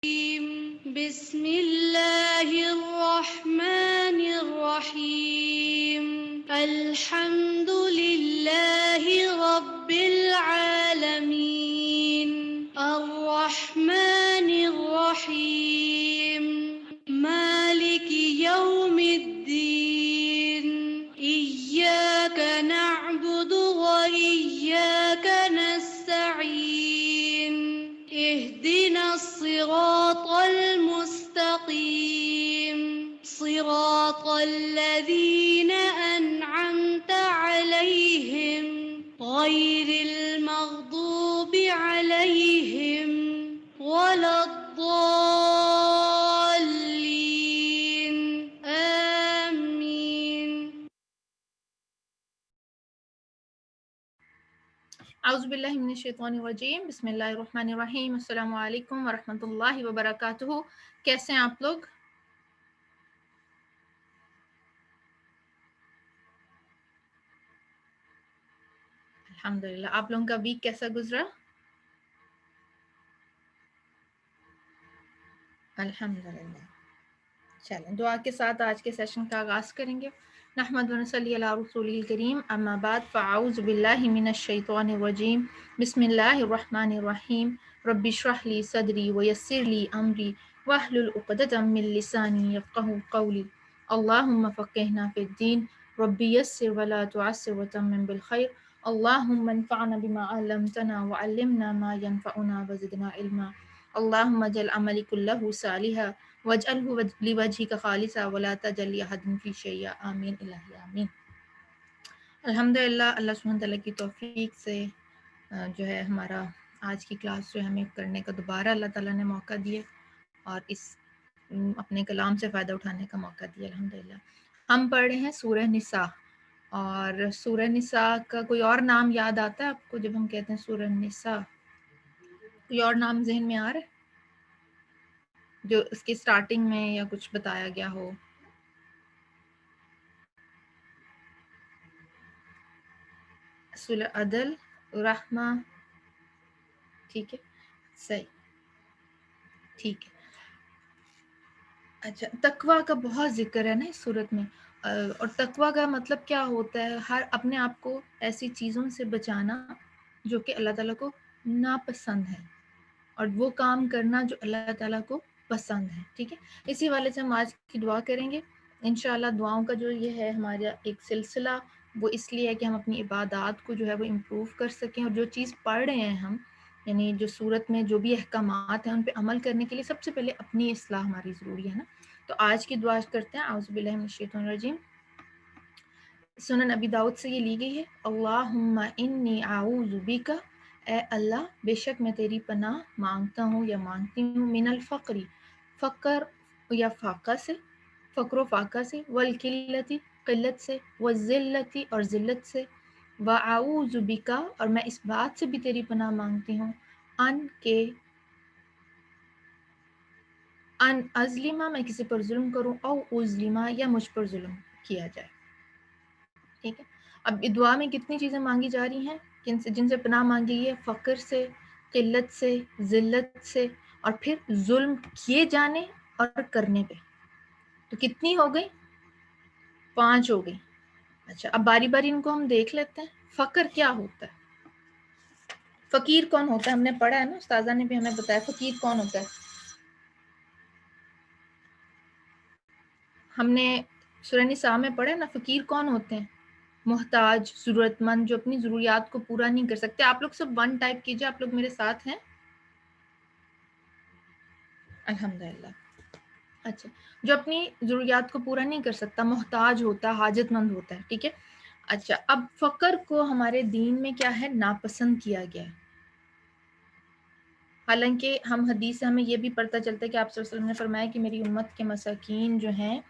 بسم اللہ الرحمن الرحیم الحمد للہ رب العالمین الرحمن الرحیم مالک یوم الدین ایاک نعبد وإیاک نستعین اهدنا الصراط المستقيم صراط الذين أنعمت عليهم غير المغضوب عليهم ولا الضالين آمين. اعوذ باللہ من الشیطان الرجیم بسم اللہ الرحمن الرحیم السلام علیکم ورحمۃ اللہ وبرکاتہ. کیسے ہیں آپ لوگ؟ الحمدللہ. آپ لوگوں کا ویک کیسا گزرا؟ الحمدللہ. چلیں دعا کے ساتھ آج کے سیشن کا آغاز کریں گے. نحمد و نصلی علی رسول الکریم اما بعد فاعوذ باللہ من الشیطان الرجیم بسم اللہ الرحمن الرحیم رب اشرح لی صدری ویسر لی امری واحلل عقدۃ من لسانی یفقهوا قولی اللہم فقہنا فی الدین رب یسر ولا تعسر وتمم بالخیر اللہم انفعنا بما علمتنا وعلمنا ما ينفعنا وزدنا علما اللہم اجعل عملی کلہ صالحا وَاجْعَلْهُ لِوَجْهِكَ خَالِصًا وَلَا تَجْعَلْ لِأَحَدٍ فِيهِ شَيْئًا آمین الہی آمین. الحمدللہ اللہ سبحانہ تعالیٰ کی توفیق سے جو ہے ہمارا آج کی کلاس جو ہے ہمیں کرنے کا دوبارہ اللہ تعالیٰ نے موقع دیے اور اس اپنے کلام سے فائدہ اٹھانے کا موقع دیا. الحمدللہ ہم پڑھ رہے ہیں سورہ نساء. اور سورہ نساء کا کوئی اور نام یاد آتا ہے آپ کو جب ہم کہتے ہیں سورہ نساء؟ کوئی اور نام ذہن میں آ رہا ہے جو اس کی سٹارٹنگ میں یا کچھ بتایا گیا ہو؟ سورہ عدل، رحمہ، ٹھیک ہے صحیح ٹھیک ہے. اچھا تقویٰ کا بہت ذکر ہے نا اس صورت میں. اور تقویٰ کا مطلب کیا ہوتا ہے؟ ہر اپنے آپ کو ایسی چیزوں سے بچانا جو کہ اللہ تعالیٰ کو ناپسند ہے اور وہ کام کرنا جو اللہ تعالیٰ کو پسند ہے. ٹھیک ہے اسی والے سے ہم آج کی دعا کریں گے انشاءاللہ. دعاؤں کا جو یہ ہے ہمارا ایک سلسلہ وہ اس لیے ہے کہ ہم اپنی عبادات کو جو ہے وہ امپروو کر سکیں اور جو چیز پڑھ رہے ہیں ہم یعنی جو صورت میں جو بھی احکامات ہیں ان پہ عمل کرنے کے لیے سب سے پہلے اپنی اصلاح ہماری ضروری ہے نا. تو آج کی دعا کرتے ہیں اعوذ باللہ من الشیطان الرجیم. سنن ابی داؤد سے یہ لی گئی ہے. اللہم انی اعوذ بک، اے اللہ بے شک میں تیری پناہ مانگتا ہوں یا مانگتی ہوں، من الفقری فقر یا فاقہ سے، فقر و فاقہ سے، والقلتی قلت سے، والذلتی اور ذلت سے، واعوذ بک اور میں اس بات سے بھی تیری پناہ مانگتی ہوں ان کے ان ازلمہ میں کسی پر ظلم کروں او ازلمہ یا مجھ پر ظلم کیا جائے. ٹھیک ہے اب دعا میں کتنی چیزیں مانگی جا رہی ہیں جن سے پناہ مانگی ہے؟ فقر سے، قلت سے، ذلت سے اور پھر ظلم کیے جانے اور کرنے پہ. تو کتنی ہو گئی؟ 5 ہو گئی. اچھا اب باری باری ان کو ہم دیکھ لیتے ہیں. فقر کیا ہوتا ہے؟ فقیر کون ہوتا ہے؟ ہم نے پڑھا ہے نا، استاذہ نے بھی ہمیں بتایا فقیر کون ہوتا ہے. ہم نے سورہ نساء میں پڑھا نا فقیر کون ہوتے ہیں؟ محتاج، ضرورت مند جو اپنی ضروریات کو پورا نہیں کر سکتے. آپ لوگ سب 1 ٹائپ کیجئے. آپ لوگ میرے ساتھ ہیں؟ الحمدللہ. اچھا جو اپنی ضروریات کو پورا نہیں کر سکتا، محتاج ہوتا ہے، حاجت مند ہوتا ہے. ٹھیک ہے اچھا اب فقر کو ہمارے دین میں کیا ہے؟ ناپسند کیا گیا ہے. حالانکہ ہم حدیث سے ہمیں یہ بھی پتہ چلتا ہے کہ آپ صلی اللہ علیہ وسلم نے فرمایا کہ میری امت کے مساکین جو ہیں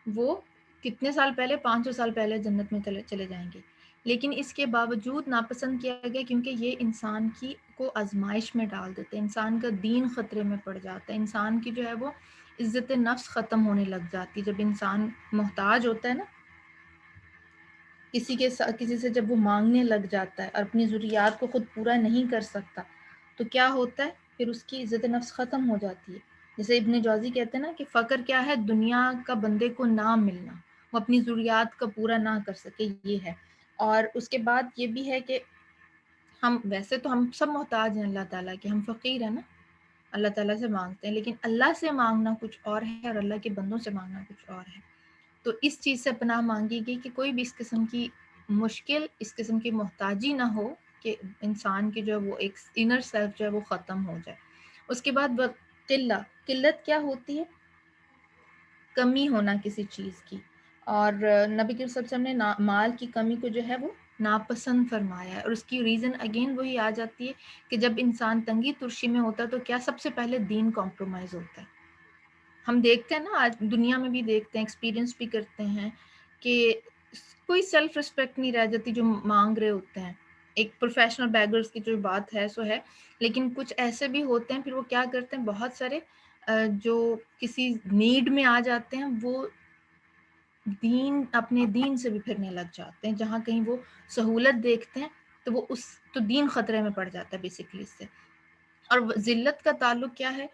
وہ کتنے سال پہلے، 500 سال پہلے جنت میں چلے جائیں گے. لیکن اس کے باوجود ناپسند کیا گیا کیونکہ یہ انسان کی کو آزمائش میں ڈال دیتے ہیں، انسان کا دین خطرے میں پڑ جاتا ہے، انسان کی جو ہے وہ عزت نفس ختم ہونے لگ جاتی ہے. جب انسان محتاج ہوتا ہے نا کسی سے جب وہ مانگنے لگ جاتا ہے اور اپنی ضروریات کو خود پورا نہیں کر سکتا تو کیا ہوتا ہے؟ پھر اس کی عزت نفس ختم ہو جاتی ہے. جیسے ابن جوزی کہتے ہیں نا کہ فقر کیا ہے؟ دنیا کا بندے کو نہ ملنا، وہ اپنی ضروریات کا پورا نہ کر سکے، یہ ہے. اور اس کے بعد یہ بھی ہے کہ ہم ویسے تو ہم سب محتاج ہیں اللہ تعالیٰ کے، ہم فقیر ہیں نا، اللہ تعالیٰ سے مانگتے ہیں، لیکن اللہ سے مانگنا کچھ اور ہے اور اللہ کے بندوں سے مانگنا کچھ اور ہے. تو اس چیز سے پناہ مانگی گئی کہ کوئی بھی اس قسم کی مشکل، اس قسم کی محتاجی نہ ہو کہ انسان کی جو وہ ایک انر سیلف جو ہے وہ ختم ہو جائے. اس کے بعد قلت کیا ہوتی ہے؟ کمی ہونا کسی چیز کی. اور نبی کریم صلی اللہ علیہ وسلم نے مال کی کمی کو جو ہے وہ ناپسند فرمایا ہے، اور اس کی ریزن اگین وہی آ جاتی ہے کہ جب انسان تنگی ترشی میں ہوتا ہے تو کیا سب سے پہلے دین کمپرومائز ہوتا ہے. ہم دیکھتے ہیں نا، آج دنیا میں بھی دیکھتے ہیں، ایکسپیرینس بھی کرتے ہیں کہ کوئی سیلف ریسپیکٹ نہیں رہ جاتی جو مانگ رہے ہوتے ہیں. ایک پروفیشنل بیگرز کی جو بات ہے سو ہے، لیکن کچھ ایسے بھی ہوتے ہیں پھر وہ کیا کرتے ہیں، بہت سارے جو کسی نیڈ میں آ جاتے ہیں وہ اپنے دین سے بھی پھرنے لگ جاتے ہیں. جہاں کہیں وہ سہولت دیکھتے ہیں تو وہ تو دین خطرے میں پڑ جاتا ہے بیسیکلی اس سے. اور ذلت کا تعلق کیا ہے؟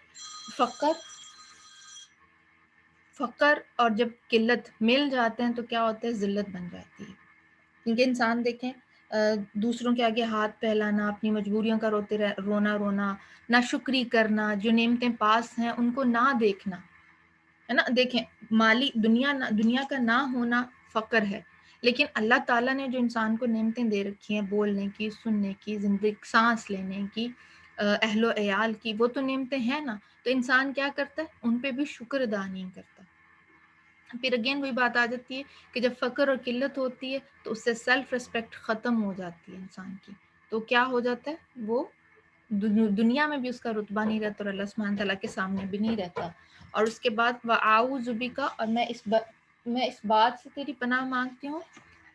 فقر اور جب قلت مل جاتے ہیں تو کیا ہوتا ہے؟ ذلت بن جاتی ہے. کیونکہ انسان دیکھیں دوسروں کے آگے ہاتھ پھیلانا، اپنی مجبوریوں کا رونا، ناشکری کرنا، جو نعمتیں پاس ہیں ان کو نہ دیکھنا، ہے نا. دیکھیں مالی دنیا کا نہ ہونا فقر ہے، لیکن اللہ تعالیٰ نے جو انسان کو نعمتیں دے رکھی ہیں، بولنے کی، سننے کی، زندگی سانس لینے کی، اہل و عیال کی، وہ تو نعمتیں ہیں نا. تو انسان کیا کرتا ہے؟ ان پہ بھی شکر ادا نہیں کرتا. پھر اگین وہی بات آ جاتی ہے کہ جب فقر اور قلت ہوتی ہے تو اس سے سیلف ریسپیکٹ ختم ہو جاتی ہے انسان کی. تو کیا ہو جاتا ہے؟ وہ دنیا میں بھی اس کا رتبہ نہیں رہتا اور اللہ سبحانہ تعالیٰ کے سامنے بھی نہیں رہتا. اور اس کے بعد وَأَعُوذُ بِكَ، اور میں اس بات سے تیری پناہ مانگتی ہوں،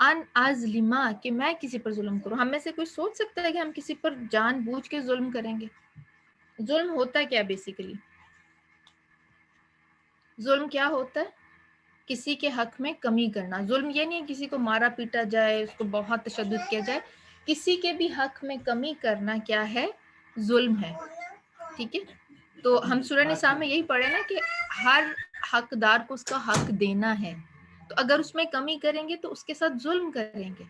ان ازلما، کہ میں کسی پر ظلم کروں. ہم میں سے کوئی سوچ سکتا ہے کہ ہم کسی پر جان بوجھ کے ظلم کریں گے؟ ظلم ہوتا کیا بیسیکلی؟ ظلم کیا ہوتا ہے؟ کسی کے حق میں کمی کرنا. ظلم یہ نہیں ہے کسی کو مارا پیٹا جائے، اس کو بہت تشدد کیا جائے. کسی کے بھی حق میں کمی کرنا کیا ہے؟ ظلم ہے. ٹھیک ہے، تو ہم سورہ نساء میں یہی پڑھے نا کہ ہر حقدار کو اس کا حق دینا ہے. تو اگر اس میں کمی کریں گے تو اس کے ساتھ ظلم کریں گے.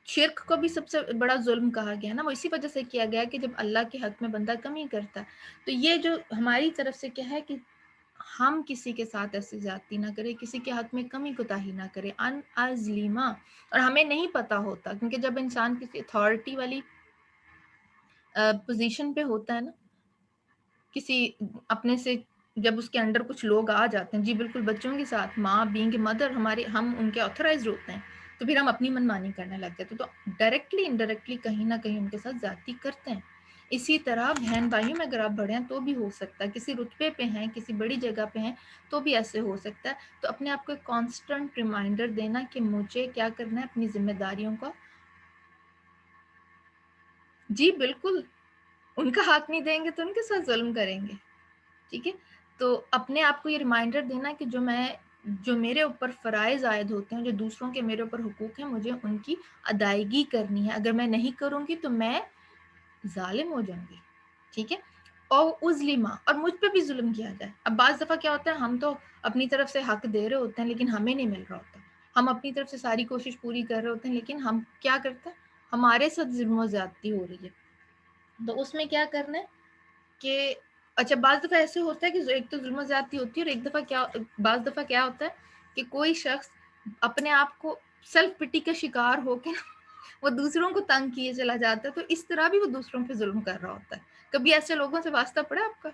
شرک کو بھی سب سے بڑا ظلم کہا گیا نا، وہ اسی وجہ سے کیا گیا کہ جب اللہ کے حق میں بندہ کمی کرتا ہے. تو یہ جو ہماری طرف سے کیا ہے کہ ہم کسی کے ساتھ ایسی زیادتی نہ کریں، کسی کے حق میں کمی کوتاہی نہ کریں. ان ازلیما، اور ہمیں نہیں پتا ہوتا، کیونکہ جب انسان کسی اتھارٹی والی پوزیشن پہ ہوتا ہے نا، کسی اپنے سے جب اس کے انڈر کچھ لوگ آ جاتے ہیں، جی بالکل بچوں کے ساتھ ماں بینگ مدر ہم ان کے آتھرائزڈ ہوتے ہیں، تو پھر ہم اپنی منمانی کرنے لگ جاتے ہیں، تو ڈائریکٹلی انڈائریکٹلی کہیں نہ کہیں ان کے ساتھ زیادتی کرتے ہیں. اسی طرح بہن بھائیوں میں اگر آپ بڑے ہیں تو بھی ہو سکتا ہے، کسی رتبے پہ ہیں، کسی بڑی جگہ پہ ہیں تو بھی ایسے ہو سکتا ہے. تو اپنے آپ کو ایک کانسٹنٹ ریمائنڈر دینا کہ مجھے کیا کرنا ہے، اپنی ذمہ داریوں کا. جی بالکل، ان کا حق نہیں دیں گے تو ان کے ساتھ ظلم کریں گے. ٹھیک ہے، تو اپنے آپ کو یہ ریمائنڈر دینا کہ جو میرے اوپر فرائض عائد ہوتے ہیں، جو دوسروں کے میرے اوپر حقوق ہیں، مجھے ان کی ادائیگی کرنی ہے. اگر میں نہیں کروں گی تو میں ظالم ہو جاؤں گی. ٹھیک ہے، اور ازلما، اور مجھ پہ بھی ظلم کیا جائے. اب بعض دفعہ کیا ہوتا ہے، ہم تو اپنی طرف سے حق دے رہے ہوتے ہیں لیکن ہمیں نہیں مل رہا ہوتا. ہم اپنی طرف سے ساری کوشش پوری کر رہے ہوتے ہیں لیکن ہم کیا کرتے ہیں، ہمارے ساتھ ظلم و زیادتی ہو رہی ہے. تو اس میں کیا کرنا ہے کہ اچھا، بعض دفعہ ایسے ہوتا ہے کہ ایک تو ظلم و زیادتی ہوتی ہے، اور بعض دفعہ کیا ہوتا ہے کہ کوئی شخص اپنے آپ کو سیلف پٹی کا شکار ہو کے وہ دوسروں کو تنگ کیے چلا جاتا ہے. تو اس طرح بھی وہ دوسروں پہ ظلم کر رہا ہوتا ہے. کبھی ایسے لوگوں سے واسطہ پڑا آپ کا؟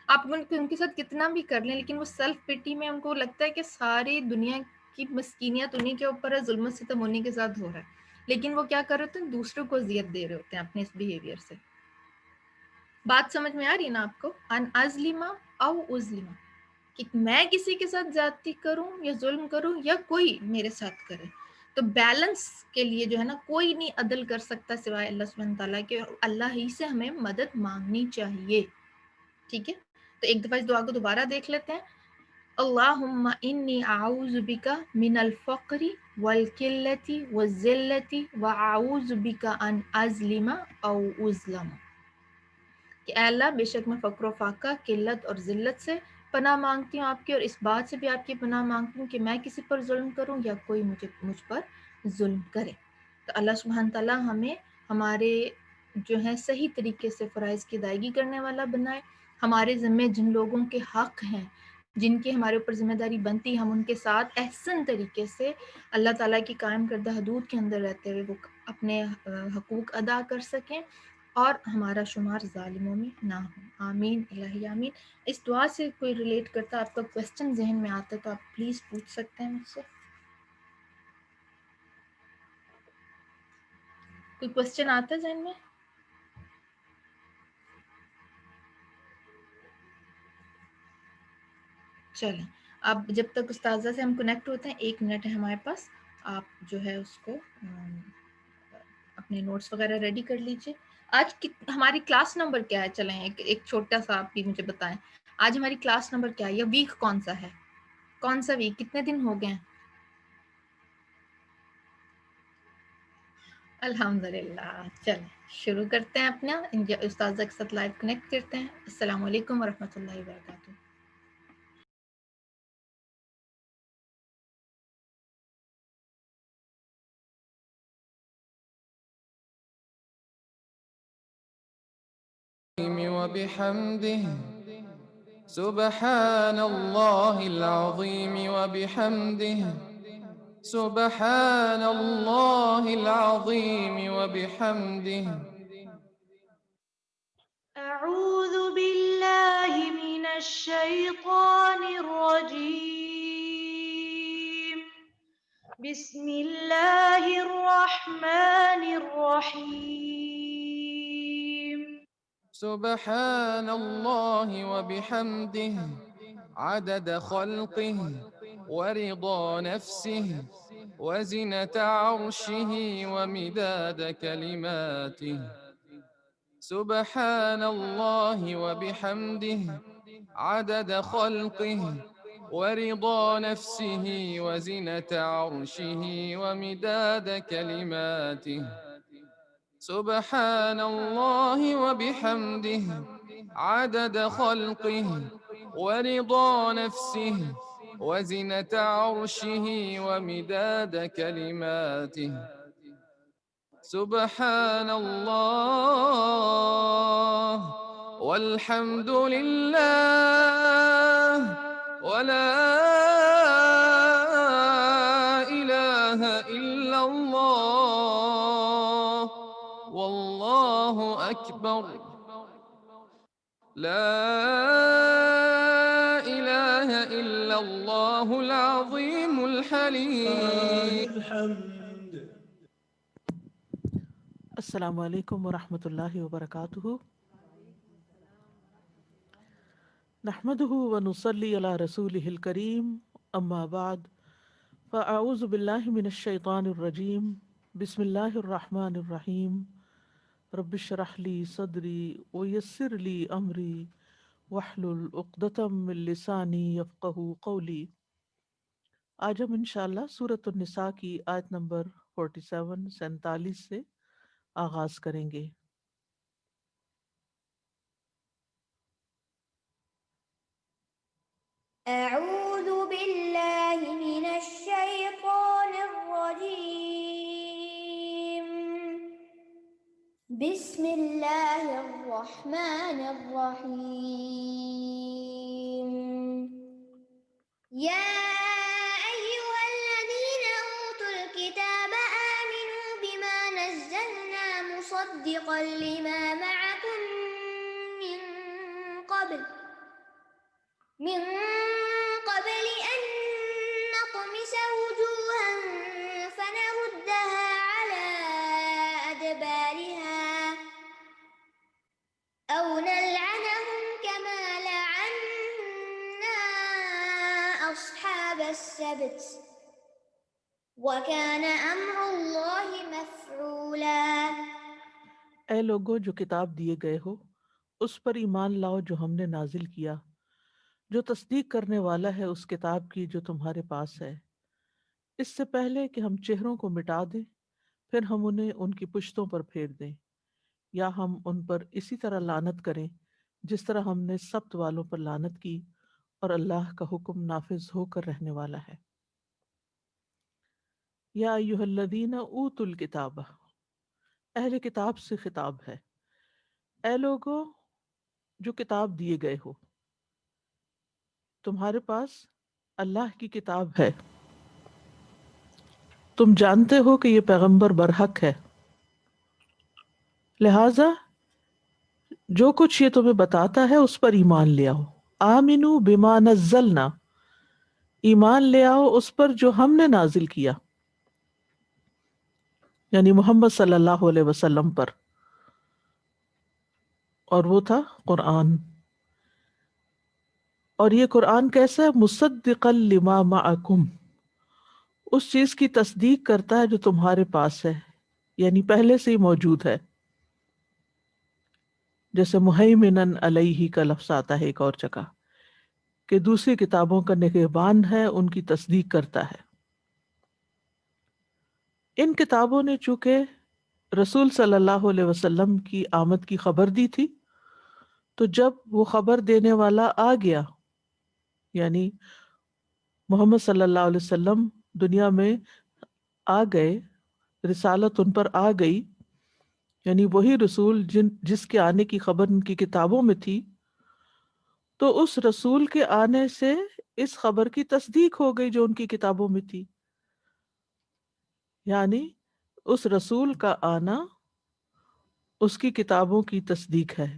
آپ ان کے ساتھ کتنا بھی کر لیں لیکن وہ سیلف پٹی میں ان کو لگتا ہے کہ ساری دنیا کی مسکینیت انہی کے اوپر ہے، ظلم و ستم انہی کے ساتھ ہو رہا ہے، لیکن وہ کیا کر رہے ہوتے ہیں، دوسروں کو اذیت دے رہے ہوتے ہیں اپنے اس بیہیویئر سے. بات سمجھ میں آ رہی ہے نا آپ کو؟ ان ازلما او ازلما، کہ میں کسی کے ساتھ زیادتی کروں یا ظلم کروں یا کوئی میرے ساتھ کرے. تو بیلنس کے لیے جو ہے نا، کوئی نہیں عدل کر سکتا سوائے اللہ سبحانہ تعالیٰ کے، اور اللہ ہی سے ہمیں مدد مانگنی چاہیے. ٹھیک ہے، تو ایک دفعہ اس دعا کو دوبارہ دیکھ لیتے ہیں. اللہم انی اعوذ بک من الفقر والقلۃ والذلۃ واعوذ بک ان اظلم او اظلم. کہ اے اللہ بے شک میں فقر و فاقہ، قلت اور ذلت سے پناہ مانگتی ہوں آپ کی، اور اس بات سے بھی آپ کی پناہ مانگتی ہوں کہ میں کسی پر ظلم کروں یا کوئی مجھ پر ظلم کرے۔ تو اللہ سبحانہ تعالیٰ ہمیں ہمارے جو ہے صحیح طریقے سے فرائض کی ادائیگی کرنے والا بنائے، ہمارے ذمے جن لوگوں کے حق ہیں، جن کی ہمارے اوپر ذمہ داری بنتی ہے، ہم ان کے ساتھ احسن طریقے سے اللہ تعالیٰ کی قائم کردہ حدود کے اندر رہتے ہوئے وہ اپنے حقوق ادا کر سکیں، اور ہمارا شمار ظالموں میں نہ ہو۔ آمین الہی آمین۔ اس دعا سے کوئی ریلیٹ کرتا، آپ کا کوشچن ذہن میں آتا ہے تو آپ پلیز پوچھ سکتے ہیں مجھ سے۔ کوئی کوشچن آتا ہے ذہن میں؟ چلیں، اب جب تک استاذہ سے ہم کنیکٹ ہوتے ہیں، 1 منٹ ہے ہمارے پاس، آپ جو ہے اس کو اپنے نوٹس وغیرہ ریڈی کر لیجئے۔ آج ہماری کلاس نمبر کیا ہے؟ چلیں ایک چھوٹا سا آپ بھی مجھے بتائیں، آج ہماری کلاس نمبر کیا ہے یا ویک کون سا ہے؟ کون سا ویک؟ کتنے دن ہو گئے ہیں؟ الحمدللہ۔ چلیں شروع کرتے ہیں اپنا استاذہ کے ساتھ لائیو کنیکٹ کرتے ہیں۔ السلام علیکم ورحمۃ اللہ وبرکاتہ۔ وبحمده سبحان الله العظيم وبحمده سبحان الله العظيم وبحمده أعوذ بالله من الشيطان الرجيم. بسم الله الرحمن الرحيم. سبحان الله وبحمده عدد خلقه ورضا نفسه وزنة عرشه ومداد كلماته. سبحان الله وبحمده عدد خلقه ورضا نفسه وزنة عرشه ومداد كلماته. سبحان الله وبحمده عدد خلقه ورضا نفسه وزنة عرشه ومداد كلماته. سبحان الله والحمد لله ولا إله إلا الله والله أكبر. لا إله إلا الله العظيم الحليم. السلام علیکم ورحمۃ اللہ وبرکاتہ۔ نحمده ونصلی علی رسولہ الکریم، اما بعد فاعوذ باللہ من الشیطان الرجیم، بسم اللہ الرحمن الرحیم۔ رب اشرح لی صدری ویسر لی امری واحلل عقدۃ من لسانی یفقہوا قولی۔ آج ہم انشاءاللہ سورۃ النساء کی آیت نمبر 47 سے آغاز کریں گے۔ أعوذ بالله من الشيطان الرجيم. بسم الله الرحمن الرحيم. يا أيها الذين أوتوا الكتاب آمنوا بما نزلنا مصدقا لما معكم من قبل أن نطمس وجوها فنردها على أدبارها أو نلعنهم كما لعنا أصحاب السبت وكان أمر الله مفعولا۔ اے لوگو جو کتاب دیے گئے ہو اس پر ایمان لاؤ جو ہم نے نازل کیا، جو تصدیق کرنے والا ہے اس کتاب کی جو تمہارے پاس ہے، اس سے پہلے کہ ہم چہروں کو مٹا دیں پھر ہم انہیں ان کی پشتوں پر پھیر دیں، یا ہم ان پر اسی طرح لعنت کریں جس طرح ہم نے سبت والوں پر لعنت کی، اور اللہ کا حکم نافذ ہو کر رہنے والا ہے۔ یا ایھا الذین اوتوا الکتاب، اہل کتاب سے خطاب ہے، اے لوگو جو کتاب دیے گئے ہو، تمہارے پاس اللہ کی کتاب ہے، تم جانتے ہو کہ یہ پیغمبر برحق ہے، لہذا جو کچھ یہ تمہیں بتاتا ہے اس پر ایمان لے آؤ۔ آمنو بما نزلنا، ایمان لے آؤ اس پر جو ہم نے نازل کیا، یعنی محمد صلی اللہ علیہ وسلم پر، اور وہ تھا قرآن۔ اور یہ قرآن کیسا ہے؟ مصدقا لما معکم، اس چیز کی تصدیق کرتا ہے جو تمہارے پاس ہے، یعنی پہلے سے ہی موجود ہے، جیسے مہیمنن علیہ کا لفظ آتا ہے ایک اور جگہ، کہ دوسری کتابوں کا نگہبان ہے، ان کی تصدیق کرتا ہے۔ ان کتابوں نے چونکہ رسول صلی اللہ علیہ وسلم کی آمد کی خبر دی تھی، تو جب وہ خبر دینے والا آ گیا، یعنی محمد صلی اللہ علیہ وسلم دنیا میں آ گئے، رسالت ان پر آ گئی، یعنی وہی رسول جس کے آنے کی خبر ان کی کتابوں میں تھی، تو اس رسول کے آنے سے اس خبر کی تصدیق ہو گئی جو ان کی کتابوں میں تھی، یعنی اس رسول کا آنا اس کی کتابوں کی تصدیق ہے،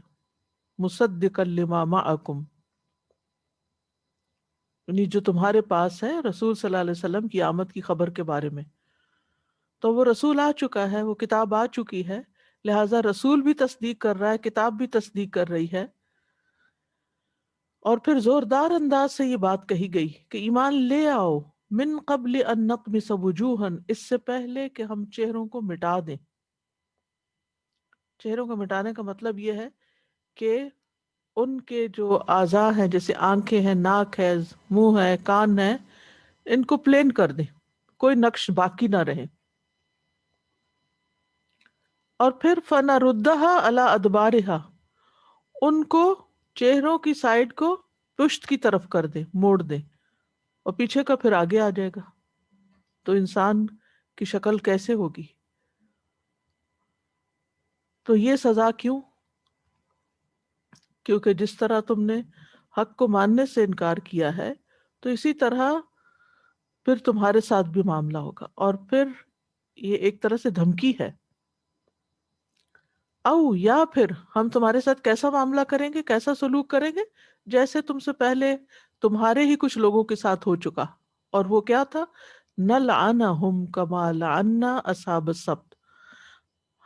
مصدقا لما معکم، یعنی جو تمہارے پاس ہے رسول صلی اللہ علیہ وسلم کی آمد کی خبر کے بارے میں، تو وہ رسول آ چکا ہے، وہ کتاب آ چکی ہے، لہٰذا رسول بھی تصدیق کر رہا ہے، کتاب بھی تصدیق کر رہی ہے۔ اور پھر زوردار انداز سے یہ بات کہی گئی کہ ایمان لے آؤ، من قبل ان نطمس وجوہا، اس سے پہلے کہ ہم چہروں کو مٹا دیں۔ چہروں کو مٹانے کا مطلب یہ ہے کہ ان کے جو اعضاء ہیں، جیسے آنکھیں ہیں، ناک ہے، منہ ہے، کان ہے، ان کو پلین کر دیں، کوئی نقش باقی نہ رہے۔ اور پھر فَنَرُدَّهَا عَلَىٰ أَدْبَارِهَا، ان کو چہروں کی سائڈ کو پشت کی طرف کر دیں، موڑ دیں، اور پیچھے کا پھر آگے آ جائے گا، تو انسان کی شکل کیسے ہوگی؟ تو یہ سزا کیوں؟ کیونکہ جس طرح تم نے حق کو ماننے سے انکار کیا ہے، تو اسی طرح پھر تمہارے ساتھ بھی معاملہ ہوگا۔ اور پھر یہ ایک طرح سے دھمکی ہے، او یا پھر ہم تمہارے ساتھ کیسا معاملہ کریں گے، کیسا سلوک کریں گے، جیسے تم سے پہلے تمہارے ہی کچھ لوگوں کے ساتھ ہو چکا، اور وہ کیا تھا؟ نلعنہم کما لعنا اصحاب السبت،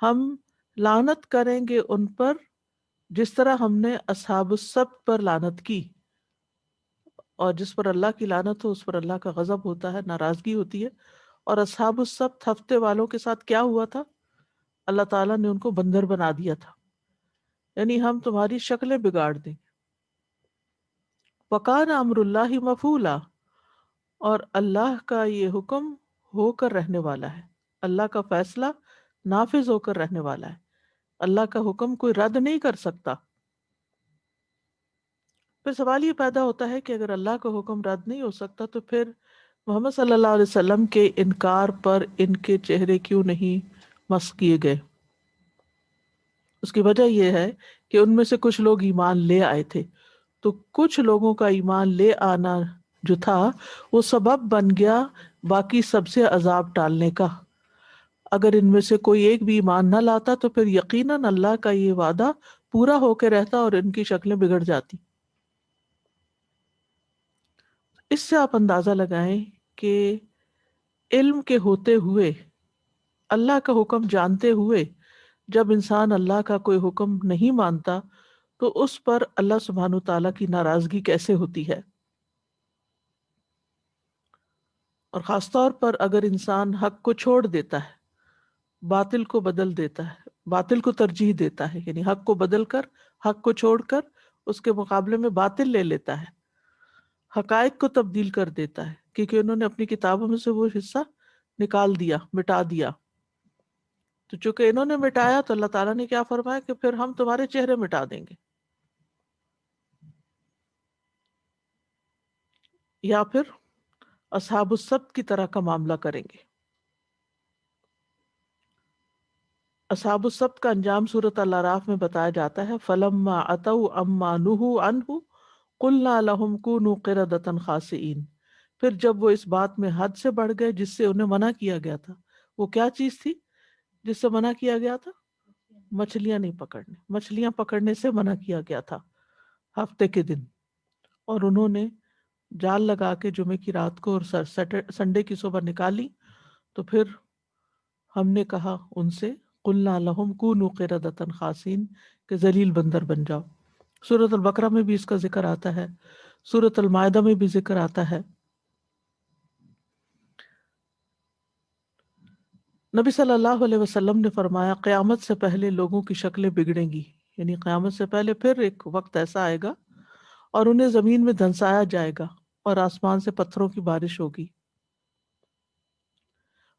ہم لعنت کریں گے ان پر جس طرح ہم نے اصحاب السبت پر لعنت کی، اور جس پر اللہ کی لعنت ہو اس پر اللہ کا غضب ہوتا ہے، ناراضگی ہوتی ہے۔ اور اصحاب السبت ہفتے والوں کے ساتھ کیا ہوا تھا؟ اللہ تعالیٰ نے ان کو بندر بنا دیا تھا، یعنی ہم تمہاری شکلیں بگاڑ دیں۔ وَقَانَ أَمْرُ اللَّهِ مَفْعُولًا، اور اللہ کا یہ حکم ہو کر رہنے والا ہے، اللہ کا فیصلہ نافذ ہو کر رہنے والا ہے، اللہ کا حکم کوئی رد نہیں کر سکتا۔ پھر سوال یہ پیدا ہوتا ہے کہ اگر اللہ کا حکم رد نہیں ہو سکتا تو پھر محمد صلی اللہ علیہ وسلم کے انکار پر ان کے چہرے کیوں نہیں مسح کیے گئے؟ اس کی وجہ یہ ہے کہ ان میں سے کچھ لوگ ایمان لے آئے تھے، تو کچھ لوگوں کا ایمان لے آنا جو تھا وہ سبب بن گیا باقی سب سے عذاب ٹالنے کا۔ اگر ان میں سے کوئی ایک بھی ایمان نہ لاتا تو پھر یقیناً اللہ کا یہ وعدہ پورا ہو کے رہتا اور ان کی شکلیں بگڑ جاتی۔ اس سے آپ اندازہ لگائیں کہ علم کے ہوتے ہوئے، اللہ کا حکم جانتے ہوئے، جب انسان اللہ کا کوئی حکم نہیں مانتا تو اس پر اللہ سبحانہ تعالیٰ کی ناراضگی کیسے ہوتی ہے۔ اور خاص طور پر اگر انسان حق کو چھوڑ دیتا ہے، باطل کو بدل دیتا ہے، باطل کو ترجیح دیتا ہے، یعنی حق کو بدل کر، حق کو چھوڑ کر اس کے مقابلے میں باطل لے لیتا ہے، حقائق کو تبدیل کر دیتا ہے، کیونکہ انہوں نے اپنی کتابوں میں سے وہ حصہ نکال دیا، مٹا دیا۔ تو چونکہ انہوں نے مٹایا تو اللہ تعالیٰ نے کیا فرمایا کہ پھر ہم تمہارے چہرے مٹا دیں گے، یا پھر اصحاب السبت کی طرح کا معاملہ کریں گے۔ اصحاب السبت کا انجام سورۃ الاعراف میں بتایا جاتا ہے، فلما اتوا عما نہوا عنہ قلنا لهم كونوا قردة خاسئین۔ پھر جب وہ اس بات میں حد سے بڑھ گئے جس سے انہیں منع کیا گیا تھا، وہ کیا چیز تھی جس سے منع کیا گیا تھا؟ مچھلیاں نہیں پکڑنے، مچھلیاں پکڑنے سے منع کیا گیا تھا ہفتے کے دن، اور انہوں نے جال لگا کے جمعے کی رات کو اور سنڈے کی صبح نکالی، تو پھر ہم نے کہا ان سے قلنا لهم كونوا قردة خاسئین کہ ذلیل بندر بن جاؤ۔ سورۃ البقرہ میں بھی اس کا ذکر آتا ہے، سورۃ المائدہ میں بھی ذکر آتا ہے۔ نبی صلی اللہ علیہ وسلم نے فرمایا قیامت سے پہلے لوگوں کی شکلیں بگڑیں گی، یعنی قیامت سے پہلے پھر ایک وقت ایسا آئے گا اور انہیں زمین میں دھنسایا جائے گا اور آسمان سے پتھروں کی بارش ہوگی۔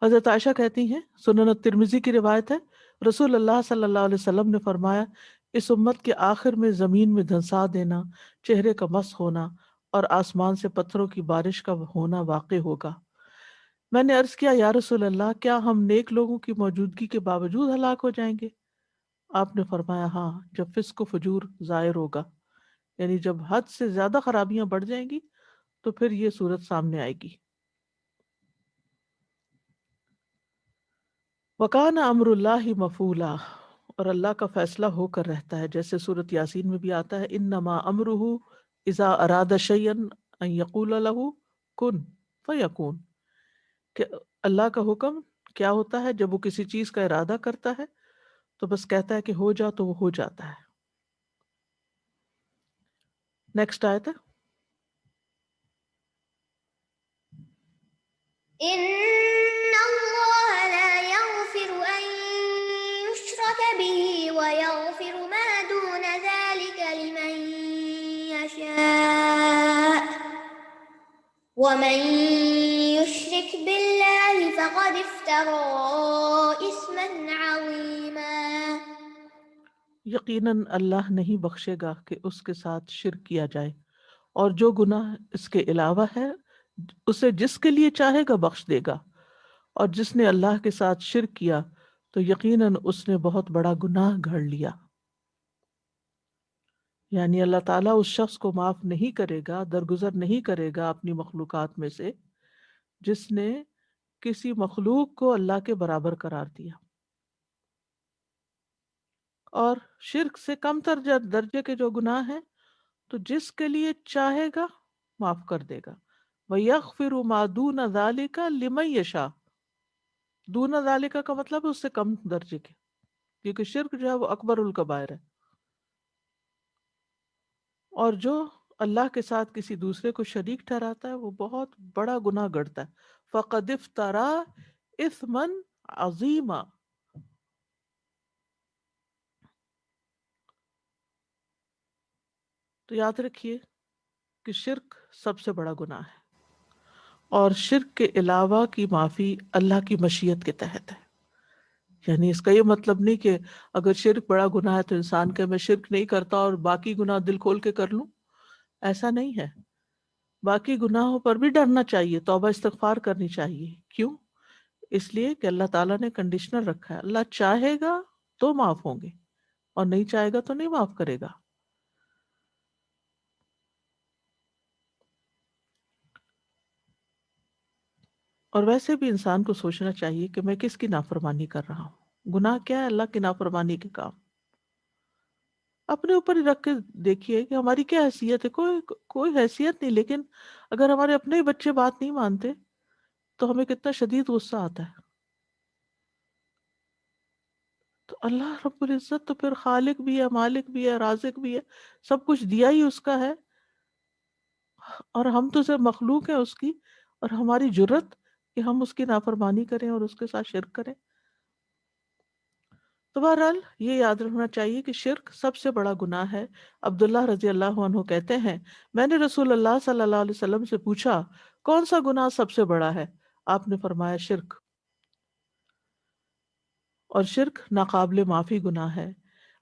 حضرت عائشہ کہتی ہیں، سنن الترمذی کی روایت ہے، رسول اللہ صلی اللہ علیہ وسلم نے فرمایا اس امت کے آخر میں زمین میں دھنسا دینا، چہرے کا مس ہونا اور آسمان سے پتھروں کی بارش کا ہونا واقع ہوگا۔ میں نے عرض کیا یا رسول اللہ، کیا ہم نیک لوگوں کی موجودگی کے باوجود ہلاک ہو جائیں گے؟ آپ نے فرمایا ہاں، جب فسق و فجور ظاہر ہوگا، یعنی جب حد سے زیادہ خرابیاں بڑھ جائیں گی تو پھر یہ صورت سامنے آئے گی۔ وَكَانَ أَمْرُ اللَّهِ مَفْعُولًا، اور اللہ کا فیصلہ ہو کر رہتا ہے، جیسے سورۃ یاسین میں بھی آتا ہے انما امرہ اذا اراد شیئا ان یقول له کن فیکون، کہ اللہ کا حکم کیا ہوتا ہے جب وہ کسی چیز کا ارادہ کرتا ہے تو بس کہتا ہے کہ ہو جا تو وہ ہو جاتا ہے۔ نیکسٹ آیت ہے إن الله لا يغفر أن يشرك به ويغفر ما دون ذلك لمن يشاء ومن يشرك بالله فقد افترى إثما عظيما۔ یقیناً اللہ نہیں بخشے گا کہ اس کے ساتھ شرک کیا جائے، اور جو گناہ اس کے علاوہ ہے اسے جس کے لیے چاہے گا بخش دے گا، اور جس نے اللہ کے ساتھ شرک کیا تو یقیناً اس نے بہت بڑا گناہ گھڑ لیا۔ یعنی اللہ تعالیٰ اس شخص کو معاف نہیں کرے گا، درگزر نہیں کرے گا اپنی مخلوقات میں سے جس نے کسی مخلوق کو اللہ کے برابر قرار دیا، اور شرک سے کم تر درجے کے جو گناہ ہیں تو جس کے لیے چاہے گا معاف کر دے گا۔ وَيَغْفِرُ مَا دُونَ ذَلِكَ لِمَن يَشَاءُ، دون ذالکہ کا مطلب ہے اس سے کم درجے کے، کیونکہ شرک جو ہے وہ اکبر الکبائر ہے، اور جو اللہ کے ساتھ کسی دوسرے کو شریک ٹھہراتا ہے وہ بہت بڑا گناہ گڑتا ہے۔ فَقَدِ افْتَرَى إِثْمًا عَظِيمًا، تو یاد رکھیے کہ شرک سب سے بڑا گناہ ہے، اور شرک کے علاوہ کی معافی اللہ کی مشیت کے تحت ہے۔ یعنی اس کا یہ مطلب نہیں کہ اگر شرک بڑا گناہ ہے تو انسان کہ میں شرک نہیں کرتا اور باقی گناہ دل کھول کے کر لوں، ایسا نہیں ہے۔ باقی گناہوں پر بھی ڈرنا چاہیے، توبہ استغفار کرنی چاہیے۔ کیوں؟ اس لیے کہ اللہ تعالیٰ نے کنڈیشنل رکھا ہے، اللہ چاہے گا تو معاف ہوں گے اور نہیں چاہے گا تو نہیں معاف کرے گا۔ اور ویسے بھی انسان کو سوچنا چاہیے کہ میں کس کی نافرمانی کر رہا ہوں۔ گناہ کیا ہے؟ اللہ کی نافرمانی کے کام۔ اپنے اوپر ہی رکھ کے دیکھیے کہ ہماری کیا حیثیت ہے۔ کوئی حیثیت نہیں، لیکن اگر ہمارے اپنے ہی بچے بات نہیں مانتے تو ہمیں کتنا شدید غصہ آتا ہے۔ تو اللہ رب العزت تو پھر خالق بھی ہے، مالک بھی ہے، رازق بھی ہے، سب کچھ دیا ہی اس کا ہے، اور ہم تو صرف مخلوق ہیں اس کی، اور ہماری جرت کہ ہم اس کی نافرمانی کریں اور اس کے ساتھ شرک کریں۔ تو بہرحال یہ یاد رکھنا چاہیے کہ شرک سب سے بڑا گناہ ہے۔ عبداللہ رضی اللہ عنہ کہتے ہیں میں نے رسول اللہ صلی اللہ علیہ وسلم سے پوچھا کون سا گناہ سب سے بڑا ہے؟ آپ نے فرمایا شرک، اور شرک ناقابل معافی گناہ ہے۔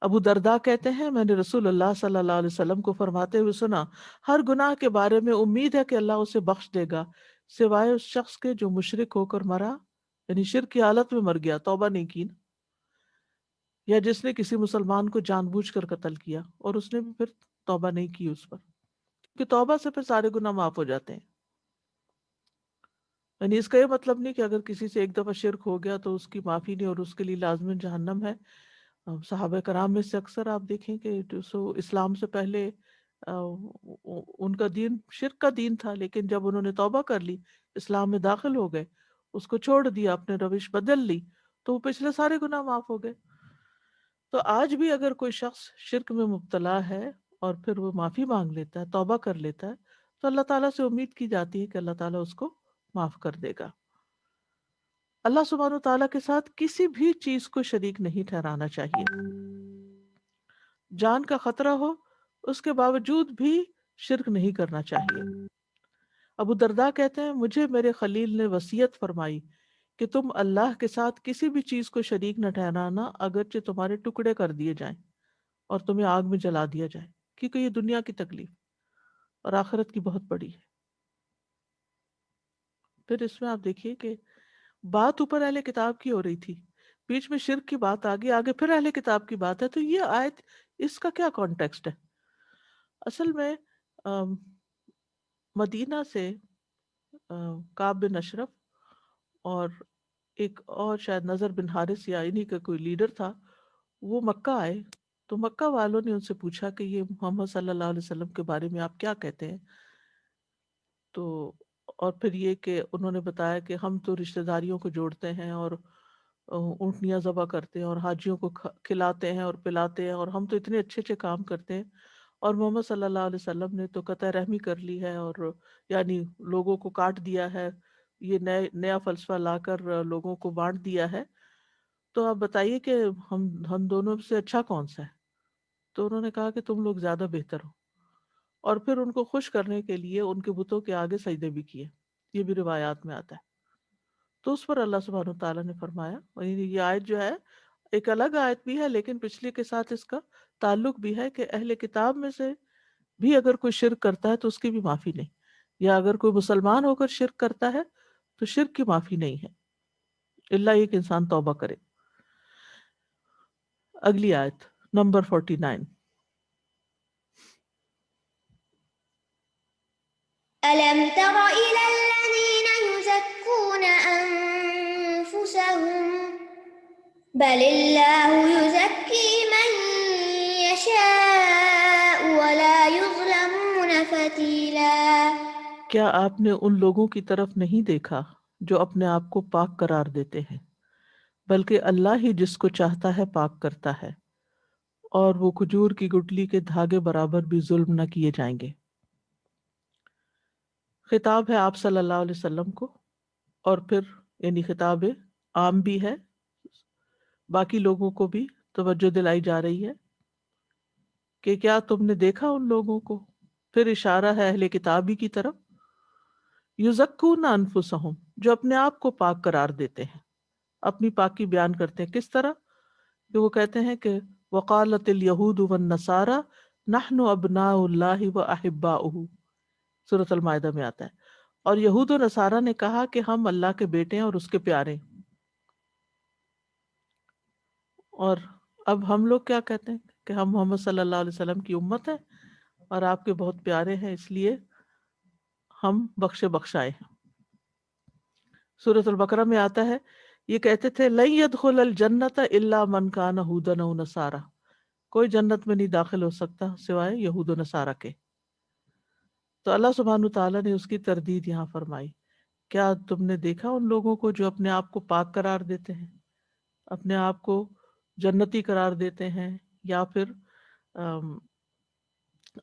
ابو درداء کہتے ہیں میں نے رسول اللہ صلی اللہ علیہ وسلم کو فرماتے ہوئے سنا، ہر گناہ کے بارے میں امید ہے کہ اللہ اسے بخش دے گا سوائے اس شخص کے جو مشرک ہو کر مرا، یعنی شرک کی حالت میں مر گیا، توبہ نہیں کی، یا جس نے کسی مسلمان کو جان بوجھ کر قتل کیا اور اس نے بھی پھر توبہ نہیں کی اس پر، کہ توبہ سے پھر سارے گناہ معاف ہو جاتے ہیں۔ یعنی اس کا یہ مطلب نہیں کہ اگر کسی سے ایک دفعہ شرک ہو گیا تو اس کی معافی نہیں اور اس کے لیے لازماً جہنم ہے۔ صحابہ کرام میں سے اکثر آپ دیکھیں کہ جو اسلام سے پہلے ان کا دین شرک کا دین تھا، لیکن جب انہوں نے توبہ کر لی، اسلام میں داخل ہو گئے، اس کو چھوڑ دیا، اپنے روش بدل لی، تو وہ پچھلے سارے گناہ معاف ہو گئے۔ تو آج بھی اگر کوئی شخص شرک میں مبتلا ہے اور پھر وہ معافی مانگ لیتا ہے، توبہ کر لیتا ہے، تو اللہ تعالیٰ سے امید کی جاتی ہے کہ اللہ تعالیٰ اس کو معاف کر دے گا۔ اللہ سبحانہ و تعالیٰ کے ساتھ کسی بھی چیز کو شریک نہیں ٹھہرانا چاہیے، جان کا خطرہ ہو اس کے باوجود بھی شرک نہیں کرنا چاہیے۔ ابو درداء کہتے ہیں مجھے میرے خلیل نے وصیت فرمائی کہ تم اللہ کے ساتھ کسی بھی چیز کو شریک نہ ٹھہرانا، اگرچہ تمہارے ٹکڑے کر دیے جائیں اور تمہیں آگ میں جلا دیا جائے، کیونکہ یہ دنیا کی تکلیف اور آخرت کی بہت بڑی ہے۔ پھر اس میں آپ دیکھیے کہ بات اوپر اہل کتاب کی ہو رہی تھی، بیچ میں شرک کی بات آگے آگے پھر اہل کتاب کی بات ہے، تو یہ آیت اس کا کیا کانٹیکسٹ ہے؟ اصل میں مدینہ سے کعب بن اشرف اور ایک اور شاید نظر بن حارث یا انہی کا کوئی لیڈر تھا، وہ مکہ آئے، تو مکہ والوں نے ان سے پوچھا کہ یہ محمد صلی اللہ علیہ وسلم کے بارے میں آپ کیا کہتے ہیں؟ تو اور پھر یہ کہ انہوں نے بتایا کہ ہم تو رشتہ داریوں کو جوڑتے ہیں اور اونٹنیاں ذبح کرتے ہیں اور حاجیوں کو کھلاتے ہیں اور پلاتے ہیں، اور ہم تو اتنے اچھے اچھے کام کرتے ہیں، اور محمد صلی اللہ علیہ وسلم نے تو قطع رحمی کر لی ہے اور یعنی لوگوں کو کاٹ دیا ہے، یہ نیا فلسفہ لا کر لوگوں کو بانٹ دیا ہے، تو آپ بتائیے کہ ہم دونوں سے اچھا کون سا ہے؟ تو انہوں نے کہا کہ تم لوگ زیادہ بہتر ہو، اور پھر ان کو خوش کرنے کے لیے ان کے بتوں کے آگے سجدے بھی کیے، یہ بھی روایات میں آتا ہے۔ تو اس پر اللہ سبحانہ و تعالیٰ نے فرمایا، اور یہ آیت جو ہے ایک الگ آیت بھی ہے لیکن پچھلے کے ساتھ اس کا تعلق بھی ہے کہ اہل کتاب میں سے بھی اگر کوئی شرک کرتا ہے تو اس کی بھی معافی نہیں، یا اگر کوئی مسلمان ہو کر شرک کرتا ہے تو شرک کی معافی نہیں ہے، اللہ یہ کہ انسان توبہ کرے۔ اگلی آیت نمبر 49۔ ألم تر إلى الذين يزكون أنفسهم بل الله يزكي من يشاء ولا يظلمون فتيلا۔ کیا آپ نے ان لوگوں کی طرف نہیں دیکھا جو اپنے آپ کو پاک قرار دیتے ہیں، بلکہ اللہ ہی جس کو چاہتا ہے پاک کرتا ہے، اور وہ کھجور کی گٹلی کے دھاگے برابر بھی ظلم نہ کیے جائیں گے۔ خطاب ہے آپ صلی اللہ علیہ وسلم کو، اور پھر یعنی خطاب عام بھی ہے، باقی لوگوں کو بھی توجہ دلائی جا رہی ہے کہ کیا تم نے دیکھا ان لوگوں کو، پھر اشارہ ہے اہل کتابی کی طرف، یزکون انفسہم جو اپنے آپ کو پاک قرار دیتے ہیں، اپنی پاکی بیان کرتے ہیں۔ کس طرح کہ وہ کہتے ہیں کہ وقالت الیہود والنصارى نحن ابناء اللہ واحباؤہ، سورۃ المائدہ میں آتا ہے، اور یہود و نصارہ نے کہا کہ ہم اللہ کے بیٹے ہیں اور اس کے پیارے ہیں۔ اور اب ہم لوگ کیا کہتے ہیں کہ ہم محمد صلی اللہ علیہ وسلم کی امت ہیں اور آپ کے بہت پیارے ہیں، اس لیے ہم بخشائے ہیں۔ سورۃ البقرہ میں آتا ہے یہ کہتے تھے لن يدخل الجنت الا من کان ہودا او نصارا، کوئی جنت میں نہیں داخل ہو سکتا سوائے یہود و نصارہ کے۔ تو اللہ سبحانہ تعالیٰ نے اس کی تردید یہاں فرمائی، کیا تم نے دیکھا ان لوگوں کو جو اپنے آپ کو پاک قرار دیتے ہیں، اپنے آپ کو جنتی قرار دیتے ہیں، یا پھر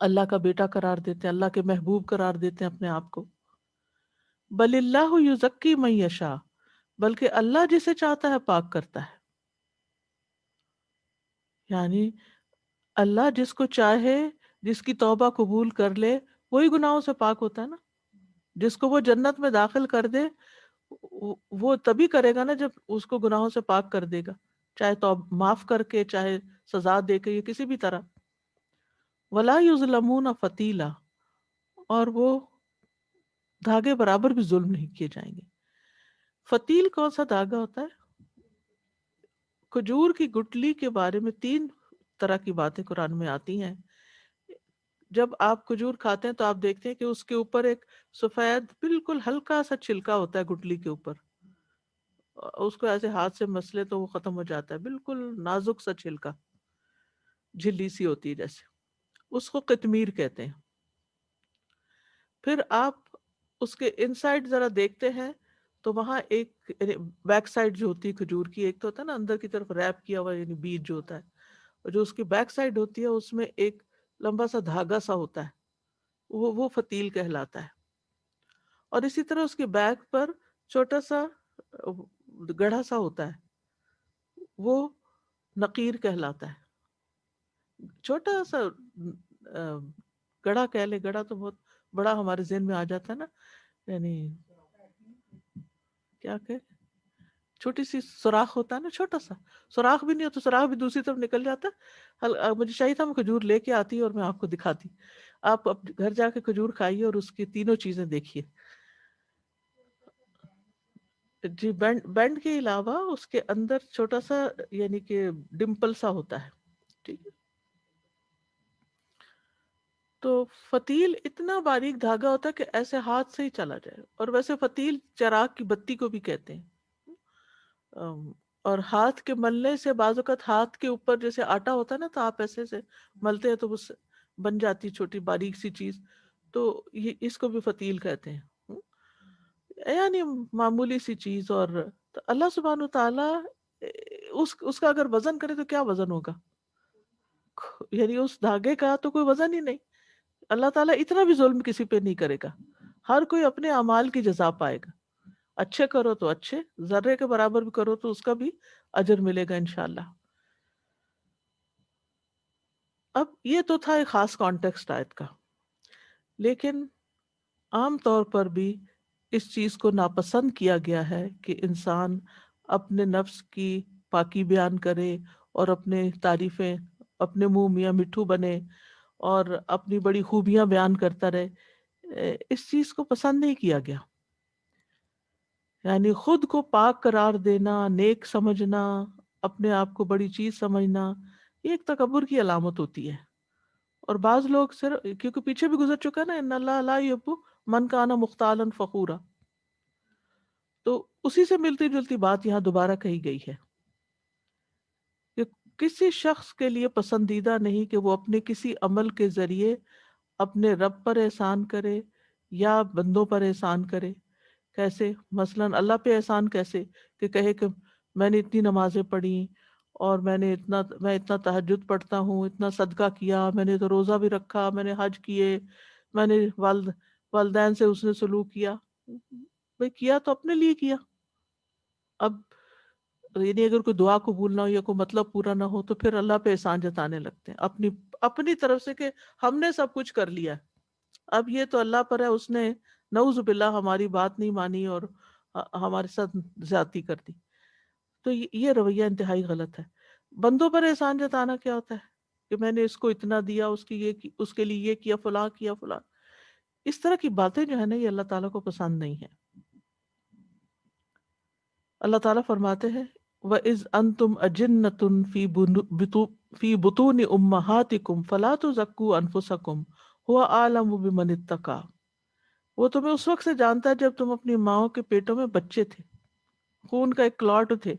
اللہ کا بیٹا قرار دیتے ہیں، اللہ کے محبوب قرار دیتے ہیں اپنے آپ کو۔ بل اللہ یزکی من یشاء، بلکہ اللہ جسے چاہتا ہے پاک کرتا ہے، یعنی اللہ جس کو چاہے، جس کی توبہ قبول کر لے، وہی گناہوں سے پاک ہوتا ہے نا۔ جس کو وہ جنت میں داخل کر دے وہ تبھی کرے گا نا جب اس کو گناہوں سے پاک کر دے گا۔ چاہے تو معاف کر کے، چاہے سزا دے کے، یا کسی بھی طرح. ولا یظلمون فتیلا، اور وہ دھاگے برابر بھی ظلم نہیں کیے جائیں گے. فتیل کون سا دھاگا ہوتا ہے؟ کھجور کی گٹلی کے بارے میں 3 طرح کی باتیں قرآن میں آتی ہیں. جب آپ کھجور کھاتے ہیں تو آپ دیکھتے ہیں کہ اس کے اوپر ایک سفید بالکل ہلکا سا چھلکا ہوتا ہے گٹلی کے اوپر. اس کو ایسے ہاتھ سے مسلے تو وہ ختم ہو جاتا ہے، بالکل نازک سا چھلکا، جھلی سی ہوتی ہے جیسے. اس کو قطمیر کہتے ہیں. پھر آپ اس کے انسائڈ ذرا دیکھتے ہیں تو وہاں ایک بیک سائڈ جو ہوتی ہے کھجور کی، ایک تو ہوتا ہے نا اندر کی طرف ریپ کیا ہوا یعنی بیج جو ہوتا ہے، اور جو اس کی بیک سائڈ ہوتی ہے اس میں ایک لمبا سا دھاگا سا ہوتا ہے، وہ فتیل کہلاتا ہے. اور اسی طرح اس کے بیک پر چھوٹا سا گڑھا سا ہوتا ہے، وہ نقیر کہلاتا ہے. چھوٹا سا گڑھا کہہ لے، گڑھا تو بہت بڑا ہمارے ذہن میں آ جاتا ہے نا، یعنی کیا کہ چھوٹی سی سوراخ ہوتا ہے نا، چھوٹا سا سوراخ بھی نہیں ہو تو سوراخ بھی دوسری طرف نکل جاتا ہے. مجھے چاہیے تھا میں کھجور لے کے آتی اور میں آپ کو دکھاتی. آپ گھر جا کے کھجور کھائیے اور اس کی تینوں چیزیں دیکھیے. جی، بینڈ کے علاوہ اس کے اندر چھوٹا سا یعنی کہ ڈمپل سا ہوتا ہے. ٹھیک ہے. تو فتیل اتنا باریک دھاگا ہوتا ہے کہ ایسے ہاتھ سے ہی چلا جائے. اور ویسے فتیل چراغ کی بتی کو بھی کہتے ہیں. اور ہاتھ کے ملنے سے بعض اوقات ہاتھ کے اوپر جیسے آٹا ہوتا ہے نا تو آپ ایسے سے ملتے ہیں تو وہ بن جاتی چھوٹی باریک سی چیز، تو یہ اس کو بھی فتیل کہتے ہیں، یعنی معمولی سی چیز. اور تو اللہ سبحانہ تعالیٰ اس کا اگر وزن کرے تو کیا وزن ہوگا؟ یعنی اس دھاگے کا تو کوئی وزن ہی نہیں. اللہ تعالیٰ اتنا بھی ظلم کسی پہ نہیں کرے گا. ہر کوئی اپنے اعمال کی جزا پائے گا. اچھے کرو تو اچھے، ذرے کے برابر بھی کرو تو اس کا بھی اجر ملے گا انشاءاللہ. اب یہ تو تھا ایک خاص کانٹیکسٹ آیت کا، لیکن عام طور پر بھی اس چیز کو ناپسند کیا گیا ہے کہ انسان اپنے نفس کی پاکی بیان کرے اور اپنے تعریفیں اپنے منہ میاں مٹھو بنے اور اپنی بڑی خوبیاں بیان کرتا رہے. اس چیز کو پسند نہیں کیا گیا. یعنی خود کو پاک قرار دینا، نیک سمجھنا، اپنے آپ کو بڑی چیز سمجھنا، یہ ایک تکبر کی علامت ہوتی ہے. اور بعض لوگ صرف کیونکہ پیچھے بھی گزر چکا نا، ان اللہ لا یحب من کان مختالا فخورا، تو اسی سے ملتی جلتی بات یہاں دوبارہ کہی گئی ہے کہ کسی شخص کے لیے پسندیدہ نہیں کہ وہ اپنے کسی عمل کے ذریعے اپنے رب پر احسان کرے یا بندوں پر احسان کرے. کیسے؟ مثلاً اللہ پہ احسان کیسے کہ کہے کہ میں نے اتنی نمازیں پڑھی اور میں اتنا تہجد پڑھتا ہوں، اتنا صدقہ کیا، میں نے تو روزہ بھی رکھا، میں نے حج کیے، میں نے والدین سے اس نے سلوک کیا. بھئی کیا تو اپنے لیے کیا. اب یعنی اگر کوئی دعا قبول نہ ہو یا کوئی مطلب پورا نہ ہو تو پھر اللہ پہ احسان جتانے لگتے ہیں اپنی طرف سے کہ ہم نے سب کچھ کر لیا. اب یہ تو اللہ پر ہے، اس نے نعوذ باللہ ہماری بات نہیں مانی اور ہمارے ساتھ زیادتی کر دی. تو یہ رویہ انتہائی غلط ہے. بندوں پر احسان جتانا کیا ہوتا ہے کہ میں نے اس کو اتنا دیا، اس کے لیے یہ کیا، فلاں کیا فلاں. اس طرح کی باتیں جو ہے نا یہ اللہ تعالیٰ کو پسند نہیں ہے. اللہ تعالیٰ فرماتے ہیں وَإِذْ أَنْتُمْ أَجِنَّةٌ فِي بُطُونِ أُمَّهَاتِكُمْ فَلَا تُزَكُّوا أَنفُسَكُمْ هُوَ أَعْلَمُ بِمَنِ اتَّقَىٰ. وہ تمہیں اس وقت سے جانتا ہے جب تم اپنی ماؤں کے پیٹوں میں بچے تھے، خون کا ایک کلاٹ تھے.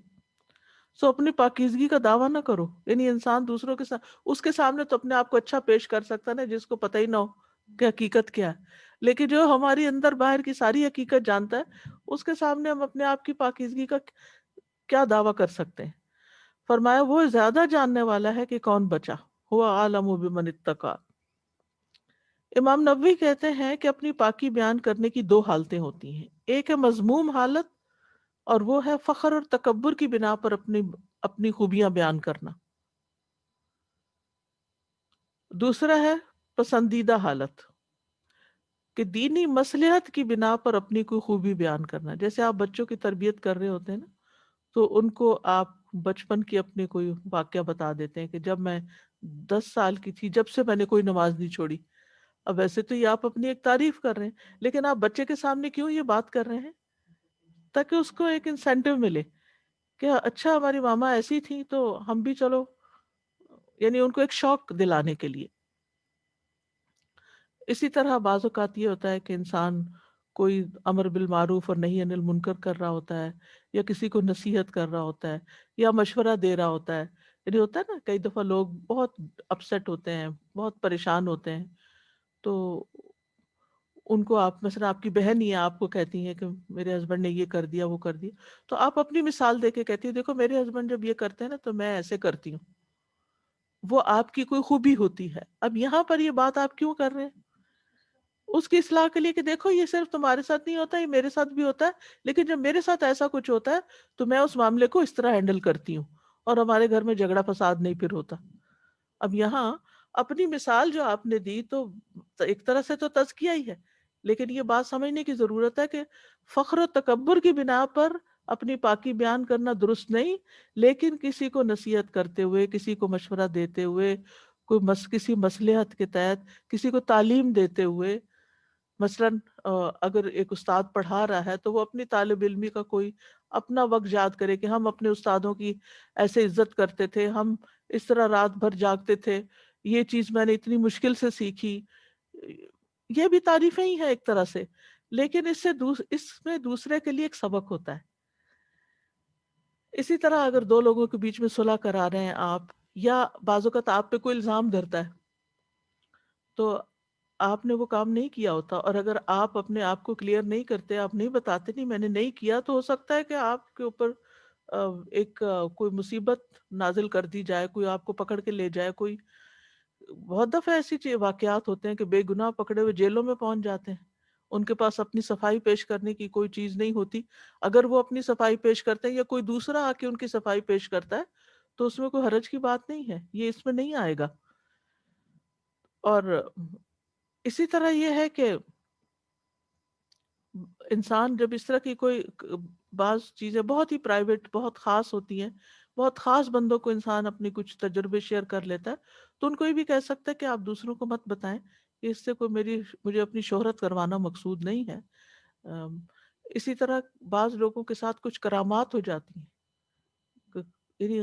سو اپنی پاکیزگی کا دعویٰ نہ کرو. یعنی انسان دوسروں کے ساتھ اس کے سامنے تو اپنے آپ کو اچھا پیش کر سکتا ہے جس کو پتہ ہی نہ ہو کہ حقیقت کیا ہے، لیکن جو ہماری اندر باہر کی ساری حقیقت جانتا ہے اس کے سامنے ہم اپنے آپ کی پاکیزگی کا کیا دعویٰ کر سکتے ہیں. فرمایا وہ زیادہ جاننے والا ہے کہ کون بچا، ہوا عالم بمن اتقیٰ. امام نووی کہتے ہیں کہ اپنی پاکی بیان کرنے کی 2 حالتیں ہوتی ہیں. ایک ہے مذموم حالت، اور وہ ہے فخر اور تکبر کی بنا پر اپنی خوبیاں بیان کرنا. دوسرا ہے پسندیدہ حالت کہ دینی مصلحت کی بنا پر اپنی کوئی خوبی بیان کرنا. جیسے آپ بچوں کی تربیت کر رہے ہوتے ہیں نا، تو ان کو آپ بچپن کی اپنے کوئی واقعہ بتا دیتے ہیں کہ جب میں 10 سال کی تھی، جب سے میں نے کوئی نماز نہیں چھوڑی. اب ویسے تو یہ آپ اپنی ایک تعریف کر رہے ہیں، لیکن آپ بچے کے سامنے کیوں یہ بات کر رہے ہیں؟ تاکہ اس کو ایک انسینٹیو ملے کہ اچھا ہماری ماما ایسی تھی تو ہم بھی چلو، یعنی ان کو ایک شوق دلانے کے لیے. اسی طرح بعض اوقات یہ ہوتا ہے کہ انسان کوئی امر بالمعروف اور نہی عن المنکر کر رہا ہوتا ہے، یا کسی کو نصیحت کر رہا ہوتا ہے، یا مشورہ دے رہا ہوتا ہے. یعنی ہوتا ہے نا کئی دفعہ لوگ بہت اپسیٹ ہوتے ہیں، بہت پریشان ہوتے ہیں، تو ان کو آپ مثلا آپ کی بہن ہی ہے، آپ کو کہتی ہیں کہ میرے ہسبینڈ نے یہ کر دیا وہ کر دیا، تو آپ اپنی مثال دے کے کہتی ہیں دیکھو میرے ہسبینڈ جب یہ کرتے ہیں نا تو میں ایسے کرتی ہوں. وہ آپ کی کوئی خوبی ہوتی ہے. اب یہاں پر یہ بات آپ کیوں کر رہے ہیں؟ اس کی اصلاح کے لیے کہ دیکھو یہ صرف تمہارے ساتھ نہیں ہوتا، یہ میرے ساتھ بھی ہوتا ہے، لیکن جب میرے ساتھ ایسا کچھ ہوتا ہے تو میں اس معاملے کو اس طرح ہینڈل کرتی ہوں، اور ہمارے گھر میں جھگڑا فساد نہیں پھر ہوتا. اب یہاں اپنی مثال جو آپ نے دی تو ایک طرح سے تو تزکیہ ہی ہے، لیکن یہ بات سمجھنے کی ضرورت ہے کہ فخر و تکبر کی بنا پر اپنی پاکی بیان کرنا درست نہیں، لیکن کسی کو نصیحت کرتے ہوئے، کسی کو مشورہ دیتے ہوئے، کسی مصلحت کے تحت کسی کو تعلیم دیتے ہوئے. مثلاً اگر ایک استاد پڑھا رہا ہے تو وہ اپنی طالب علمی کا کوئی اپنا وقت یاد کرے کہ ہم اپنے استادوں کی ایسے عزت کرتے تھے، ہم اس طرح رات بھر جاگتے تھے، یہ چیز میں نے اتنی مشکل سے سیکھی. یہ بھی تعریفیں ہی ہیں ایک طرح سے، لیکن اس میں دوسرے کے لیے ایک سبق ہوتا ہے. اسی طرح اگر دو لوگوں کے بیچ میں صلح کرا رہے ہیں آپ، یا بعض اوقات آپ پہ کوئی الزام دھرتا ہے تو آپ نے وہ کام نہیں کیا ہوتا، اور اگر آپ اپنے آپ کو کلیئر نہیں کرتے، آپ نہیں بتاتے نہیں میں نے نہیں کیا، تو ہو سکتا ہے کہ آپ کے اوپر کوئی مصیبت نازل کر دی جائے، کوئی آپ کو پکڑ کے لے جائے. کوئی بہت دفعہ ایسی واقعات ہوتے ہیں کہ بے گناہ پکڑے ہوئے جیلوں میں پہنچ جاتے ہیں، ان کے پاس اپنی صفائی پیش کرنے کی کوئی چیز نہیں ہوتی. اگر وہ اپنی صفائی پیش کرتے ہیں یا کوئی دوسرا آ کے ان کی صفائی پیش کرتا ہے تو اس میں کوئی حرج کی بات نہیں ہے، یہ اس میں نہیں آئے گا. اور اسی طرح یہ ہے کہ انسان جب اس طرح کی بعض چیزیں بہت ہی پرائیویٹ بہت خاص ہوتی ہیں، بہت خاص بندوں کو انسان اپنی کچھ تجربے شیئر کر لیتا ہے، تو ان کو یہ بھی کہہ سکتا ہے کہ آپ دوسروں کو مت بتائیں کہ اس سے کوئی مجھے اپنی شہرت کروانا مقصود نہیں ہے. اسی طرح بعض لوگوں کے ساتھ کچھ کرامات ہو جاتی ہیں، یعنی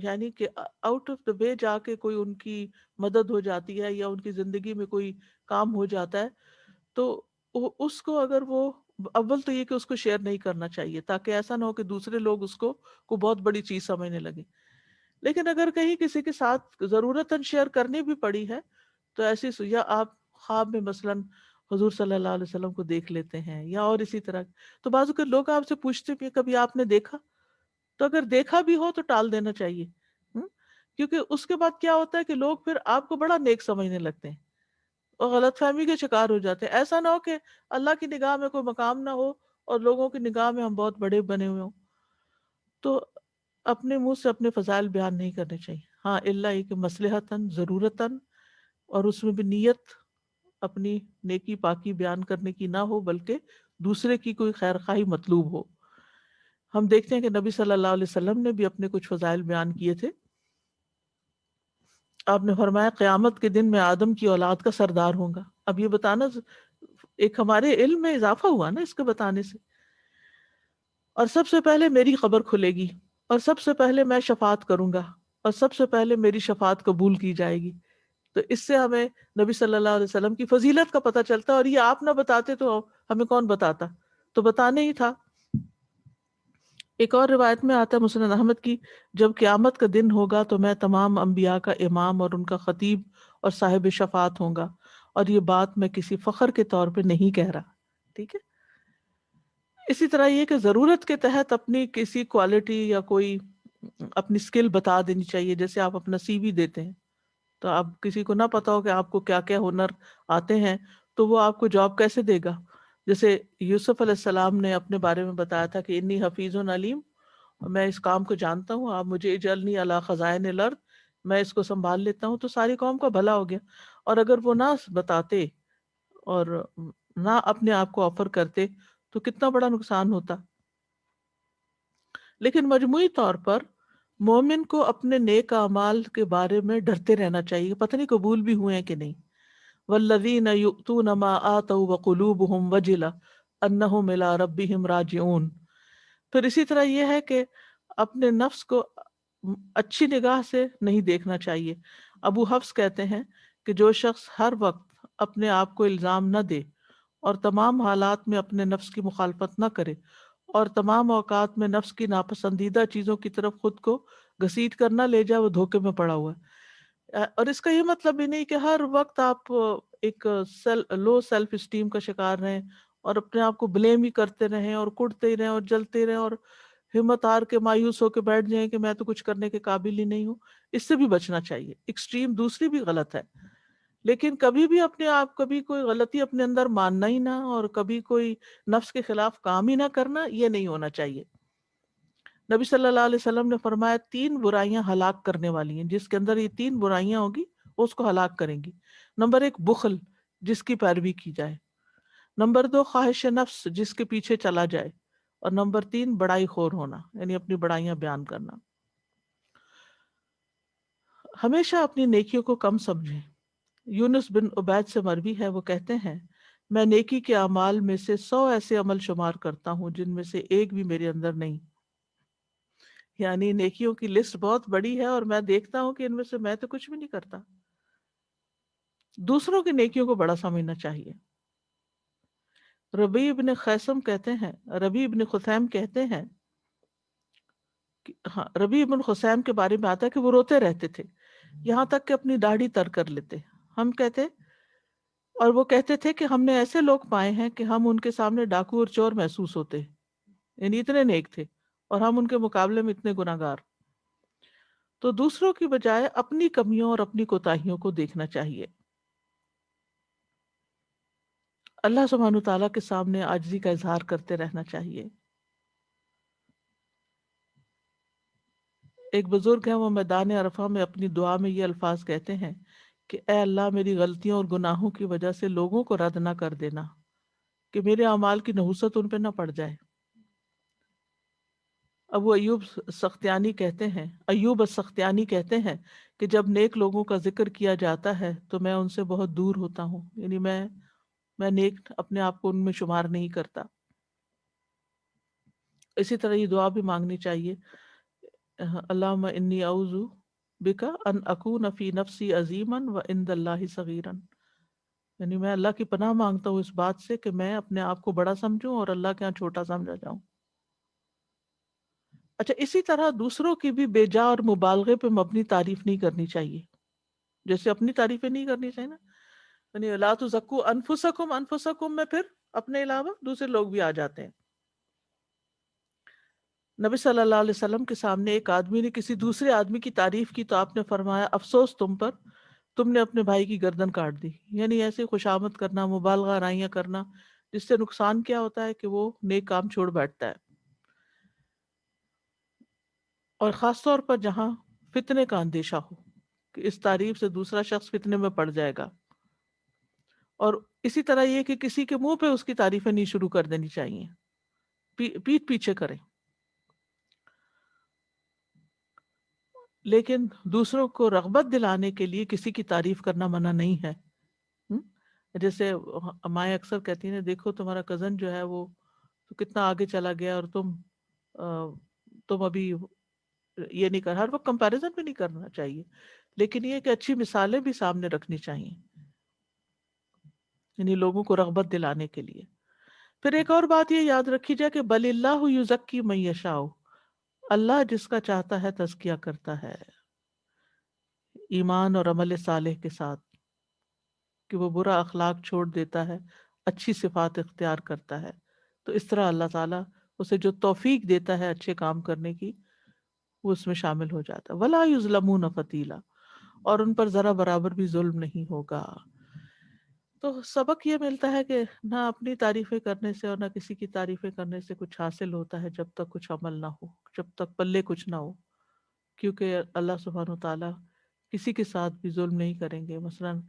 یعنی کہ آؤٹ آف دا وے جا کے کوئی ان کی مدد ہو جاتی ہے، یا ان کی زندگی میں کوئی کام ہو جاتا ہے، تو اس کو اگر وہ اول تو یہ کہ اس کو شیئر نہیں کرنا چاہیے، تاکہ ایسا نہ ہو کہ دوسرے لوگ اس کو بہت بڑی چیز سمجھنے لگے. لیکن اگر کہیں کسی کے ساتھ ضرورتاً شیئر کرنی بھی پڑی ہے تو یا آپ خواب میں مثلاً حضور صلی اللہ علیہ وسلم کو دیکھ لیتے ہیں، یا اور اسی طرح، تو بعض اوقات لوگ آپ سے پوچھتے بھی ہیں کبھی آپ نے دیکھا، تو اگر دیکھا بھی ہو تو ٹال دینا چاہیے. کیونکہ اس کے بعد کیا ہوتا ہے کہ لوگ پھر آپ کو بڑا نیک سمجھنے لگتے ہیں اور غلط فہمی کے شکار ہو جاتے ہیں. ایسا نہ ہو کہ اللہ کی نگاہ میں کوئی مقام نہ ہو اور لوگوں کی نگاہ میں ہم بہت بڑے بنے ہوئے ہوں. تو اپنے منہ سے اپنے فضائل بیان نہیں کرنے چاہیے، ہاں الا یہ کہ مصلحتاً ضرورتاً، اور اس میں بھی نیت اپنی نیکی پاکی بیان کرنے کی نہ ہو بلکہ دوسرے کی کوئی خیر خواہی مطلوب ہو. ہم دیکھتے ہیں کہ نبی صلی اللہ علیہ وسلم نے بھی اپنے کچھ فضائل بیان کیے تھے. آپ نے فرمایا قیامت کے دن میں آدم کی اولاد کا سردار ہوں گا. اب یہ بتانا ایک ہمارے علم میں اضافہ ہوا نا اس کے بتانے سے. اور سب سے پہلے میری قبر کھلے گی، اور سب سے پہلے میں شفاعت کروں گا، اور سب سے پہلے میری شفاعت قبول کی جائے گی. تو اس سے ہمیں نبی صلی اللہ علیہ وسلم کی فضیلت کا پتہ چلتا ہے، اور یہ آپ نہ بتاتے تو ہمیں کون بتاتا، تو بتانے ہی تھا. ایک اور روایت میں آتا ہے مسند احمد کی، جب قیامت کا دن ہوگا تو میں تمام انبیاء کا امام اور ان کا خطیب اور صاحب شفاعت ہوں گا، اور یہ بات میں کسی فخر کے طور پہ نہیں کہہ رہا. ٹھیک ہے. اسی طرح یہ کہ ضرورت کے تحت اپنی کسی کوالٹی یا کوئی اپنی سکل بتا دینی چاہیے. جیسے آپ اپنا سی وی دیتے ہیں تو آپ کسی کو نہ پتا ہو کہ آپ کو کیا کیا ہنر آتے ہیں تو وہ آپ کو جاب کیسے دے گا. جیسے یوسف علیہ السلام نے اپنے بارے میں بتایا تھا کہ انی حفیظ علیم، میں اس کام کو جانتا ہوں، آپ مجھے اجعلنی علی خزائن الارض، میں اس کو سنبھال لیتا ہوں. تو ساری قوم کا بھلا ہو گیا. اور اگر وہ نہ بتاتے اور نہ اپنے آپ کو آفر کرتے تو کتنا بڑا نقصان ہوتا. لیکن مجموعی طور پر مومن کو اپنے نیک اعمال کے بارے میں ڈرتے رہنا چاہیے، پتہ نہیں قبول بھی ہوئے ہیں کہ نہیں. والذین یؤتون ما آتوا وقلوبهم وجلہ انہم الی ربہم راجعون. پھر اسی طرح یہ ہے کہ اپنے نفس کو اچھی نگاہ سے نہیں دیکھنا چاہیے. ابو حفص کہتے ہیں کہ جو شخص ہر وقت اپنے آپ کو الزام نہ دے اور تمام حالات میں اپنے نفس کی مخالفت نہ کرے اور تمام اوقات میں نفس کی ناپسندیدہ چیزوں کی طرف خود کو گھسیٹ کر نہ لے جائے، وہ دھوکے میں پڑا ہوا ہے. اور اس کا یہ مطلب بھی نہیں کہ ہر وقت آپ ایک لو سیلف اسٹیم کا شکار رہیں اور اپنے آپ کو بلیم ہی کرتے رہیں اور کڑتے ہی رہیں اور جلتے رہیں اور ہمت ہار کے مایوس ہو کے بیٹھ جائیں کہ میں تو کچھ کرنے کے قابل ہی نہیں ہوں. اس سے بھی بچنا چاہیے. ایکسٹریم دوسری بھی غلط ہے، لیکن کبھی بھی اپنے آپ کبھی کوئی غلطی اپنے اندر ماننا ہی نہ اور کبھی کوئی نفس کے خلاف کام ہی نہ کرنا، یہ نہیں ہونا چاہیے. نبی صلی اللہ علیہ وسلم نے فرمایا 3 برائیاں ہلاک کرنے والی ہیں، جس کے اندر یہ 3 برائیاں ہوگی وہ اس کو ہلاک کریں گی. نمبر 1 بخل، جس کی پیروی کی جائے. نمبر 2 خواہش نفس، جس کے پیچھے چلا جائے. اور نمبر 3 بڑائی خور ہونا، یعنی اپنی بڑائیاں بیان کرنا. ہمیشہ اپنی نیکیوں کو کم سمجھیں. یونس بن عبید سے مروی ہے، وہ کہتے ہیں میں نیکی کے اعمال میں سے 100 ایسے عمل شمار کرتا ہوں جن میں سے ایک بھی میرے اندر نہیں. یعنی نیکیوں کی لسٹ بہت بڑی ہے اور میں دیکھتا ہوں کہ ان میں سے میں تو کچھ بھی نہیں کرتا. دوسروں کی نیکیوں کو بڑا سمجھنا چاہیے. ربیع بن خیثم کہتے ہیں، ربیع بن خثیم کہتے ہیں ہاں، ربیع بن خثیم کے بارے میں آتا ہے کہ وہ روتے رہتے تھے یہاں تک کہ اپنی داڑھی تر کر لیتے. ہم کہتے اور وہ کہتے تھے کہ ہم نے ایسے لوگ پائے ہیں کہ ہم ان کے سامنے ڈاکو اور چور محسوس ہوتے، یعنی اتنے نیک تھے اور ہم ان کے مقابلے میں اتنے گناہگار. تو دوسروں کی بجائے اپنی کمیوں اور اپنی کوتاہیوں کو دیکھنا چاہیے. اللہ سبحانہ تعالیٰ کے سامنے عاجزی کا اظہار کرتے رہنا چاہیے. ایک بزرگ ہیں، وہ میدان عرفہ میں اپنی دعا میں یہ الفاظ کہتے ہیں کہ اے اللہ میری غلطیوں اور گناہوں کی وجہ سے لوگوں کو رد نہ کر دینا، کہ میرے اعمال کی نحوست ان پہ نہ پڑ جائے. ابو ایوب السختیانی کہتے ہیں کہ جب نیک لوگوں کا ذکر کیا جاتا ہے تو میں ان سے بہت دور ہوتا ہوں، یعنی میں نیک اپنے آپ کو ان میں شمار نہیں کرتا. اسی طرح یہ دعا بھی مانگنی چاہیے، اللہم انی اعوذ بک ان اکون فی نفسی عظیما و عند اللہ صغیرا. یعنی میں اللہ کی پناہ مانگتا ہوں اس بات سے کہ میں اپنے آپ کو بڑا سمجھوں اور اللہ کے ہاں چھوٹا سمجھا جاؤں. اچھا، اسی طرح دوسروں کی بھی بے جا اور مبالغے پہ مبنی تعریف نہیں کرنی چاہیے. جیسے اپنی تعریفیں نہیں کرنی چاہیے نا، یعنی لا تزکو انفسکم میں پھر اپنے علاوہ دوسرے لوگ بھی آ جاتے ہیں. نبی صلی اللہ علیہ وسلم کے سامنے ایک آدمی نے کسی دوسرے آدمی کی تعریف کی تو آپ نے فرمایا افسوس تم پر، تم نے اپنے بھائی کی گردن کاٹ دی. یعنی ایسے خوشامد کرنا، مبالغہ آرائیاں کرنا، جس سے نقصان کیا ہوتا ہے کہ وہ نیک کام چھوڑ بیٹھتا ہے. اور خاص طور پر جہاں فتنے کا اندیشہ ہو کہ اس تعریف سے دوسرا شخص فتنے میں پڑ جائے گا. اور اسی طرح یہ کہ کسی کے منہ پہ اس کی تعریفیں نہیں شروع کر دینی چاہیے، پیٹھ پیچھے کریں. لیکن دوسروں کو رغبت دلانے کے لیے کسی کی تعریف کرنا منع نہیں ہے. جیسے مائیں اکثر کہتی ہیں دیکھو تمہارا کزن جو ہے وہ تو کتنا آگے چلا گیا اور تم ابھی یہ نہیں کر. ہر وقت کمپیریزن بھی نہیں کرنا چاہیے، لیکن یہ کہ اچھی مثالیں بھی سامنے رکھنی چاہیے، یعنی لوگوں کو رغبت دلانے کے لیے. پھر ایک اور بات یہ یاد رکھی جائے کہ بل اللہ یزکی من یشاء، اللہ جس کا چاہتا ہے تزکیہ کرتا ہے ایمان اور عمل صالح کے ساتھ، کہ وہ برا اخلاق چھوڑ دیتا ہے، اچھی صفات اختیار کرتا ہے. تو اس طرح اللہ تعالیٰ اسے جو توفیق دیتا ہے اچھے کام کرنے کی، وہ اس میں شامل ہو جاتا ہے. وَلَا يُظْلَمُونَ فَتِيلًا، اور ان پر ذرا برابر بھی ظلم نہیں ہوگا. تو سبق یہ ملتا ہے کہ نہ اپنی تعریفیں کرنے سے اور نہ کسی کی تعریفیں کرنے سے کچھ حاصل ہوتا ہے جب تک کچھ عمل نہ ہو، جب تک پلے کچھ نہ ہو. کیونکہ اللہ سبحانہ تعالیٰ کسی کے ساتھ بھی ظلم نہیں کریں گے. مثلاً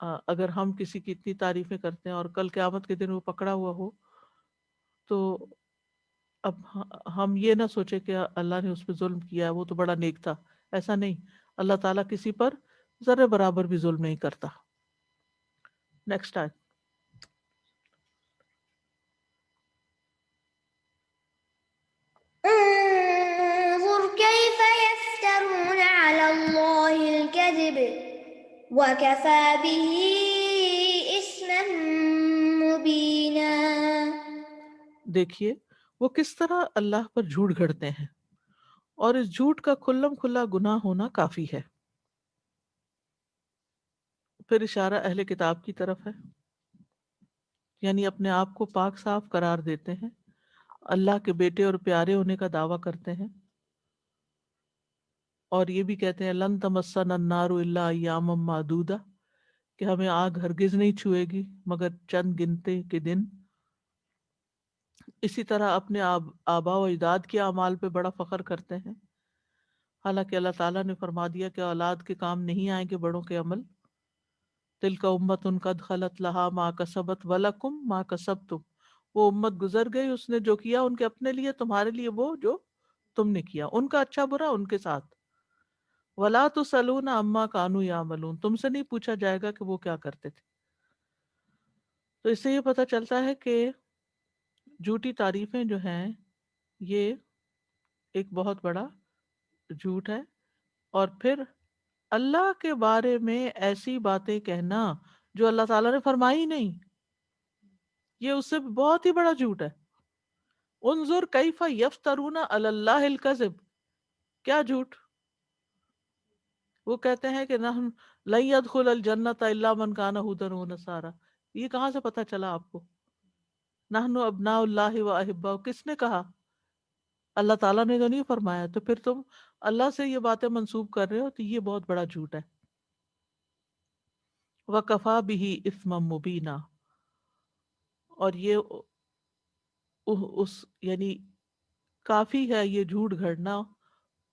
اگر ہم کسی کی اتنی تعریفیں کرتے ہیں اور کل قیامت کے دن وہ پکڑا ہوا ہو تو اب ہم یہ نہ سوچے کہ اللہ نے اس پہ ظلم کیا ہے، وہ تو بڑا نیک تھا، ایسا نہیں. اللہ تعالیٰ کسی پر ذرے برابر بھی ظلم نہیں کرتا. نیکسٹ آیت. انظر كيف يفترون على الله الكذب وكفى به إثما مبينا. دیکھیے وہ کس طرح اللہ پر جھوٹ گھڑتے ہیں، اور اس جھوٹ کا کھلم کھلا گناہ ہونا کافی ہے. پھر اشارہ اہل کتاب کی طرف ہے، یعنی اپنے آپ کو پاک صاف قرار دیتے ہیں، اللہ کے بیٹے اور پیارے ہونے کا دعویٰ کرتے ہیں، اور یہ بھی کہتے ہیں لن تمسنا النار الا ایاما معدودہ، کہ ہمیں آگ ہرگز نہیں چھوئے گی مگر چند گنتے کے دن. اسی طرح اپنے آباء و اجداد کے اعمال پہ بڑا فخر کرتے ہیں، حالانکہ اللہ تعالیٰ نے فرما دیا کہ اولاد کے کام نہیں آئیں گے بڑوں کے عمل. تلک امت قد خلت لہا ما کسبت ولکم ما کسبتم، وہ امت گزر گئی، اس نے جو کیا ان کے اپنے لیے، تمہارے لیے وہ جو تم نے کیا، ان کا اچھا برا ان کے ساتھ. ولا تسألون عما کانوا یعملون، تم سے نہیں پوچھا جائے گا کہ وہ کیا کرتے تھے. تو اس سے یہ پتہ چلتا ہے کہ جھوٹی تعریفیں جو ہیں یہ ایک بہت بڑا جھوٹ ہے، اور پھر اللہ کے بارے میں ایسی باتیں کہنا جو اللہ تعالیٰ نے فرمائی نہیں، یہ اس سے بہت ہی بڑا جھوٹ ہے. انظر کیف یفترون علی اللہ الکذب، کیا جھوٹ؟ وہ کہتے ہیں کہ نحن لن يدخل الجنت الا من کان ھودا و نصارا. یہ کہاں سے پتہ چلا آپ کو؟ نحن ابناء اللہ و احباؤ، کس نے کہا؟ اللہ تعالیٰ نے تو نہیں فرمایا. تو پھر تم اللہ سے یہ باتیں منسوب کر رہے ہو، تو یہ بہت بڑا جھوٹ ہے. وَكَفَى بِهِ إِثْمًا مُبِينًا، اور یہ اس یعنی کافی ہے یہ جھوٹ گھڑنا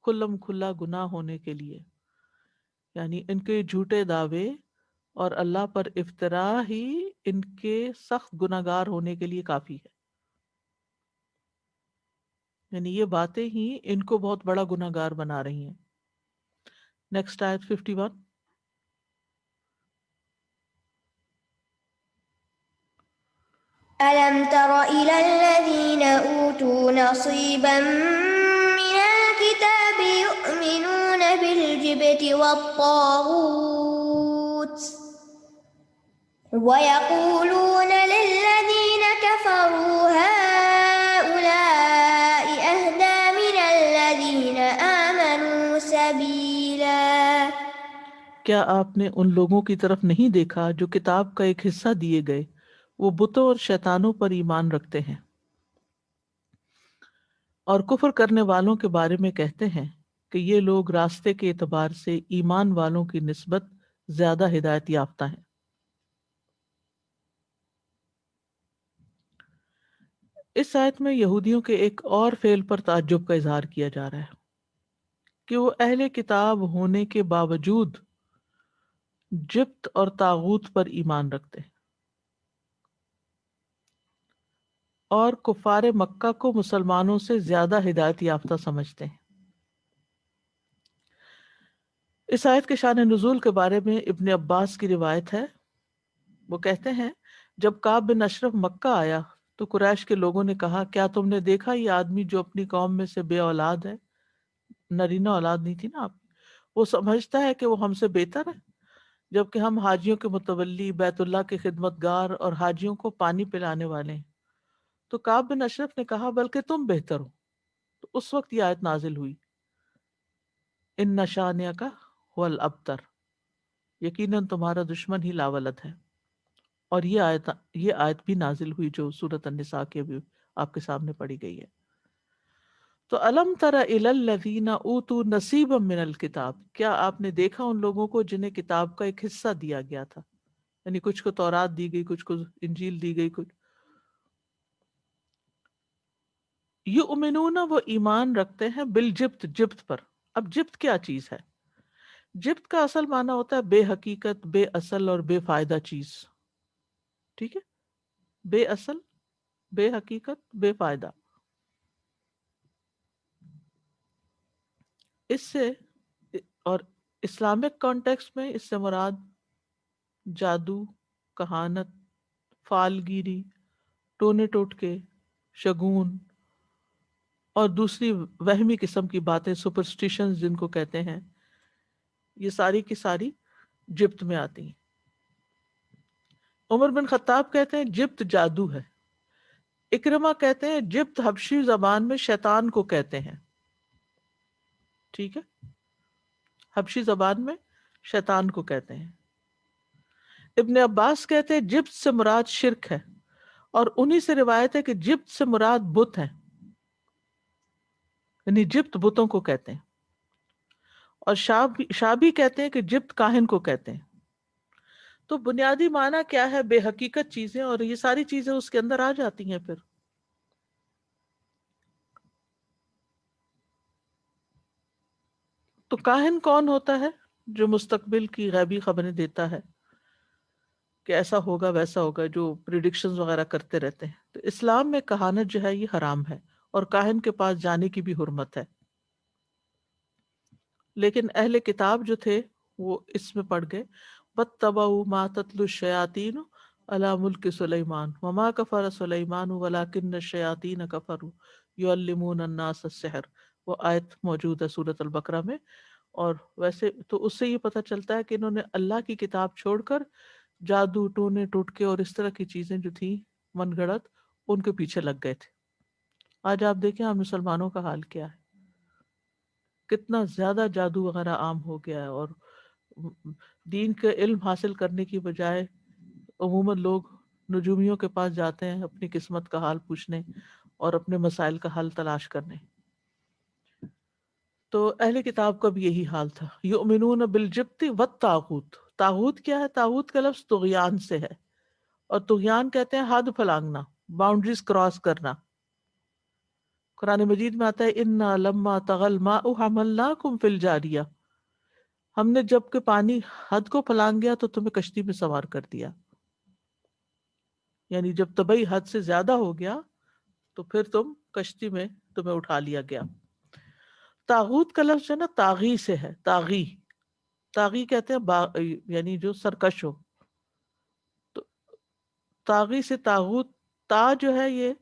کھلم کھلا گناہ ہونے کے لیے، یعنی ان کے جھوٹے دعوے اور اللہ پر افطرا ہی ان کے سخت گناہگار ہونے کے لیے کافی ہے. یعنی یہ باتیں ہی ان کو بہت بڑا گناہگار بنا رہی ہیں. نیکسٹ آیت 51. ألم تر إلى الذين أوتوا نصيبا من الكتاب يؤمنون بالجبت والطاغوت ويقولون للذين كفروا هؤلاء أهدى من الذين آمنوا سبيلا. کیا آپ نے ان لوگوں کی طرف نہیں دیکھا جو کتاب کا ایک حصہ دیے گئے، وہ بتوں اور شیطانوں پر ایمان رکھتے ہیں، اور کفر کرنے والوں کے بارے میں کہتے ہیں کہ یہ لوگ راستے کے اعتبار سے ایمان والوں کی نسبت زیادہ ہدایت یافتہ ہیں. اس آیت میں یہودیوں کے ایک اور فعل پر تعجب کا اظہار کیا جا رہا ہے کہ وہ اہل کتاب ہونے کے باوجود جبت اور طاغوت پر ایمان رکھتے ہیں، اور کفار مکہ کو مسلمانوں سے زیادہ ہدایت یافتہ سمجھتے ہیں. اس آیت کے شان نزول کے بارے میں ابن عباس کی روایت ہے، وہ کہتے ہیں جب کعب بن اشرف مکہ آیا تو قریش کے لوگوں نے کہا کیا تم نے دیکھا یہ آدمی جو اپنی قوم میں سے بے اولاد ہے، نرینہ اولاد نہیں تھی نا آپ، وہ سمجھتا ہے کہ وہ ہم سے بہتر ہے، جبکہ ہم حاجیوں کے متولی، بیت اللہ کے خدمتگار اور حاجیوں کو پانی پلانے والے ہیں. تو کعب بن اشرف نے کہا بلکہ تم بہتر ہو. تو اس وقت یہ آیت نازل ہوئی ان شانئک هو الابتر، یقیناً تمہارا دشمن ہی لاولد ہے. اور یہ آیت بھی نازل ہوئی جو سورۃ النساء کے بھی آپ کے سامنے پڑھی گئی ہے. تو الم تر الی الذین اوتوا نصیبا من الکتاب، کیا آپ نے دیکھا ان لوگوں کو جنہیں کتاب کا ایک حصہ دیا گیا تھا، یعنی کچھ کو تورات دی گئی، کچھ کو انجیل دی گئی، کچھ یؤمنون، وہ ایمان رکھتے ہیں بالجبت، جبت پر. اب جبت کیا چیز ہے؟ جبت کا اصل معنی ہوتا ہے بے حقیقت، بے اصل اور بے فائدہ چیز. ٹھیک ہے، بے اصل، بے حقیقت، بے فائدہ. اس سے اور اسلامک کانٹیکس میں اس سے مراد جادو، کہانت، فال گیری، ٹونے ٹوٹکے، شگون اور دوسری وہمی قسم کی باتیں، سپرسٹیشنز جن کو کہتے ہیں، یہ ساری کی ساری جبت میں آتی ہیں۔ عمر بن خطاب کہتے ہیں جبت جادو ہے۔ اکرمہ کہتے ہیں جبت حبشی زبان میں شیطان کو کہتے ہیں، ٹھیک ہے، حبشی زبان میں شیطان کو کہتے ہیں۔ ابن عباس کہتے ہیں جبت سے مراد شرک ہے، اور انہی سے روایت ہے کہ جبت سے مراد بت ہیں، یعنی جبت بتوں کو کہتے ہیں۔ اور شابی کہتے ہیں کہ جبت کاہن کو کہتے ہیں۔ تو بنیادی معنی کیا ہے؟ بے حقیقت چیزیں، اور یہ ساری چیزیں اس کے اندر آ جاتی ہیں۔ پھر تو کاہن کون ہوتا ہے؟ جو مستقبل کی غیبی خبریں دیتا ہے کہ ایسا ہوگا ویسا ہوگا، جو پریڈکشنز وغیرہ کرتے رہتے ہیں۔ تو اسلام میں کہانت جو ہے یہ حرام ہے، اور کاہن کے پاس جانے کی بھی حرمت ہے۔ لیکن اہل کتاب جو تھے وہ اس میں پڑ گئے، وَاتَّبَعُوا مَا تَتْلُو الشَّيَاطِينُ عَلَى مُلْكِ سُلَيْمَانَ وَمَا كَفَرَ سُلَيْمَانُ وَلَكِنَّ الشَّيَاطِينَ كَفَرُوا يُعَلِّمُونَ النَّاسَ السِّحْرَ، وہ آیت موجود ہے سورۃ البقرہ میں۔ اور ویسے تو اس سے یہ پتہ چلتا ہے کہ انہوں نے اللہ کی کتاب چھوڑ کر جادو، ٹونے ٹوٹکے اور اس طرح کی چیزیں جو تھیں من گھڑت، ان کے پیچھے لگ گئے تھے۔ آج آپ دیکھیں ہم مسلمانوں کا حال کیا ہے، کتنا زیادہ جادو وغیرہ عام ہو گیا ہے، اور دین کے علم حاصل کرنے کی بجائے عموماً لوگ نجومیوں کے پاس جاتے ہیں اپنی قسمت کا حال پوچھنے اور اپنے مسائل کا حل تلاش کرنے۔ تو اہل کتاب کا بھی یہی حال تھا۔ یؤمنون بالجبت والطاغوت، طاغوت کیا ہے؟ طاغوت کا لفظ طغیان سے ہے، اور طغیان کہتے ہیں حد پھلانگنا، باؤنڈریز کراس کرنا۔ قرآن مجید میں آتا ہے انا لما طغى الماء حملناكم في الجاریہ، ہم نے جب کہ پانی حد کو پھلانگ گیا تو تمہیں کشتی میں سوار کر دیا، یعنی جب طبعی حد سے زیادہ ہو گیا تو پھر کشتی میں تمہیں اٹھا لیا گیا۔ طاغوت کا لفظ جو ہے نا طاغی سے ہے، طاغی، طاغی کہتے ہیں یعنی جو سرکش ہو۔ تو طاغی سے طاغوت، تا جو ہے یہ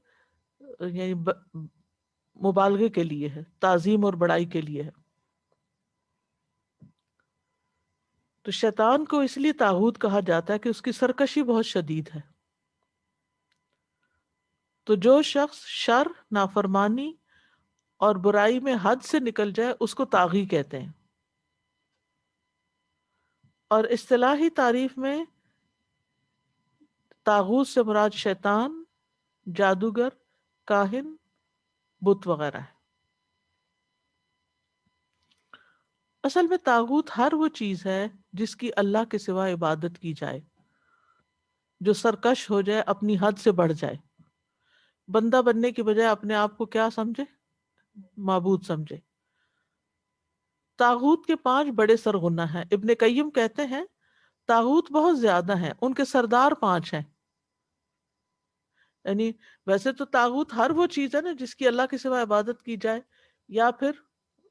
یعنی مبالغے کے لیے ہے، تعظیم اور بڑائی کے لیے ہے۔ تو شیطان کو اس لیے طاغوت کہا جاتا ہے کہ اس کی سرکشی بہت شدید ہے۔ تو جو شخص شر، نافرمانی اور برائی میں حد سے نکل جائے اس کو طاغی کہتے ہیں۔ اور اصطلاحی تعریف میں طاغوت سے مراد شیطان، جادوگر، کاہن، بت وغیرہ ہے۔ اصل میں طاغوت ہر وہ چیز ہے جس کی اللہ کے سوا عبادت کی جائے، جو سرکش ہو جائے، اپنی حد سے بڑھ جائے، بندہ بننے کی بجائے اپنے آپ کو کیا سمجھے؟ معبود سمجھے۔ طاغوت کے 5 بڑے سرغنہ ہیں۔ ابن قیم کہتے ہیں طاغوت بہت زیادہ ہیں، ان کے سردار 5 ہیں۔ یعنی ویسے تو طاغوت ہر وہ چیز ہے نا جس کی اللہ کے سوا عبادت کی جائے، یا پھر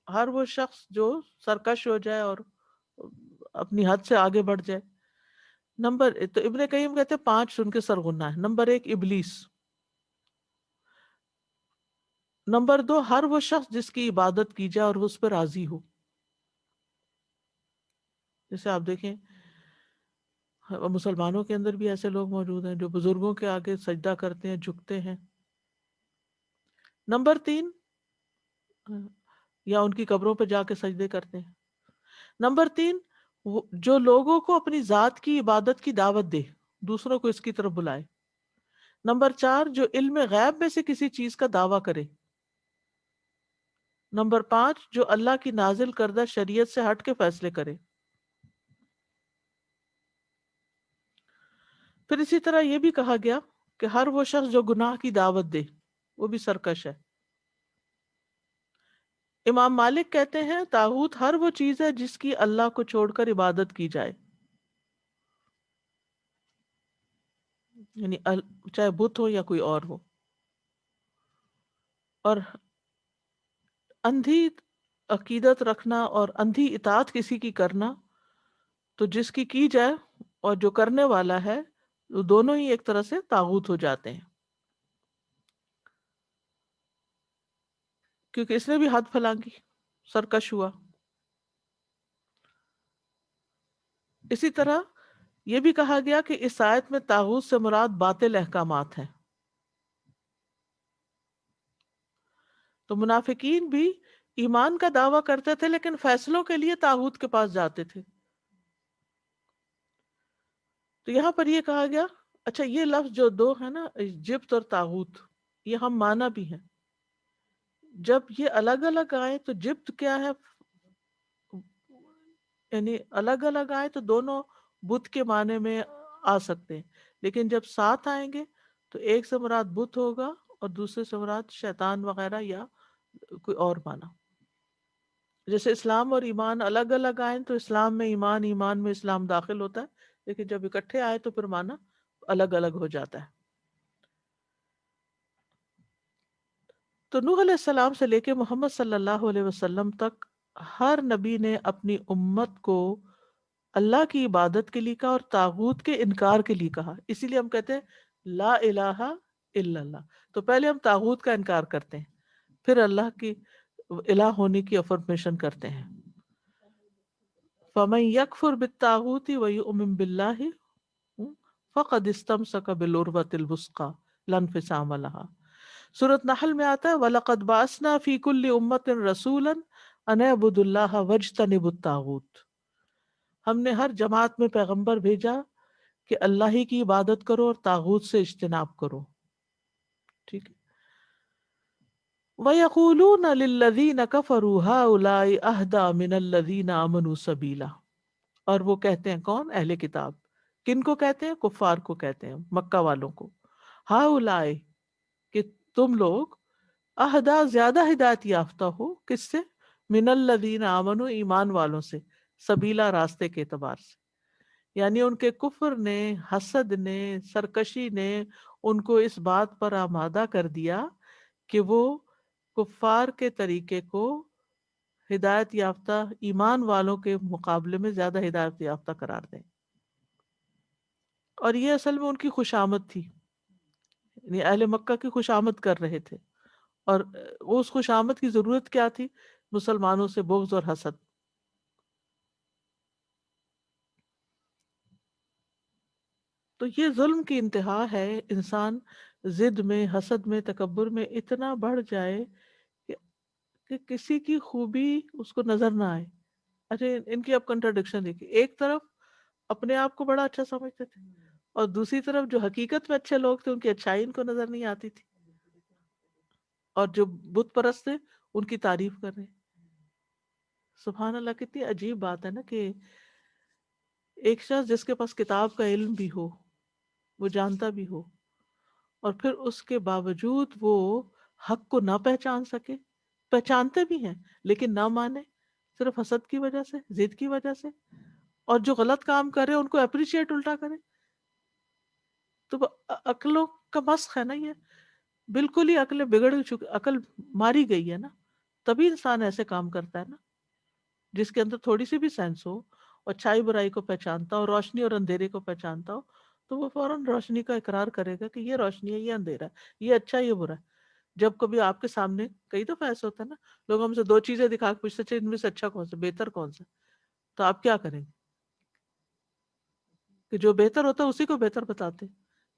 ہر وہ شخص جو سرکش ہو جائے اور اپنی حد سے آگے بڑھ جائے۔ تو ابن قیم کہتے ہیں 5 ان کے سرغنہ ہیں۔ نمبر 1 ابلیس، نمبر 2 ہر وہ شخص جس کی عبادت کی جائے اور وہ اس پر راضی ہو۔ جیسے آپ دیکھیں مسلمانوں کے اندر بھی ایسے لوگ موجود ہیں جو بزرگوں کے آگے سجدہ کرتے ہیں، جھکتے ہیں۔ نمبر 3 یا ان کی قبروں پہ جا کے سجدے کرتے ہیں۔ نمبر 3 جو لوگوں کو اپنی ذات کی عبادت کی دعوت دے، دوسروں کو اس کی طرف بلائے۔ نمبر 4 جو علم غیب میں سے کسی چیز کا دعویٰ کرے۔ نمبر 5 جو اللہ کی نازل کردہ شریعت سے ہٹ کے فیصلے کرے۔ پھر اسی طرح یہ بھی کہا گیا کہ ہر وہ شخص جو گناہ کی دعوت دے وہ بھی سرکش ہے۔ امام مالک کہتے ہیں طاغوت ہر وہ چیز ہے جس کی اللہ کو چھوڑ کر عبادت کی جائے، یعنی چاہے بت ہو یا کوئی اور ہو۔ اور اندھی عقیدت رکھنا اور اندھی اطاعت کسی کی کرنا، تو جس کی جائے اور جو کرنے والا ہے، وہ دونوں ہی ایک طرح سے طاغوت ہو جاتے ہیں، کیونکہ اس نے بھی حد پھلانگی، سرکش ہوا۔ اسی طرح یہ بھی کہا گیا کہ اس آیت میں طاغوت سے مراد باطل احکامات ہیں۔ تو منافقین بھی ایمان کا دعویٰ کرتے تھے لیکن فیصلوں کے لیے طاغوت کے پاس جاتے تھے۔ تو یہاں پر یہ کہا گیا، اچھا یہ لفظ جو دو ہے نا، جبت اور طاغوت، یہ ہم مانا بھی ہیں۔ جب یہ الگ الگ آئے تو جبت کیا ہے، یعنی الگ الگ آئے تو دونوں بت کے معنی میں آ سکتے ہیں، لیکن جب ساتھ آئیں گے تو ایک سے مراد بت ہوگا اور دوسرے سے مراد شیطان وغیرہ یا کوئی اور معنی۔ جیسے اسلام اور ایمان الگ الگ آئیں تو اسلام میں ایمان، ایمان میں اسلام داخل ہوتا ہے، لیکن جب اکٹھے آئے تو پھر معنی الگ الگ ہو جاتا ہے۔ تو نوح علیہ السلام سے لے کے محمد صلی اللہ علیہ وسلم تک ہر نبی نے اپنی امت کو اللہ کی عبادت کے لیے کہا اور طاغوت کے انکار کے لیے کہا۔ اسی لیے ہم کہتے ہیں لا الہ الا اللہ، تو پہلے ہم طاغوت کا انکار کرتے ہیں، پھر اللہ کی الہ ہونے کی افرمیشن کرتے ہیں۔ فَمَن يَكْفُرْ بِالطَّاغُوتِ وَيُؤْمِن بِاللَّهِ فَقَدِ اسْتَمْسَكَ بِالْعُرْوَةِ الْوُثْقَىٰ لَا انفصام لَهَا۔ سورۃ نحل میں آتا ہے وَلَقَدْ بَعَثْنَا فِي كُلِّ أُمَّةٍ رَسُولًا أَنِ اعْبُدُوا اللَّهَ وَاجْتَنِبُوا الطَّاغُوتَ۔ ہم نے ہر جماعت میں پیغمبر بھیجا کہ اللہ ہی کی عبادت کرو اور طاغوت سے اجتناب کرو، ٹھیک ہے۔ وَيَقُولُونَ لِلَّذِينَ كَفَرُوا هَٰؤُلَاءِ أَهْدَىٰ مِنَ الَّذِينَ آمَنُوا سَبِيلًا، اور وہ کہتے ہیں کون؟ اہل کتاب۔ کن کو کہتے ہیں؟ کفار کو کہتے ہیں، مکہ والوں کو۔ ہَٰؤُلَاءِ کہ تم لوگ، اہدا زیادہ ہدایت یافتہ ہو، کس سے؟ من الذین آمنوا ایمان والوں سے، سبیلا راستے کے اعتبار سے، یعنی ان کے کفر نے، حسد نے، سرکشی نے ان کو اس بات پر آمادہ کر دیا کہ وہ کفار کے طریقے کو ہدایت یافتہ ایمان والوں کے مقابلے میں زیادہ ہدایت یافتہ قرار دیں۔ اور یہ اصل میں ان کی خوشامد تھی، یعنی اہل مکہ کی خوشامد کر رہے تھے، اور اس خوشامد کی ضرورت کیا تھی؟ مسلمانوں سے بغض اور حسد۔ تو یہ ظلم کی انتہا ہے، انسان ضد میں، حسد میں، تکبر میں اتنا بڑھ جائے کہ کسی کی خوبی اس کو نظر نہ آئے۔ اچھا ان کی اب کنٹراڈکشن دیکھیے، ایک طرف اپنے آپ کو بڑا اچھا سمجھتے تھے اور دوسری طرف جو حقیقت میں اچھے لوگ تھے ان کی اچھائی ان کو نظر نہیں آتی تھی، اور جو بت پرست تھے ان کی تعریف کر رہے ہیں۔ سبحان اللہ، کتنی عجیب بات ہے نا کہ ایک شخص جس کے پاس کتاب کا علم بھی ہو، وہ جانتا بھی ہو، اور پھر اس کے باوجود وہ حق کو نہ پہچان سکے، پہچانتے بھی ہیں لیکن نہ مانے، صرف حسد کی وجہ سے، ضد کی وجہ سے، اور جو غلط کام کرے ان کو اپریشیٹ الٹا کرے، تو وہ عقلوں کا مسخ ہے نا، یہ بالکل ہی عقلیں بگڑ چکی، عقل ماری گئی ہے نا، تبھی انسان ایسے کام کرتا ہے نا۔ جس کے اندر تھوڑی سی بھی سینس ہو، اچھائی برائی کو پہچانتا ہو، روشنی اور اندھیرے کو پہچانتا ہو، تو وہ فوراً روشنی کا اقرار کرے گا کہ یہ روشنی ہے، یہ اندھیرا ہے، یہ اچھا، یہ برا ہے۔ جب کبھی آپ کے سامنے، کئی دفعہ ایسا ہوتا ہے نا، لوگ ہم سے دو چیزیں دکھا کے پوچھتے ہیں ان میں سے اچھا کون سا، بہتر کون سا، تو آپ کیا کریں گے؟ کہ جو بہتر ہوتا ہے اسی کو بہتر بتاتے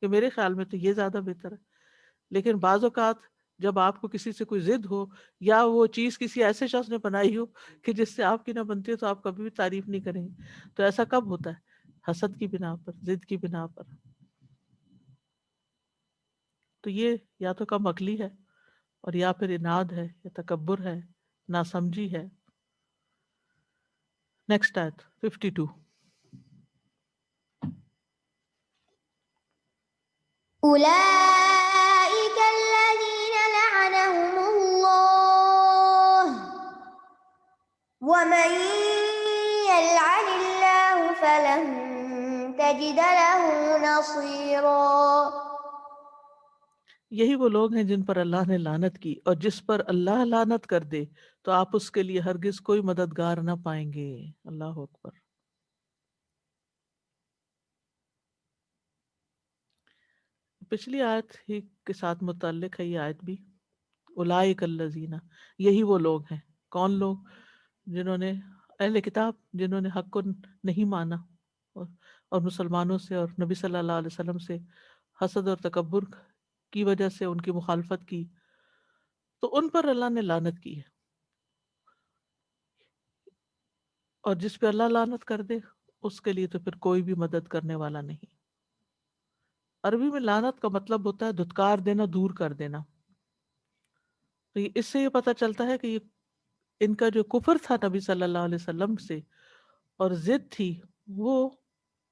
کہ میرے خیال میں تو یہ زیادہ بہتر ہے۔ لیکن بعض اوقات جب آپ کو کسی سے کوئی ضد ہو، یا وہ چیز کسی ایسے شخص نے بنائی ہو کہ جس سے آپ کی نہ بنتی ہو، تو آپ کبھی بھی تعریف نہیں کریں گے۔ تو ایسا کب ہوتا ہے؟ حسد کی بنا پر، ضد کی بنا پر۔ تو یہ یا تو کم عقلی ہے، اور یا پھر اناد ہے، یا تکبر ہے، ناسمجھی ہے۔ نیکسٹ آیت 52۔ أولئك الذين لعنهم الله ومن يلعن الله فلن تجد له نصيرا۔ یہی وہ لوگ ہیں جن پر اللہ نے لعنت کی، اور جس پر اللہ لعنت کر دے تو آپ اس کے لیے ہرگز کوئی مددگار نہ پائیں گے۔ اللہ اکبر۔ پچھلی آیت ہی کے ساتھ متعلق ہے یہ آیت بھی، اولئک الذین، یہی وہ لوگ ہیں۔ کون لوگ؟ جنہوں نے، اہل کتاب، جنہوں نے حق کو نہیں مانا اور مسلمانوں سے اور نبی صلی اللہ علیہ وسلم سے حسد اور تکبر کی وجہ سے ان کی مخالفت کی، تو ان پر اللہ نے لعنت کی ہے۔ اور جس پہ اللہ لعنت کر دے اس کے لیے تو پھر کوئی بھی مدد کرنے والا نہیں۔ عربی میں لعنت کا مطلب ہوتا ہے دھتکار دینا، دور کر دینا۔ تو اس سے یہ پتہ چلتا ہے کہ یہ ان کا جو کفر تھا نبی صلی اللہ علیہ وسلم سے اور ضد تھی، وہ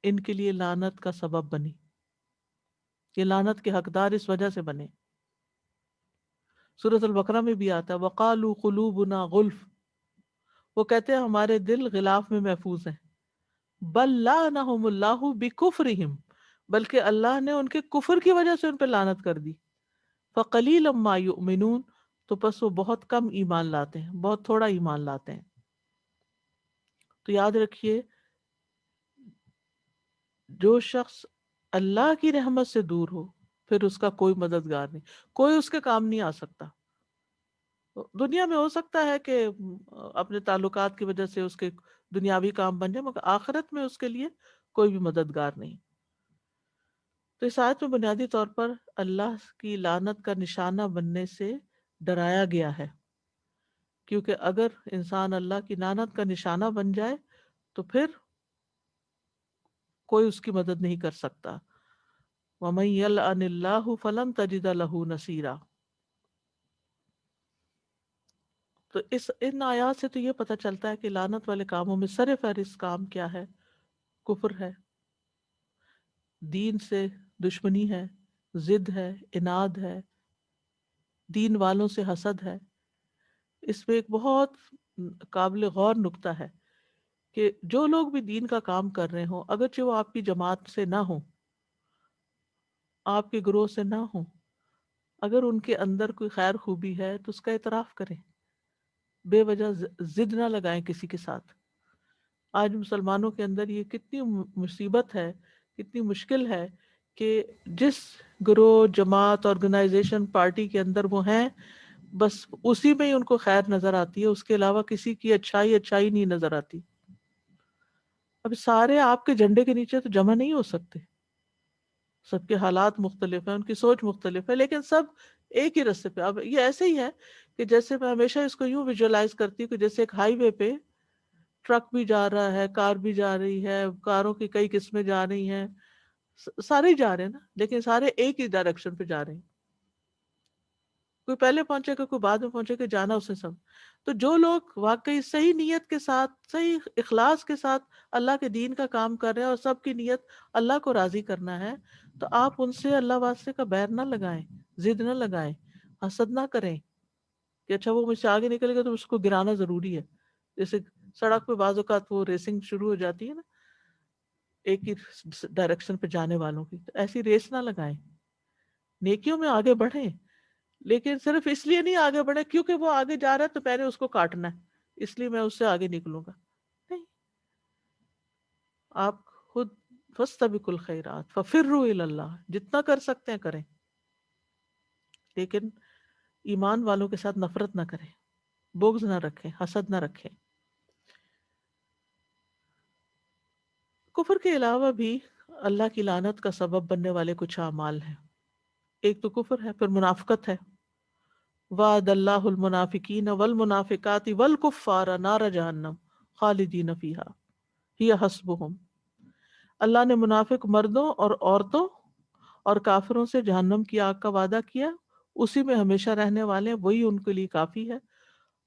ان کے لیے لعنت کا سبب بنی۔ یہ لعنت کے حقدار اس وجہ سے بنے۔ سورۃ البقرہ میں بھی آتا ہے وَقَالُوا قُلُوبُنَا غُلْفٌ، وہ کہتے ہیں ہمارے دل غلاف میں محفوظ ہیں۔ بل لعنہم اللہ بکفرہم، بلکہ اللہ نے ان کے کفر کی وجہ سے ان پہ لعنت کر دی۔ فقلیلا ما یؤمنون، تو پس وہ بہت کم ایمان لاتے ہیں، بہت تھوڑا ایمان لاتے ہیں۔ تو یاد رکھیے، جو شخص اللہ کی رحمت سے دور ہو پھر اس کا کوئی مددگار نہیں، کوئی اس کے کام نہیں آ سکتا۔ دنیا میں ہو سکتا ہے کہ اپنے تعلقات کی وجہ سے اس کے دنیاوی کام بن جائے، مگر آخرت میں اس کے لیے کوئی بھی مددگار نہیں۔ تو اس آیت میں بنیادی طور پر اللہ کی لعنت کا نشانہ بننے سے ڈرایا گیا ہے، کیونکہ اگر انسان اللہ کی لعنت کا نشانہ بن جائے تو پھر کوئی اس کی مدد نہیں کر سکتا۔ وَمَن يَلْعَنِ اللَّهُ فَلَن تَجِدَ لَهُ نَصِيرًا۔ تو ان آیات سے تو یہ پتہ چلتا ہے کہ لعنت والے کاموں میں سر فہرست کام کیا ہے؟ کفر ہے، دین سے دشمنی ہے، ضد ہے، عناد ہے، دین والوں سے حسد ہے۔ اس میں ایک بہت قابل غور نکتہ ہے کہ جو لوگ بھی دین کا کام کر رہے ہوں، اگرچہ وہ آپ کی جماعت سے نہ ہوں، آپ کے گروہ سے نہ ہوں، اگر ان کے اندر کوئی خیر خوبی ہے تو اس کا اعتراف کریں، بے وجہ ضد نہ لگائیں کسی کے ساتھ۔ آج مسلمانوں کے اندر یہ کتنی مصیبت ہے، کتنی مشکل ہے کہ جس گروہ، جماعت، آرگنائزیشن، پارٹی کے اندر وہ ہیں، بس اسی میں ہی ان کو خیر نظر آتی ہے، اس کے علاوہ کسی کی اچھائی نہیں نظر آتی۔ اب سارے آپ کے جھنڈے کے نیچے تو جمع نہیں ہو سکتے، سب کے حالات مختلف ہیں، ان کی سوچ مختلف ہے، لیکن سب ایک ہی رستے پہ۔ اب یہ ایسے ہی ہے کہ جیسے میں ہمیشہ اس کو یوں ویژولائز کرتی ہوں کہ جیسے ایک ہائی وے پہ ٹرک بھی جا رہا ہے، کار بھی جا رہی ہے، کاروں کی کئی قسمیں جا رہی ہیں، سارے ہی جا رہے ہیں نا، لیکن سارے ایک ہی ڈائریکشن پہ جا رہے ہیں۔ کوئی پہلے پہنچے گا، کوئی بعد میں پہنچے گا، جانا اسے سب۔ تو جو لوگ واقعی صحیح نیت کے ساتھ، صحیح اخلاص کے ساتھ اللہ کے دین کا کام کر رہے ہیں اور سب کی نیت اللہ کو راضی کرنا ہے، تو آپ ان سے اللہ واسطے کا بیر نہ لگائیں، ضد نہ لگائیں، حسد نہ کریں کہ اچھا وہ مجھ سے آگے نکلے گا تو اس کو گرانا ضروری ہے۔ جیسے سڑک پہ بعض اوقات وہ ریسنگ شروع ہو جاتی ہے نا، ایک ہی ڈائریکشن پہ جانے والوں کی، تو ایسی ریس نہ لگائیں۔ نیکیوں میں آگے بڑھیں، لیکن صرف اس لیے نہیں آگے بڑھے کیونکہ وہ آگے جا رہا ہے تو پہلے اس کو کاٹنا ہے، اس لیے میں اس سے آگے نکلوں گا، نہیں۔ آپ خود فاستبقوا الخیرات ففروا الی اللہ، جتنا کر سکتے ہیں کریں، لیکن ایمان والوں کے ساتھ نفرت نہ کریں، بغض نہ رکھیں، حسد نہ رکھیں۔ کفر کے علاوہ بھی اللہ کی لعنت کا سبب بننے والے کچھ اعمال ہیں۔ ایک تو کفر ہے، پھر منافقت ہے۔ وعد اللہ المنافقین والمنافقات والکفار نار جہنم خالدین فیہا ہی حسبہم، اللہ نے منافق مردوں اور عورتوں اور کافروں سے جہنم کی آگ کا وعدہ کیا، اسی میں ہمیشہ رہنے والے ہیں، وہی ان کے لیے کافی ہے۔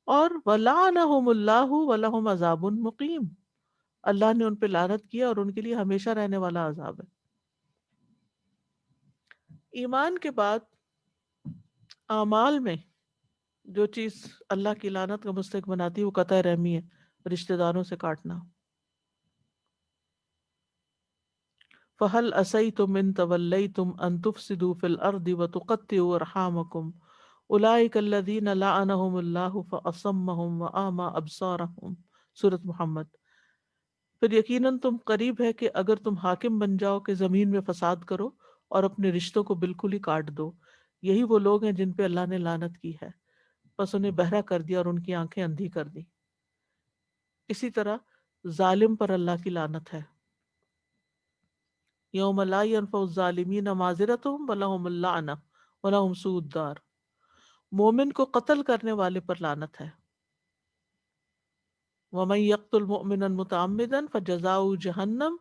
اور وَلَعَنَهُمُ اللَّهُ وَلَهُمْ عَذَابٌ مُقِيمٌ، اللہ نے ان پہ لعنت کیا اور ان کے لیے ہمیشہ رہنے والا عذاب ہے۔ ایمان کے بعد اعمال میں جو چیز اللہ کی لعنت کا مستحق بناتی ہے وہ قطع رحمی ہے، رشتہ داروں سے کاٹنا۔ فَهَلْ أَسَيْتُمْ إِن تَوَلَّيْتُمْ أَن تُفْسِدُوا فِي الْأَرْضِ وَتُقَطِّعُوا أَرْحَامَكُمْ أُولَٰئِكَ الَّذِينَ لَعَنَهُمُ اللَّهُ فَأَصَمَّهُمْ وَأَعْمَىٰ أَبْصَارَهُمْ۔ سورۃ محمد۔ پھر یقیناً تم قریب ہے کہ اگر تم حاکم بن جاؤ کہ زمین میں فساد کرو اور اپنے رشتوں کو بالکل ہی کاٹ دو، یہی وہ لوگ ہیں جن پہ اللہ نے لعنت کی ہے، بس انہیں بہرا کر دیا اور ان کی آنکھیں اندھی کر دی۔ اسی طرح ظالم پر اللہ کی لعنت ہے۔ یوم لا ينفع الظالمین معذرتهم ولہم اللعنہ ولہم سوء الدار۔ مومن کو قتل کرنے والے پر لعنت ہے۔ ومن يقتل مؤمنا متعمدا فجزاؤه جہنم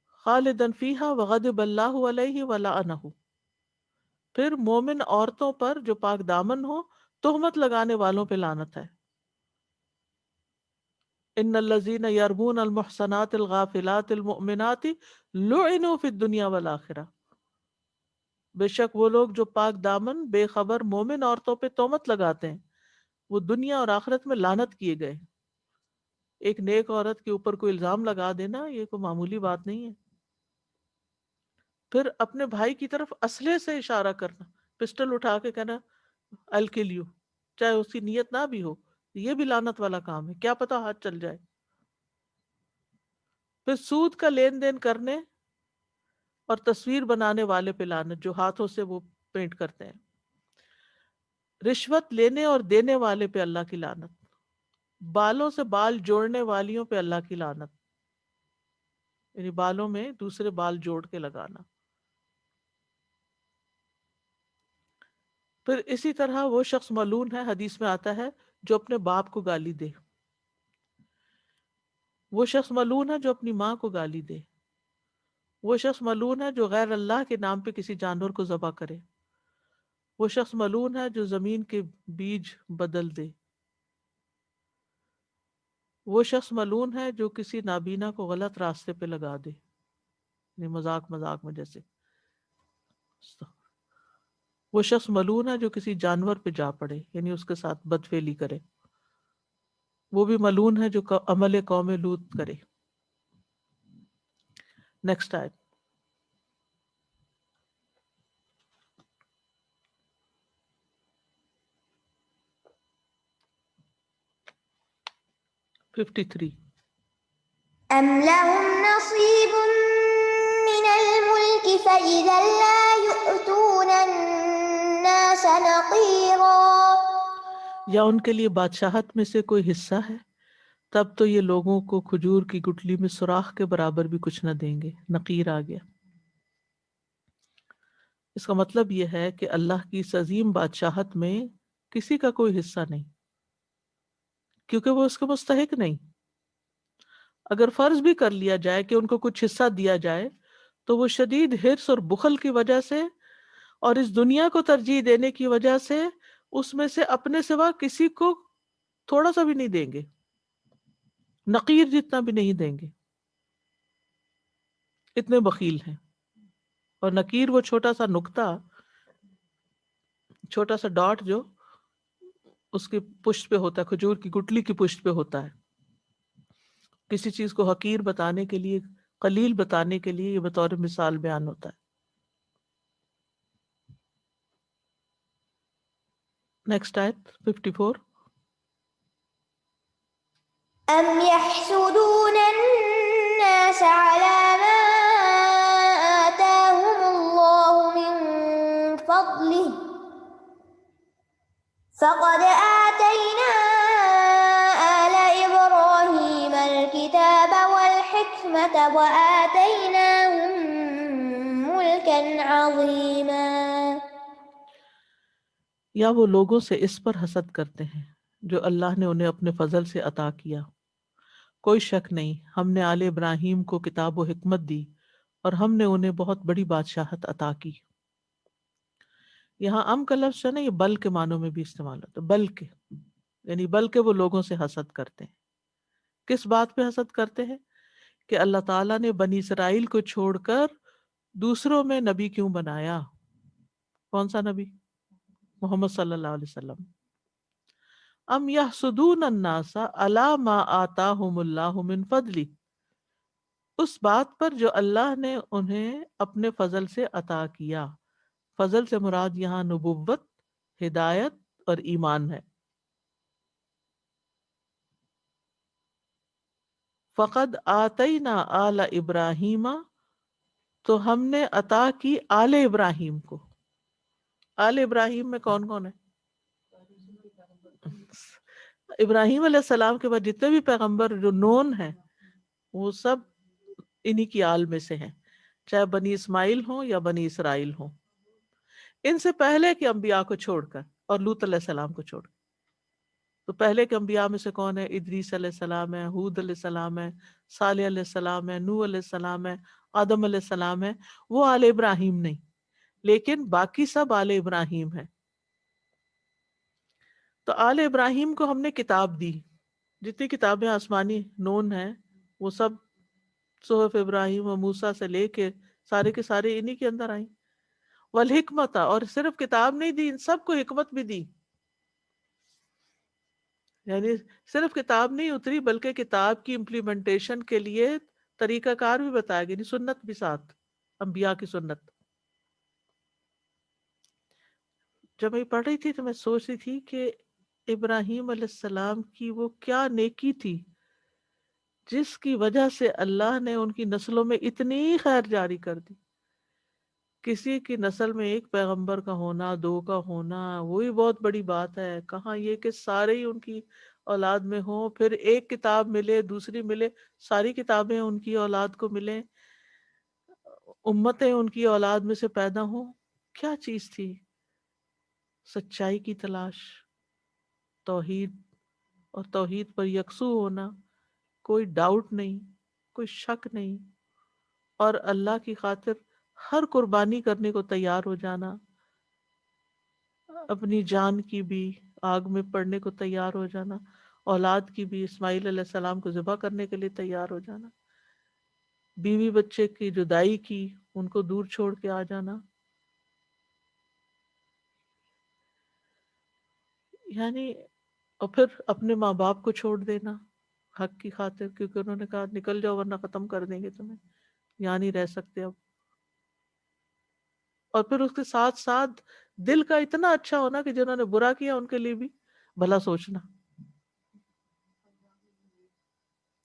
خالدا فیہا وغضب اللہ علیہ ولعنہ۔ پھر مومن عورتوں پر جو پاک دامن ہو تہمت لگانے والوں پہ لعنت ہے۔ ان الذین یرمون المحصنات الغافلات المؤمنات لعنوا فی الدنیا والآخرہ۔ بے شک وہ لوگ جو پاک دامن بے خبر مومن عورتوں پہ تہمت لگاتے ہیں وہ دنیا اور آخرت میں لعنت کیے گئے۔ ایک نیک عورت کے اوپر کوئی الزام لگا دینا یہ کوئی معمولی بات نہیں ہے۔ پھر اپنے بھائی کی طرف اسلحے سے اشارہ کرنا، پسٹل اٹھا کے کہنا I'll kill you، چاہے اس کی نیت نہ بھی ہو، یہ بھی لعنت والا کام ہے، کیا پتا ہاتھ چل جائے۔ پھر سود کا لین دین کرنے اور تصویر بنانے والے پہ لعنت، جو ہاتھوں سے وہ پینٹ کرتے ہیں۔ رشوت لینے اور دینے والے پہ اللہ کی لعنت۔ بالوں سے بال جوڑنے والیوں پہ اللہ کی لعنت، یعنی بالوں میں دوسرے بال جوڑ کے لگانا۔ پھر اسی طرح وہ شخص ملعون ہے، حدیث میں آتا ہے، جو اپنے باپ کو گالی دے۔ وہ شخص ملعون ہے جو اپنی ماں کو گالی دے۔ وہ شخص ملعون ہے جو غیر اللہ کے نام پہ کسی جانور کو ذبح کرے۔ وہ شخص ملعون ہے جو زمین کے بیج بدل دے۔ وہ شخص ملعون ہے جو کسی نابینا کو غلط راستے پہ لگا دے، یعنی مذاق مذاق میں جیسے۔ وہ شخص ملعون ہے جو کسی جانور پہ جا پڑے، یعنی اس کے ساتھ بدفعلی کرے۔ وہ بھی ملعون ہے جو عمل قوم لوط کرے۔ نیکسٹ آیت۔ (53) أم لهم نصيب من الملك فإذا لا يؤتون الناس نقيرا۔ یا ان کے لیے بادشاہت میں سے کوئی حصہ ہے، تب تو یہ لوگوں کو کھجور کی گٹلی میں سوراخ کے برابر بھی کچھ نہ دیں گے۔ نقیر آ گیا۔ اس کا مطلب یہ ہے کہ اللہ کی اس عظیم بادشاہت میں کسی کا کوئی حصہ نہیں، کیونکہ وہ اس کے مستحق نہیں۔ اگر فرض بھی کر لیا جائے کہ ان کو کچھ حصہ دیا جائے تو وہ شدید حرص اور بخل کی وجہ سے اور اس دنیا کو ترجیح دینے کی وجہ سے اس میں سے اپنے سوا کسی کو تھوڑا سا بھی نہیں دیں گے، نقیر جتنا بھی نہیں دیں گے، اتنے بخیل ہیں۔ اور نقیر وہ چھوٹا سا نقطہ، چھوٹا سا ڈاٹ جو اس کی پشت پہ ہوتا ہے، کھجور کی گٹلی کی پشت پہ ہوتا ہے۔ کسی چیز کو حقیر بتانے کے لیے، قلیل بتانے کے لیے یہ بطور مثال بیان ہوتا ہے۔ نیکسٹ آیت 54۔ أم يحسدون الناس على ما آتاهم الله من فضله فقد آتينا آل إبراهيم الكتاب والحكمة وآتيناهم ملكا عظيما۔ یا وہ لوگوں سے اس پر حسد کرتے ہیں جو اللہ نے انہیں اپنے فضل سے عطا کیا۔ کوئی شک نہیں ہم نے آل ابراہیم کو کتاب و حکمت دی اور ہم نے انہیں بہت بڑی بادشاہت عطا کی۔ یہاں ام کا لفظ ہے نا، یہ بل کے معنوں میں بھی استعمال ہوتا ہے، بلکہ، یعنی بلکہ وہ لوگوں سے حسد کرتے ہیں۔ کس بات پہ حسد کرتے ہیں؟ کہ اللہ تعالیٰ نے بنی اسرائیل کو چھوڑ کر دوسروں میں نبی کیوں بنایا؟ کون سا نبی؟ محمد صلی اللہ علیہ وسلم۔ ام یحسدون الناس علی ما آتاہم اللہ من فضلہ، اس بات پر جو اللہ نے انہیں اپنے فضل سے عطا کیا. فضل سے مراد یہاں نبوت، ہدایت اور ایمان ہے. فقد آتینا آل ابراہیم، تو ہم نے عطا کی آل ابراہیم کو. آل ابراہیم میں کون کون ہے؟ ابراہیم علیہ السلام کے بعد جتنے بھی پیغمبر جو نون ہیں وہ سب انہی کی آل میں سے ہیں، چاہے بنی اسماعیل ہوں یا بنی اسرائیل ہوں، ان سے پہلے کے انبیاء کو چھوڑ کر اور لوط علیہ السلام کو چھوڑ کر. تو پہلے کے انبیاء میں سے کون ہے؟ ادریس علیہ السلام ہے، ہود علیہ السلام ہے، صالح علیہ السلام ہے، نوح علیہ السلام ہے، آدم علیہ السلام ہے. وہ آل ابراہیم نہیں، لیکن باقی سب آل ابراہیم ہے. تو آل ابراہیم کو ہم نے کتاب دی. جتنی کتابیں آسمانی نون ہیں وہ سب صحف ابراہیم و موسیٰ سے لے کے سارے کے سارے انہی کے اندر آئیں. والحکمت، اور صرف کتاب نہیں دی، ان سب کو حکمت بھی دی. یعنی صرف کتاب نہیں اتری بلکہ کتاب کی امپلیمنٹیشن کے لیے طریقہ کار بھی بتایا گیا، یعنی سنت بھی ساتھ، انبیاء کی سنت. جب میں پڑھ رہی تھی تو میں سوچ رہی تھی کہ ابراہیم علیہ السلام کی وہ کیا نیکی تھی جس کی وجہ سے اللہ نے ان کی نسلوں میں اتنی خیر جاری کر دی. کسی کی نسل میں ایک پیغمبر کا ہونا، دو کا ہونا، وہی بہت بڑی بات ہے. کہاں یہ کہ سارے ہی ان کی اولاد میں ہوں، پھر ایک کتاب ملے، دوسری ملے، ساری کتابیں ان کی اولاد کو ملیں، امتیں ان کی اولاد میں سے پیدا ہوں. کیا چیز تھی؟ سچائی کی تلاش، توحید، اور توحید پر یکسو ہونا، کوئی ڈاؤٹ نہیں، کوئی شک نہیں، اور اللہ کی خاطر ہر قربانی کرنے کو تیار ہو جانا، اپنی جان کی بھی آگ میں پڑنے کو تیار ہو جانا، اولاد کی بھی، اسماعیل علیہ السلام کو ذبح کرنے کے لیے تیار ہو جانا، بیوی بچے کی جدائی کی، ان کو دور چھوڑ کے آ جانا. یعنی اور پھر اپنے ماں باپ کو چھوڑ دینا حق کی خاطر، کیونکہ انہوں نے کہا نکل جاؤ ورنہ ختم کر دیں گے تمہیں، یہاں نہیں رہ سکتے اب. اور پھر اس کے ساتھ ساتھ دل کا اتنا اچھا ہونا کہ جنہوں نے برا کیا ان کے لیے بھی بھلا سوچنا.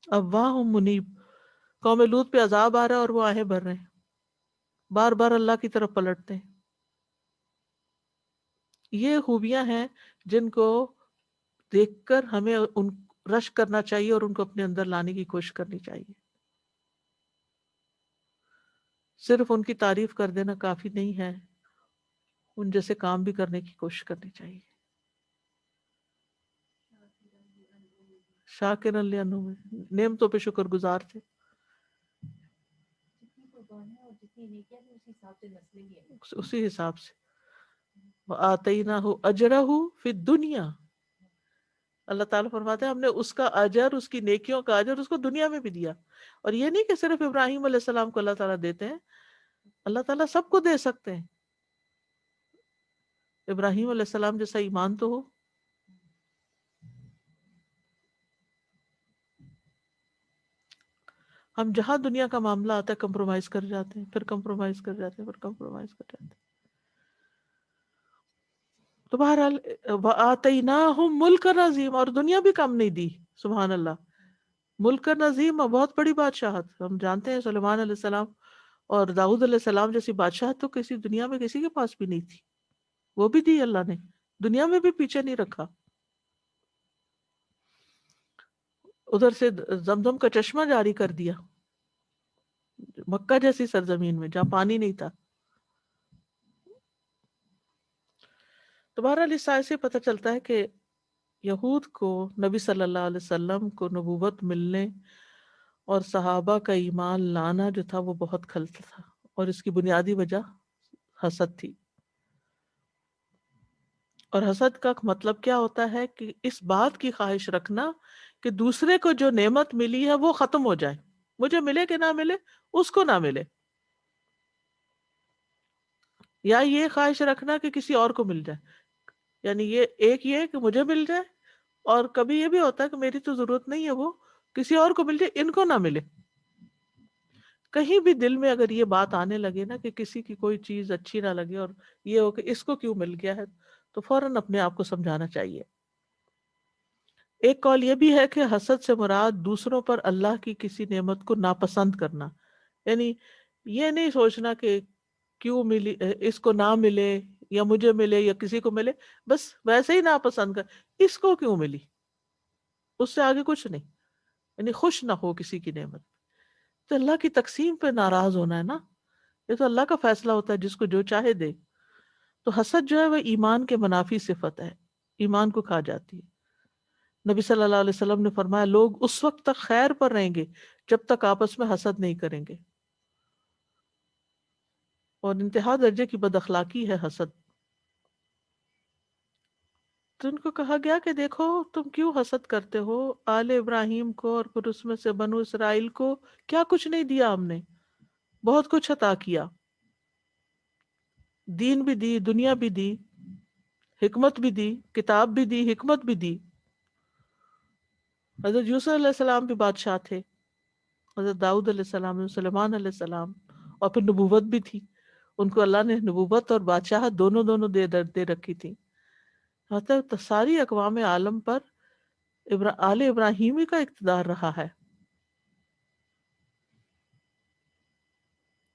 اواہ منیب، قوم لوط پہ عذاب آ رہا ہے اور وہ آہیں بھر رہے ہیں، بار بار اللہ کی طرف پلٹتے ہیں. یہ خوبیاں ہیں جن کو دیکھ کر ہمیں ان رشک کرنا چاہیے اور ان کو اپنے اندر لانے کی کوشش کرنی چاہیے. صرف ان کی تعریف کر دینا کافی نہیں ہے، ان جیسے کام بھی کرنے کی کوشش کرنی چاہیے. شاکر لِأَنْعُمِهِ، نعمتوں پہ شکر گزار تھے. اسی حساب سے وَآتَيْنَاهُ أَجْرَهُ فِي الدُّنْيَا، اللہ تعالیٰ فرماتے ہیں ہم نے اس کا اجر، اس کی نیکیوں کا اجر اس کو دنیا میں بھی دیا. اور یہ نہیں کہ صرف ابراہیم علیہ السلام کو اللہ تعالیٰ دیتے ہیں، اللہ تعالیٰ سب کو دے سکتے ہیں. ابراہیم علیہ السلام جیسا ایمان تو ہو. ہم جہاں دنیا کا معاملہ آتا ہے کمپرومائز کر جاتے ہیں، پھر کمپرومائز کر جاتے ہیں، پھر کمپرومائز کر جاتے ہیں. تو بہرحال وَآتَيْنَاهُمْ مُلْكًا عَظِيمًا، اور دنیا بھی کم نہیں دی. سبحان اللہ، ملک عظیم، بہت بڑی بادشاہت. ہم جانتے ہیں سلیمان علیہ السلام اور داؤد علیہ السلام جیسی بادشاہت تو کسی دنیا میں کسی کے پاس بھی نہیں تھی، وہ بھی دی اللہ نے، دنیا میں بھی پیچھے نہیں رکھا. ادھر سے زمزم کا چشمہ جاری کر دیا مکہ جیسی سرزمین میں جہاں پانی نہیں تھا. تو بہرحال اس آیت سے پتہ چلتا ہے کہ یہود کو نبی صلی اللہ علیہ وسلم کو نبوت ملنے اور صحابہ کا ایمان لانا جو تھا وہ بہت کھلتا تھا، اور اس کی بنیادی وجہ حسد تھی. اور حسد کا مطلب کیا ہوتا ہے کہ اس بات کی خواہش رکھنا کہ دوسرے کو جو نعمت ملی ہے وہ ختم ہو جائے، مجھے ملے کہ نہ ملے، اس کو نہ ملے. یا یہ خواہش رکھنا کہ کسی اور کو مل جائے، یعنی یہ ایک یہ کہ مجھے مل جائے، اور کبھی یہ بھی ہوتا ہے کہ میری تو ضرورت نہیں ہے، وہ کسی اور کو مل جائے، ان کو نہ ملے. کہیں بھی دل میں اگر یہ بات آنے لگے نا کہ کسی کی کوئی چیز اچھی نہ لگے اور یہ ہو کہ اس کو کیوں مل گیا ہے، تو فوراً اپنے آپ کو سمجھانا چاہیے۔ ایک قول یہ بھی ہے کہ حسد سے مراد دوسروں پر اللہ کی کسی نعمت کو ناپسند کرنا، یعنی یہ نہیں سوچنا کہ کیوں ملی اس کو نہ ملے یا مجھے ملے یا کسی کو ملے، بس ویسے ہی ناپسند کر، اس کو کیوں ملی، اس سے آگے کچھ نہیں، یعنی خوش نہ ہو کسی کی نعمت۔ تو اللہ کی تقسیم پہ ناراض ہونا ہے نا، یہ تو اللہ کا فیصلہ ہوتا ہے، جس کو جو چاہے دے۔ تو حسد جو ہے وہ ایمان کے منافی صفت ہے، ایمان کو کھا جاتی ہے۔ نبی صلی اللہ علیہ وسلم نے فرمایا لوگ اس وقت تک خیر پر رہیں گے جب تک آپس میں حسد نہیں کریں گے، اور انتہا درجے کی بد اخلاقی ہے حسد۔ تو ان کو کہا گیا کہ دیکھو تم کیوں حسد کرتے ہو آل ابراہیم کو، اور پھر اس میں سے بنو اسرائیل کو کیا کچھ نہیں دیا ہم نے، بہت کچھ عطا کیا، دین بھی دی، دنیا بھی دی، حکمت بھی دی، کتاب بھی دی، حکمت بھی دی۔ حضرت یوسف علیہ السلام بھی بادشاہ تھے، حضرت داؤد علیہ السلام، سلیمان علیہ السلام، اور پھر نبوت بھی تھی، ان کو اللہ نے نبوت اور بادشاہت دونوں دے رکھی تھی۔ مطلب ساری اقوام عالم پر آل ابراہیمی کا اقتدار رہا ہے۔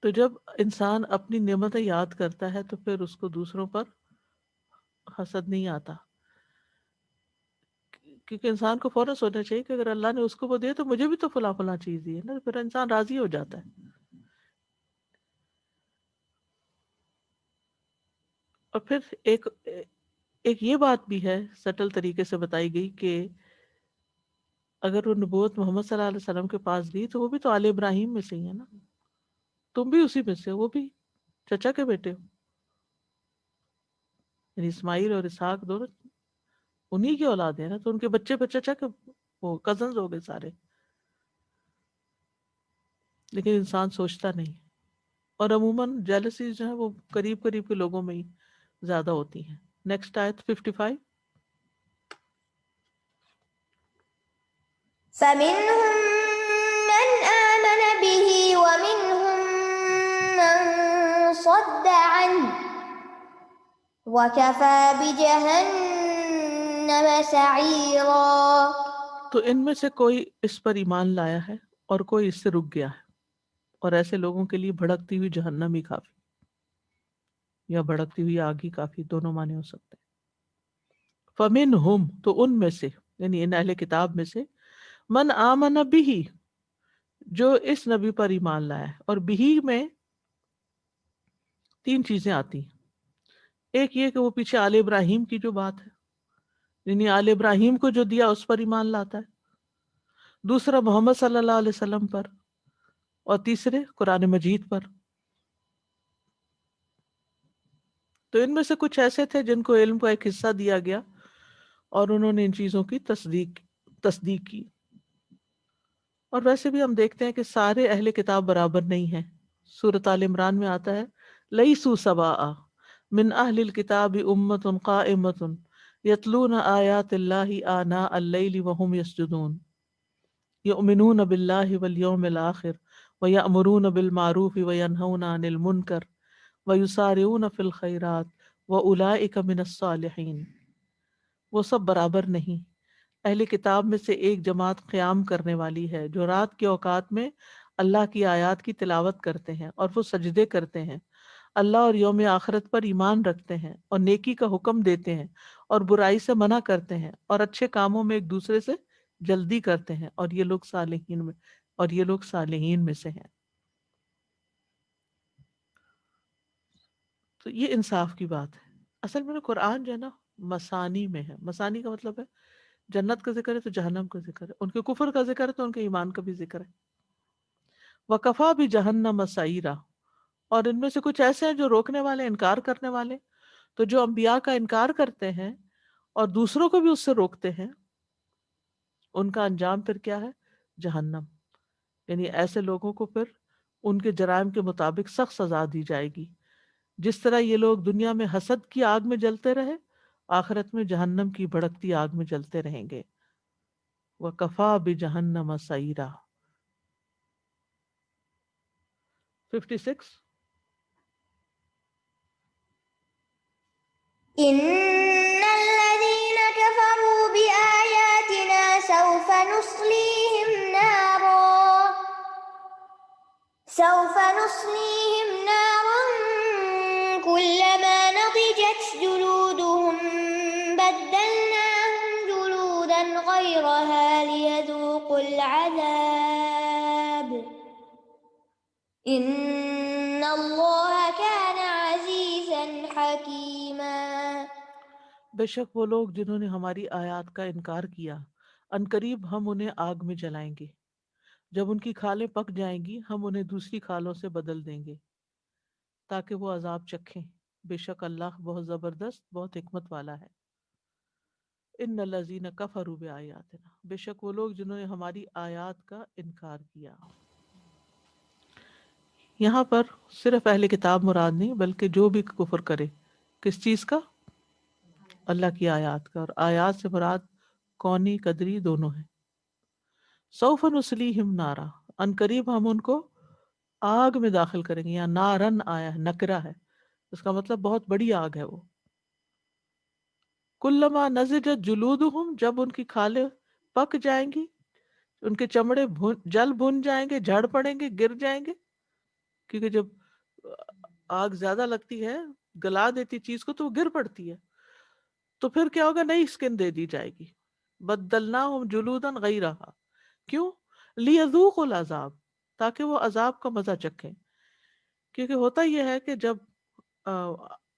تو جب انسان اپنی نعمتیں یاد کرتا ہے تو پھر اس کو دوسروں پر حسد نہیں آتا، کیونکہ انسان کو فوراً سوچنا چاہیے کہ اگر اللہ نے اس کو وہ دیا تو مجھے بھی تو فلاں فلاں چیز دی ہے نا، پھر انسان راضی ہو جاتا ہے۔ اور پھر ایک یہ بات بھی ہے سٹل طریقے سے بتائی گئی کہ اگر وہ نبوت محمد صلی اللہ علیہ وسلم کے پاس گئی تو وہ بھی تو آل ابراہیم میں سے ہی ہے نا، تم بھی اسی میں سے ہو، وہ بھی چچا کے بیٹے ہو، یعنی اسماعیل اور اسحاق دونوں انہی کی اولاد ہے نا، تو ان کے بچے پھر چچا کے وہ کزنز ہو گئے سارے۔ لیکن انسان سوچتا نہیں، اور عموماً جیلسیز جو ہے وہ قریب قریب کے لوگوں میں ہی زیادہ ہوتی ہیں۔ نیکسٹ آیت 55۔ فمنهم من آمن به ومنهم من صد عنه وكفى بجهنم سعيرا۔ تو ان میں سے کوئی اس پر ایمان لایا ہے اور کوئی اس سے رک گیا ہے، اور ایسے لوگوں کے لیے بھڑکتی ہوئی جہنم ہی کافی، یا بھڑکتی ہوئی آگ ہی کافی، دونوں معنی ہو سکتے ہیں۔ فمنہم تو ان میں سے، یعنی ان اہل کتاب میں سے، من آمن بہ جو اس نبی پر ایمان لایا ہے، اور بہ میں تین چیزیں آتی ہیں۔ ایک یہ کہ وہ پیچھے آل ابراہیم کی جو بات ہے، یعنی آل ابراہیم کو جو دیا اس پر ایمان لاتا ہے، دوسرا محمد صلی اللہ علیہ وسلم پر، اور تیسرے قرآن مجید پر۔ تو ان میں سے کچھ ایسے تھے جن کو علم کا ایک حصہ دیا گیا اور انہوں نے ان چیزوں کی تصدیق کی۔ اور ویسے بھی ہم دیکھتے ہیں کہ سارے اہل کتاب برابر نہیں ہیں۔ سورۃ آل عمران میں آتا ہے لیسوا سواء من اہل الکتاب امۃ قائمۃ یتلون آیات اللہ آناء اللیل وهم یسجدون یؤمنون باللہ والیوم الآخر ویأمرون بالمعروف وینہون عن المنکر ویسارعون فی الخیرات واولئک من الصالحین۔ وہ سب برابر نہیں۔ اہل کتاب میں سے ایک جماعت قیام کرنے والی ہے جو رات کے اوقات میں اللہ کی آیات کی تلاوت کرتے ہیں اور وہ سجدے کرتے ہیں، اللہ اور یوم آخرت پر ایمان رکھتے ہیں، اور نیکی کا حکم دیتے ہیں اور برائی سے منع کرتے ہیں، اور اچھے کاموں میں ایک دوسرے سے جلدی کرتے ہیں، اور یہ لوگ صالحین میں سے ہیں۔ تو یہ انصاف کی بات ہے۔ اصل میں قرآن جو ہے نا مسانی میں ہے، مسانی کا مطلب ہے جنت کا ذکر ہے تو جہنم کا ذکر ہے، ان کے کفر کا ذکر ہے تو ان کے ایمان کا بھی ذکر ہے۔ وَكَفَى بِجَهَنَّمَ سَعِيرًا، اور ان میں سے کچھ ایسے ہیں جو روکنے والے، انکار کرنے والے، تو جو انبیاء کا انکار کرتے ہیں اور دوسروں کو بھی اس سے روکتے ہیں، ان کا انجام پھر کیا ہے؟ جہنم۔ یعنی ایسے لوگوں کو پھر ان کے جرائم کے مطابق سخت سزا دی جائے گی۔ جس طرح یہ لوگ دنیا میں حسد کی آگ میں جلتے رہے، آخرت میں جہنم کی بھڑکتی آگ میں جلتے رہیں گے۔ وَكَفَى بِجَهَنَّمَ سَعِيرًا۔ 56. إن الذين كفروا بآياتنا سوف نصليهم نارا كلما نضجت جلودهم بدلناهم جلودا غيرها ليذوقوا العذاب إن الله كان عزيزا حكيما. بے شک وہ لوگ جنہوں نے ہماری آیات کا انکار کیا، عنقریب ہم انہیں آگ میں جلائیں گے، جب ان کی کھالیں پک جائیں گی ہم انہیں دوسری کھالوں سے بدل دیں گے تاکہ وہ عذاب چکھیں، بے شک اللہ بہت زبردست، بہت حکمت والا ہے. ان الذین کفروا بآیاتنا، بے شک وہ لوگ جنہوں نے ہماری آیات کا انکار کیا. یہاں پر صرف اہل کتاب مراد نہیں بلکہ جو بھی کفر کرے. کس چیز کا؟ اللہ کی آیات کا. اور آیات سے مراد کونی قدری دونوں ہیں. سوف نصلیہم نارا، ان قریب ہم ان کو آگ میں داخل کریں گے. یا نارن آیا ہے، نکرہ ہے، اس کا مطلب بہت بڑی آگ ہے وہ. کلما نضجت جلودہم، جب ان کی کھالیں پک جائیں گی، ان کے چمڑے جل بھن جائیں گے، جھڑ پڑیں گے، گر جائیں گے. کیونکہ جب آگ زیادہ لگتی ہے گلا دیتی چیز کو تو وہ گر پڑتی ہے. تو پھر کیا ہوگا؟ نئی اسکن دے دی جائے گی. بدلناہم جلودا غیرہا، کیوں؟ لیذوقوا العذاب، تاکہ وہ عذاب کا مزہ چکھیں. کیونکہ ہوتا یہ ہے کہ جب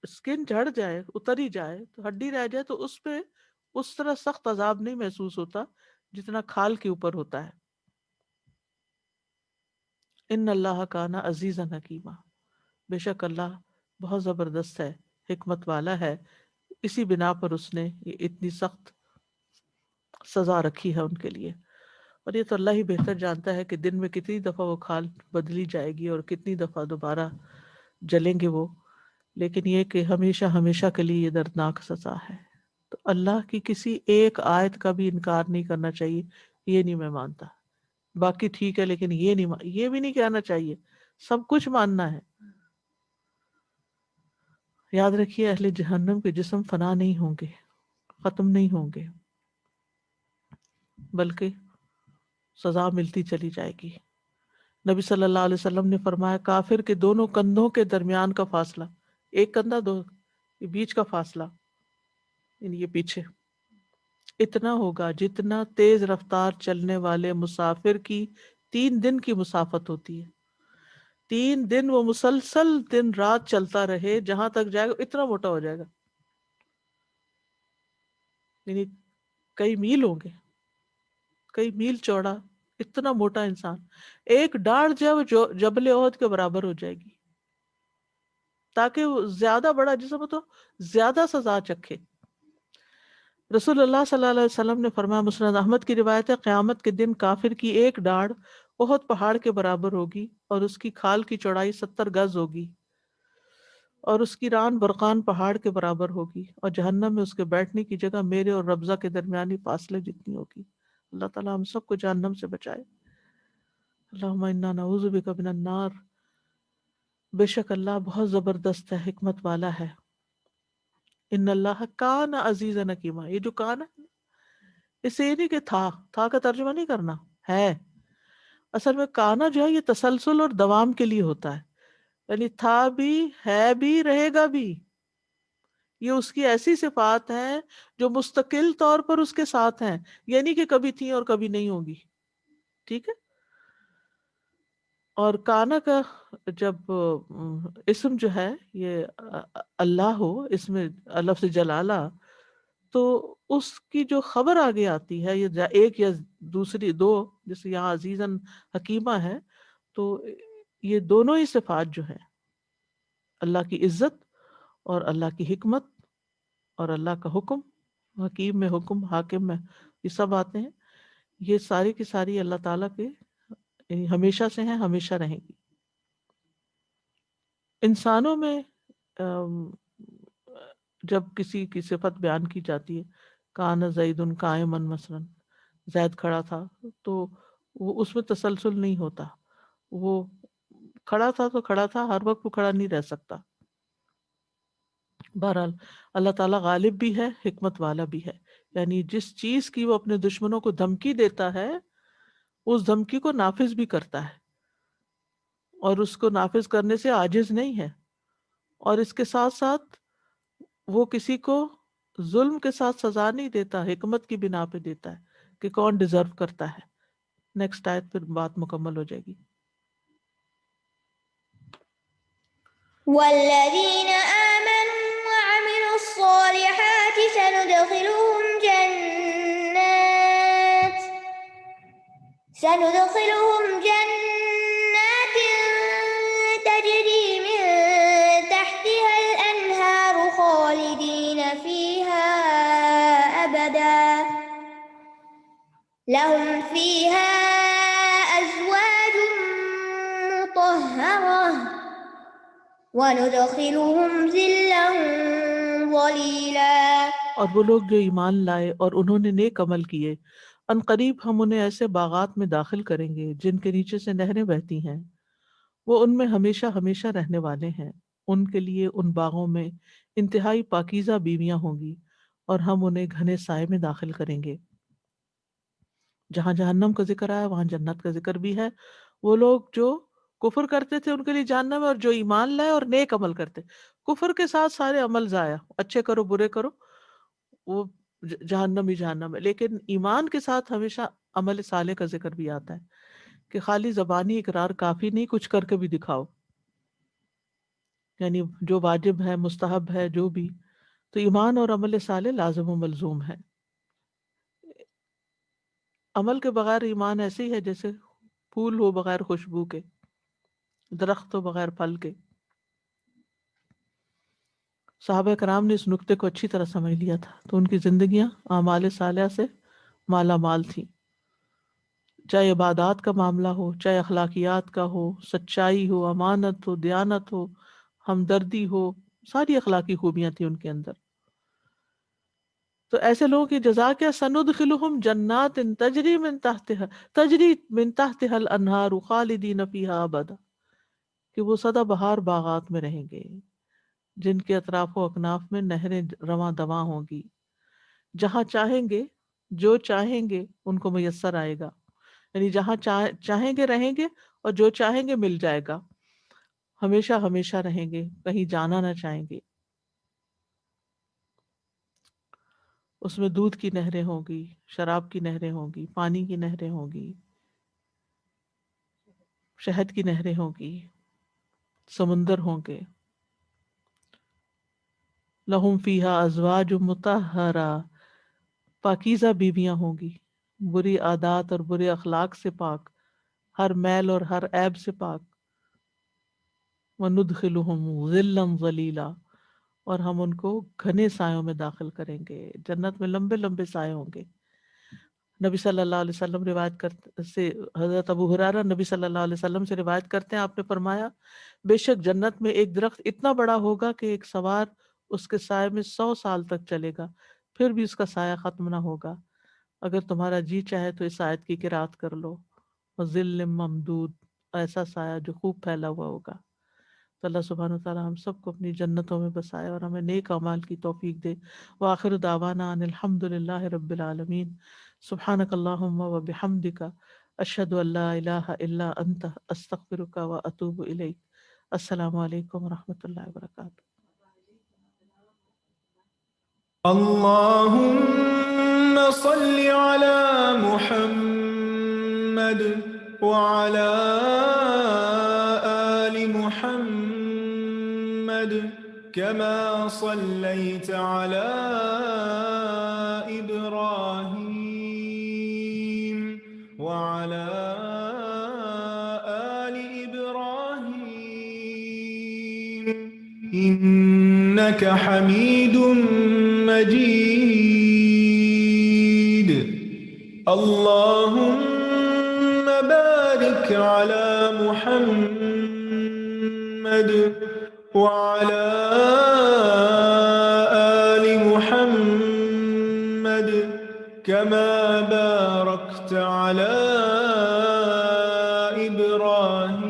اسکن جھڑ جائے، اتر ہی جائے، تو ہڈی رہ جائے، تو اس پہ اس طرح سخت عذاب نہیں محسوس ہوتا جتنا کھال کے اوپر ہوتا ہے. ان اللہ کان عزیزا حکیما، بے شک اللہ بہت زبردست ہے، حکمت والا ہے. اسی بنا پر اس نے یہ اتنی سخت سزا رکھی ہے ان کے لیے. اور یہ تو اللہ ہی بہتر جانتا ہے کہ دن میں کتنی دفعہ وہ کھال بدلی جائے گی اور کتنی دفعہ دوبارہ جلیں گے وہ. لیکن یہ کہ ہمیشہ ہمیشہ کے لیے یہ دردناک سزا ہے. تو اللہ کی کسی ایک آیت کا بھی انکار نہیں کرنا چاہیے. یہ نہیں میں مانتا، باقی ٹھیک ہے لیکن یہ بھی نہیں کہنا چاہیے. سب کچھ ماننا ہے. یاد رکھیے اہل جہنم کے جسم فنا نہیں ہوں گے، ختم نہیں ہوں گے، بلکہ سزا ملتی چلی جائے گی. نبی صلی اللہ علیہ وسلم نے فرمایا کافر کے دونوں کندھوں کے درمیان کا فاصلہ، ایک کندھا دو، یہ بیچ کا فاصلہ، یعنی یہ پیچھے، اتنا ہوگا جتنا تیز رفتار چلنے والے مسافر کی 3 دن کی مسافت ہوتی ہے. 3 دن وہ مسلسل دن رات چلتا رہے، جہاں تک جائے گا اتنا موٹا ہو جائے گا. یعنی کئی میل ہوں گے، کئی میل چوڑا، اتنا موٹا انسان. ایک ڈاڑھ جب جبل احد کے برابر ہو جائے گی، تاکہ وہ زیادہ بڑا جسم ہو تو زیادہ سزا چکھے. رسول اللہ صلی اللہ علیہ وسلم نے فرمایا، مسند احمد کی روایت ہے، قیامت کے دن کافر کی ایک ڈاڑھ احد پہاڑ کے برابر ہوگی اور اس کی کھال کی چوڑائی 70 گز ہوگی اور اس کی ران برقان پہاڑ کے برابر ہوگی، اور جہنم میں اس کے بیٹھنے کی جگہ میرے اور ربضہ کے درمیانی فاصلے جتنی ہوگی. اللہ تعالیٰ ہم سب کو جہنم سے بچائے. اللہم انا نعوذ بک من النار. بے شک اللہ بہت زبردست ہے، حکمت والا ہے. ان اللہ کان عزیزا حکیما، یہ جو کان ہے اس سے یہ نہیں کہ تھا کا ترجمہ نہیں کرنا ہے. اصل میں کانا جو ہے یہ تسلسل اور دوام کے لیے ہوتا ہے، یعنی تھا بھی، ہے بھی، رہے گا بھی. یہ اس کی ایسی صفات ہیں جو مستقل طور پر اس کے ساتھ ہیں، یعنی کہ کبھی تھیں اور کبھی نہیں ہوں گی. ٹھیک ہے. اور کانا کا جب اسم جو ہے یہ اللہ ہو، اس میں لفظ جلالہ، تو اس کی جو خبر آگے آتی ہے، یہ ایک یا دوسری دو، جیسے یہاں عزیزاً حکیمہ ہے، تو یہ دونوں ہی صفات جو ہیں، اللہ کی عزت اور اللہ کی حکمت اور اللہ کا حکم، حکیم میں حکم، حاکم میں، یہ سب آتے ہیں. یہ ساری کی ساری اللہ تعالیٰ کے ہمیشہ سے ہیں، ہمیشہ رہیں گی. انسانوں میں جب کسی کی صفت بیان کی جاتی ہے، کان زید قائما مثلا، زید کھڑا تھا، تو وہ اس میں تسلسل نہیں ہوتا، وہ کھڑا تھا تو کھڑا تھا، ہر وقت وہ کھڑا نہیں رہ سکتا. بہرحال اللہ تعالیٰ غالب بھی ہے، حکمت والا بھی ہے. یعنی جس چیز کی وہ اپنے دشمنوں کو دھمکی دیتا ہے اس دھمکی کو نافذ بھی کرتا ہے، اور اس کو نافذ کرنے سے عاجز نہیں ہے. اور اس کے ساتھ ساتھ وہ کسی کو ظلم کے ساتھ سزا نہیں دیتا، حکمت کی بنا پہ دیتا ہے کہ کون ڈیزرو کرتا ہے. نیکسٹ آیت پھر بات مکمل ہو جائے گی. والذين آمنوا وعملوا الصالحات سندخلهم جنات تجري من تحتها الأنهار خالدين فيها أبدا لهم فيها أزواج مطهرة وندخلهم ظلا ظليلا. اور وہ لوگ جو ایمان لائے اور انہوں نے نیک عمل کیے، ان قریب ہم انہیں ایسے باغات میں داخل کریں گے جن کے نیچے سے نہریں بہتی ہیں، وہ ان میں ہمیشہ ہمیشہ رہنے والے ہیں. ان کے لیے ان باغوں میں انتہائی پاکیزہ بیویاں ہوں گی، اور ہم انہیں گھنے سائے میں داخل کریں گے. جہاں جہنم کا ذکر آیا وہاں جنت کا ذکر بھی ہے. وہ لوگ جو کفر کرتے تھے ان کے لیے جہنم ہے، اور جو ایمان لائے اور نیک عمل کرتے. کفر کے ساتھ سارے عمل ضائع، اچھے کرو برے کرو، وہ جہنم ہی جہنم ہے. لیکن ایمان کے ساتھ ہمیشہ عمل صالح کا ذکر بھی آتا ہے کہ خالی زبانی اقرار کافی نہیں، کچھ کر کے بھی دکھاؤ. یعنی جو واجب ہے، مستحب ہے، جو بھی، تو ایمان اور عمل صالح لازم و ملزوم ہے. عمل کے بغیر ایمان ایسے ہی ہے جیسے پھول ہو بغیر خوشبو کے، درخت ہو بغیر پھل کے. صحابہ کرام نے اس نکتے کو اچھی طرح سمجھ لیا تھا، تو ان کی زندگیاں اعمال صالحہ سے مالا مال تھیں. چاہے عبادات کا معاملہ ہو، چاہے اخلاقیات کا ہو، سچائی ہو، امانت ہو، دیانت ہو، ہمدردی ہو، ساری اخلاقی خوبیاں تھیں ان کے اندر. تو ایسے لوگوں کی جزا کیا؟ سندخلہم جنات تجری من تحتها الانہار خالدین فیہا ابدا، کہ وہ سدا بہار باغات میں رہیں گے جن کے اطراف و اکناف میں نہریں رواں دواں ہوں گی. جہاں چاہیں گے، جو چاہیں گے ان کو میسر آئے گا. یعنی جہاں چاہیں گے رہیں گے، اور جو چاہیں گے مل جائے گا. ہمیشہ ہمیشہ رہیں گے، کہیں جانا نہ چاہیں گے. اس میں دودھ کی نہریں ہوں گی، شراب کی نہریں ہوں گی، پانی کی نہریں ہوں گی، شہد کی نہریں ہوں گی، سمندر ہوں گے. لہم فیہا ازواج مطہرہ، پاکیزہ بیویاں ہوں گی، بری عادات اور برے اخلاق سے پاک، ہر میل اور ہر عیب سے پاک. وندخلہم ظلا ظلیلا، اور ہم ان کو گھنے سایوں میں داخل کریں گے. جنت میں لمبے لمبے سائے ہوں گے. نبی صلی اللہ علیہ وسلم روایت کرتے سے، حضرت ابو ہریرہ نبی صلی اللہ علیہ وسلم سے روایت کرتے ہیں، آپ نے فرمایا بے شک جنت میں ایک درخت اتنا بڑا ہوگا کہ ایک سوار اس کے سائے میں 100 سال تک چلے گا، پھر بھی اس کا سایہ ختم نہ ہوگا. اگر تمہارا جی چاہے تو اس آیت کی قرات کر لو. وظل ممدود، ایسا سایہ جو خوب پھیلا ہوا ہوگا. تو اللہ سبحانہ وتعالی ہم سب کو اپنی جنتوں میں بسائے اور ہمیں نیک اعمال کی توفیق دے. وآخر دعوانا ان الحمد للہ رب العالمین. سبحانک اللہم و بحمدک، اشہد ان لا الہ الا انت، استغفرک و اتوب الیک. السلام علیکم و رحمۃ اللہ وبرکاتہ. اللهم صل على محمد وعلى آل محمد كما صليت على إبراهيم وعلى آل إبراهيم إنك حميد مجيد. اللهم بارك على محمد وعلى آل محمد كما باركت على إبراهيم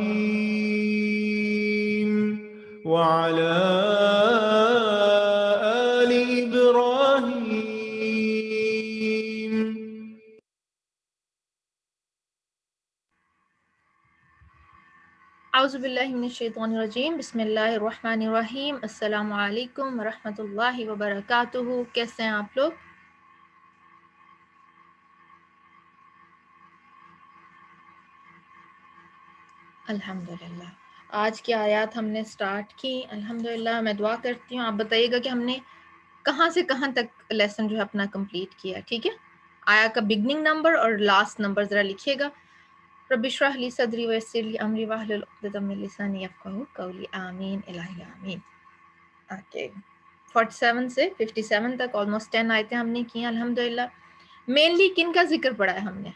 اعوذ باللہ من الشیطان الرجیم، بسم اللہ الرحمن الرحیم، السلام علیکم ورحمۃ اللہ وبرکاتہ۔ کیسے ہیں آپ لوگ؟ الحمدللہ آج کی آیات ہم نے سٹارٹ کی الحمدللہ۔ میں دعا کرتی ہوں، آپ بتائیے گا کہ ہم نے کہاں سے کہاں تک لیسن جو ہے اپنا کمپلیٹ کیا، ٹھیک ہے؟ آیا کا بگننگ نمبر اور لاسٹ نمبر ذرا لکھیے گا۔ رب اشرح لی صدری ویسر لی امری واحلل عقدۃ من لسانی یفقہوا قولی، آمین الہی آمین۔ اوکے 47 سے 57 تک آلموسٹ 10 آیتیں ہم نے کی ہیں الحمدللہ۔ مینلی کن کا ذکر پڑھا ہے ہم نے؟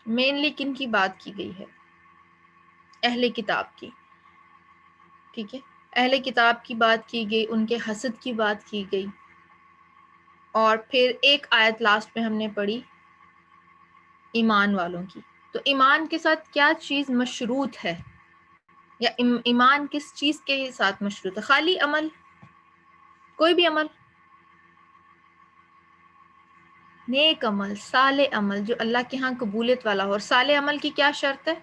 مینلی کن کی بات کی گئی ہے؟ اہل کتاب کی، ٹھیک ہے؟ اہل کتاب کی بات کی گئی، ان کے حسد کی بات کی گئی، اور پھر ایک آیت لاسٹ میں ہم نے پڑھی ایمان والوں کی۔ تو ایمان کے ساتھ کیا چیز مشروط ہے، یا ایمان کس چیز کے ساتھ مشروط ہے؟ خالی عمل، کوئی بھی عمل، نیک عمل، صالح عمل جو اللہ کے ہاں قبولیت والا ہو۔ اور صالح عمل کی کیا شرط ہے؟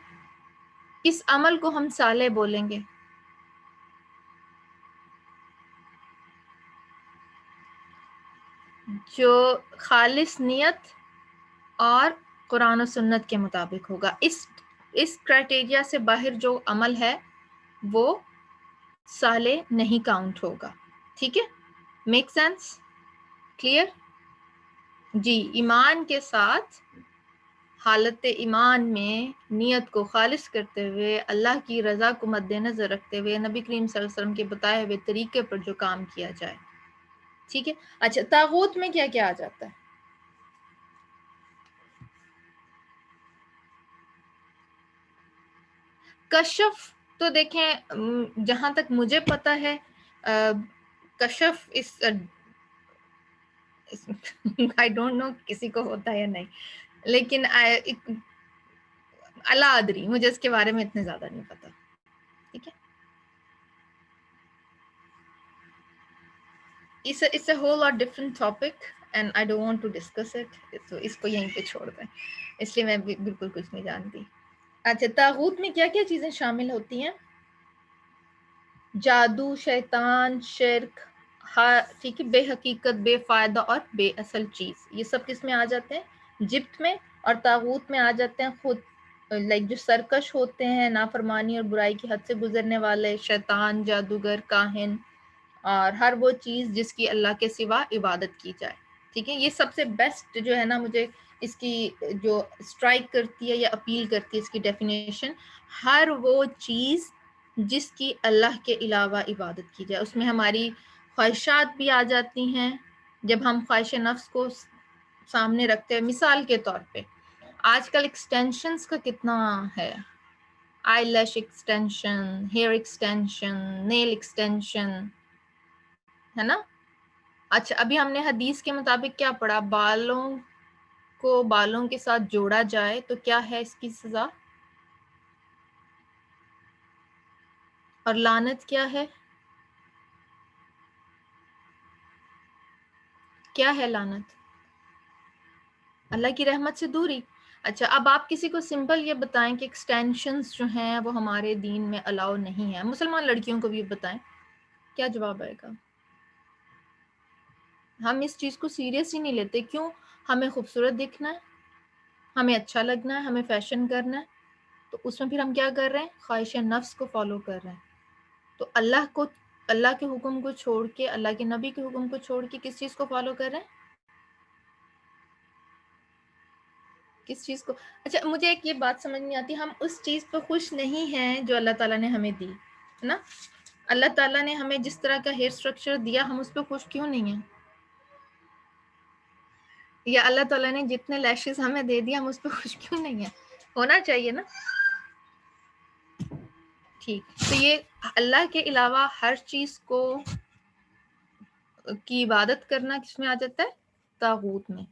کس عمل کو ہم صالح بولیں گے؟ جو خالص نیت اور قرآن و سنت کے مطابق ہوگا۔ اس کرائٹیریا سے باہر جو عمل ہے وہ صالح نہیں کاؤنٹ ہوگا، ٹھیک ہے؟ Make sense? کلیئر؟ جی، ایمان کے ساتھ حالت ایمان میں نیت کو خالص کرتے ہوئے، اللہ کی رضا کو مد نظر رکھتے ہوئے، نبی کریم صلی اللہ علیہ وسلم کے بتائے ہوئے طریقے پر جو کام کیا جائے، ٹھیک ہے؟ اچھا، طاغوت میں کیا کیا آ جاتا ہے؟ کشف تو دیکھیں، جہاں تک مجھے پتا ہے کشف I don't know کسی کو ہوتا ہے یا نہیں، لیکن اللہ ادری، مجھے اس کے بارے میں اتنے زیادہ نہیں پتا، ٹھیک ہے؟ It's a whole lot different topic and I don't want to discuss it، تو اس کو یہیں پہ چھوڑ دیں، اس لیے میں بالکل کچھ نہیں جانتی۔ اچھا، طاغوت میں کیا کیا چیزیں شامل ہوتی ہیں؟ جادو، شیطان، شرک، ٹھیک ہے، بے حقیقت، بے فائدہ اور بے اصل چیز، یہ سب کس میں آ جاتے ہیں؟ جبت میں۔ اور طاغوت میں آ جاتے ہیں خود جو سرکش ہوتے ہیں، نافرمانی اور برائی کی حد سے گزرنے والے، شیطان، جادوگر، کاہن، اور ہر وہ چیز جس کی اللہ کے سوا عبادت کی جائے، ٹھیک ہے؟ یہ سب سے بیسٹ جو ہے نا، مجھے اس کی جو اسٹرائک کرتی ہے یا اپیل کرتی ہے اس کی ڈیفینیشن، ہر وہ چیز جس کی اللہ کے علاوہ عبادت کی جائے۔ اس میں ہماری خواہشات بھی آ جاتی ہیں، جب ہم خواہش نفس کو سامنے رکھتے ہیں۔ مثال کے طور پہ آج کل ایکسٹینشنز کا کتنا ہے، آئی لیش ایکسٹینشن، ہیئر ایکسٹینشن، نیل ایکسٹینشن، ہے نا؟ اچھا، ابھی ہم نے حدیث کے مطابق کیا پڑھا؟ بالوں کو بالوں کے ساتھ جوڑا جائے تو کیا ہے اس کی سزا؟ اور لعنت کیا ہے؟ کیا ہے لعنت؟ اللہ کی رحمت سے دوری۔ اچھا، اب آپ کسی کو سمپل یہ بتائیں کہ ایکسٹینشنز جو ہیں وہ ہمارے دین میں الاؤ نہیں ہیں، مسلمان لڑکیوں کو بھی بتائیں، کیا جواب آئے گا؟ ہم اس چیز کو سیریس ہی نہیں لیتے، کیوں؟ ہمیں خوبصورت دکھنا ہے، ہمیں اچھا لگنا ہے، ہمیں فیشن کرنا ہے، تو اس میں پھر ہم کیا کر رہے ہیں؟ خواہش نفس کو فالو کر رہے ہیں۔ تو اللہ کے حکم کو چھوڑ کے، اللہ کے نبی کے حکم کو چھوڑ کے کس چیز کو فالو کر رہے ہیں؟ کس چیز کو؟ اچھا، مجھے ایک یہ بات سمجھ نہیں آتی، ہم اس چیز پہ خوش نہیں ہیں جو اللہ تعالیٰ نے ہمیں دی ہے نا؟ اللہ تعالیٰ نے ہمیں جس طرح کا ہیئر اسٹرکچر دیا، ہم اس پہ خوش کیوں نہیں ہیں؟ یا اللہ تعالیٰ نے جتنے لیشز ہمیں دے دیا، ہم اس پہ خوش کیوں نہیں ہیں؟ ہونا چاہیے نا؟ ٹھیک، تو یہ اللہ کے علاوہ ہر چیز کو کی عبادت کرنا کس میں آ جاتا ہے؟ طاغوت میں۔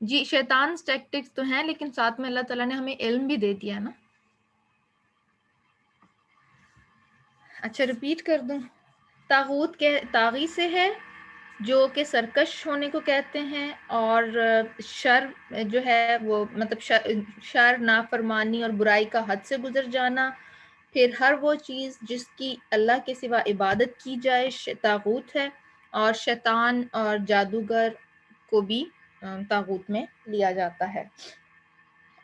جی، شیطان ٹیکٹکس تو ہیں، لیکن ساتھ میں اللہ تعالیٰ نے ہمیں علم بھی دے دیا ہے نا۔ اچھا، ریپیٹ کر دوں، طاغوت کے طاغی سے ہے جو کہ سرکش ہونے کو کہتے ہیں، اور شر جو ہے وہ مطلب شر نافرمانی اور برائی کا حد سے گزر جانا. پھر ہر وہ چیز جس کی اللہ کے سوا عبادت کی جائے طاغوت ہے، اور شیطان اور جادوگر کو بھی طاغوت میں لیا جاتا ہے.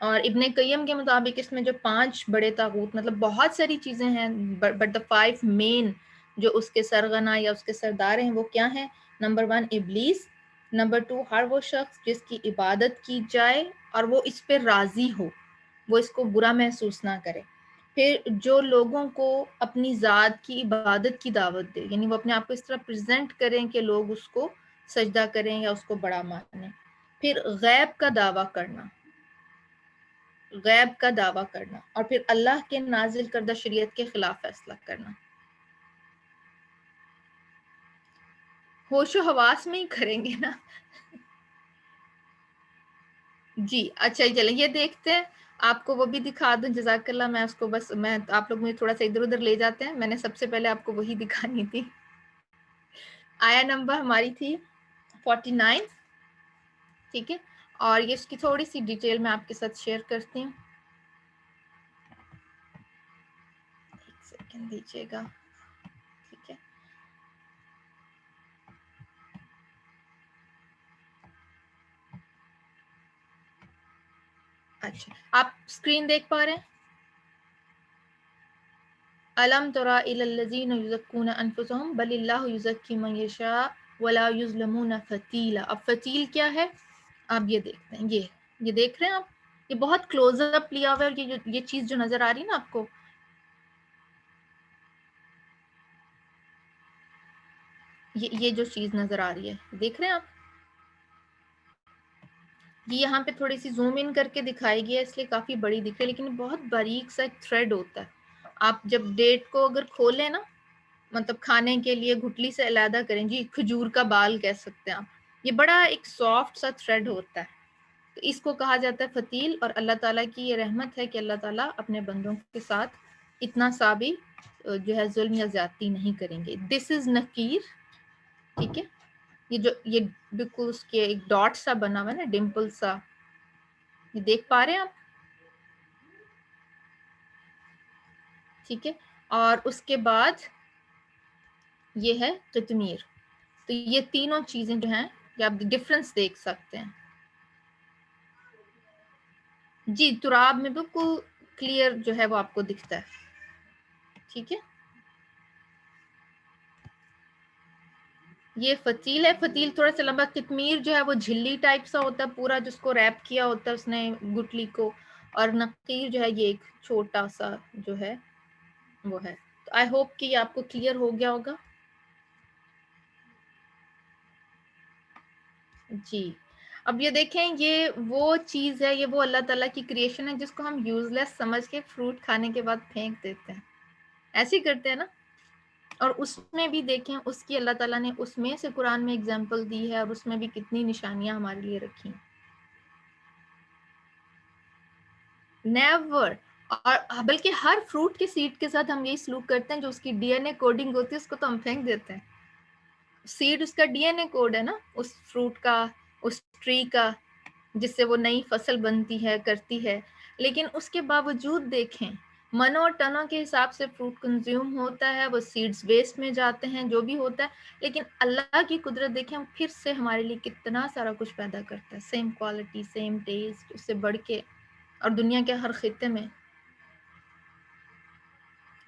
اور ابن قیم کے مطابق اس میں جو 5 بڑے طاغوت مطلب بہت ساری چیزیں ہیں، بٹ the 5 مین جو اس کے سرغنہ یا اس کے سردار ہیں وہ کیا ہیں؟ نمبر 1 ابلیس، نمبر 2 ہر وہ شخص جس کی عبادت کی جائے اور وہ اس پہ راضی ہو، وہ اس کو برا محسوس نہ کرے. پھر جو لوگوں کو اپنی ذات کی عبادت کی دعوت دے، یعنی وہ اپنے آپ کو اس طرح پریزنٹ کریں کہ لوگ اس کو سجدہ کریں یا اس کو بڑا مانیں. پھر غیب کا دعویٰ کرنا، غیب کا دعویٰ کرنا، اور پھر اللہ کے نازل کردہ شریعت کے خلاف فیصلہ کرنا. ہوش و حواس میں ہی کریں گے نا. جی اچھا چلیں یہ دیکھتے ہیں، آپ کو وہ بھی دکھا دوں. جزاک اللہ. میں اس کو بس آپ لوگ مجھے تھوڑا سا ادھر ادھر لے جاتے ہیں. میں نے سب سے پہلے آپ کو وہی دکھانی تھی. آیا نمبر ہماری تھی 49، ٹھیک ہے، اور یہ اس کی تھوڑی سی ڈیٹیل میں آپ کے ساتھ شیئر کرتی ہوں. ایک سیکنڈ دیجیے گا، ٹھیک ہے. اچھا آپ اسکرین دیکھ پا رہے ہیں؟ الم تری الی الذین یزکون انفسهم بل اللہ یزکی من یشاء ولا یظلمون فتیلا. اب فتیل کیا ہے آپ یہ دیکھتے ہیں، یہ دیکھ رہے ہیں آپ، یہ بہت کلوز اپ لیا ہوا ہے، اور یہ چیز جو نظر آ رہی ہے نا آپ کو، یہ جو چیز نظر آ رہی ہے دیکھ رہے ہیں آپ، یہ یہاں پہ تھوڑی سی زوم ان کر کے دکھائی گئی ہے اس لیے کافی بڑی دکھ رہی ہے، لیکن بہت باریک سا ایک تھریڈ ہوتا ہے. آپ جب ڈیٹ کو اگر کھولیں نا، مطلب کھانے کے لیے گٹلی سے علیحدہ کریں، جی کھجور کا بال کہہ سکتے ہیں آپ، یہ بڑا ایک سافٹ سا تھریڈ ہوتا ہے. تو اس کو کہا جاتا ہے فتیل. اور اللہ تعالیٰ کی یہ رحمت ہے کہ اللہ تعالیٰ اپنے بندوں کے ساتھ اتنا سا بھی جو ہے ظلم یا زیادتی نہیں کریں گے. دس از نکیر، ٹھیک ہے. یہ بالکل اس کے ایک ڈاٹ سا بنا ہوا ہے نا، ڈمپل سا، یہ دیکھ پا رہے ہیں آپ، ٹھیک ہے. اور اس کے بعد یہ ہے قطمیر. تو یہ تینوں چیزیں جو ہیں یہ آپ ڈفرنس دیکھ سکتے ہیں. جی تراب میں بالکل کلیئر جو ہے وہ آپ کو دکھتا ہے، ٹھیک ہے. یہ فتیل ہے، فتیل تھوڑا سا لمبا. قطمیر جو ہے وہ جھلی ٹائپ سا ہوتا ہے پورا، جس کو ریپ کیا ہوتا ہے اس نے گٹلی کو. اور نقیر جو ہے یہ ایک چھوٹا سا جو ہے وہ ہے. تو آئی ہوپ کہ یہ آپ کو کلیئر ہو گیا ہوگا. جی اب یہ دیکھیں، یہ وہ چیز ہے، یہ وہ اللہ تعالیٰ کی کریشن ہے جس کو ہم یوز لیس سمجھ کے فروٹ کھانے کے بعد پھینک دیتے ہیں. ایسے ہی کرتے ہیں نا. اور اس میں بھی دیکھیں اس کی اللہ تعالیٰ نے اس میں سے قرآن میں اگزامپل دی ہے، اور اس میں بھی کتنی نشانیاں ہمارے لیے رکھی ہیں. نیور. اور بلکہ ہر فروٹ کے سیڈ کے ساتھ ہم یہی سلوک کرتے ہیں، جو اس کی ڈی این اے کوڈنگ ہوتی ہے اس کو تو ہم پھینک دیتے ہیں. سیڈ اس کا ڈی این اے کوڈ ہے نا، اس فروٹ کا، اس ٹری کا، جس سے وہ نئی فصل بنتی ہے کرتی ہے. لیکن اس کے باوجود دیکھیں منوں اور ٹنوں کے حساب سے فروٹ کنزیوم ہوتا ہے، وہ سیڈز ویسٹ میں جاتے ہیں، جو بھی ہوتا ہے. لیکن اللہ کی قدرت دیکھیں پھر سے ہمارے لیے کتنا سارا کچھ پیدا کرتا ہے، سیم کوالٹی، سیم ٹیسٹ، اس سے بڑھ کے، اور دنیا کے ہر خطے میں.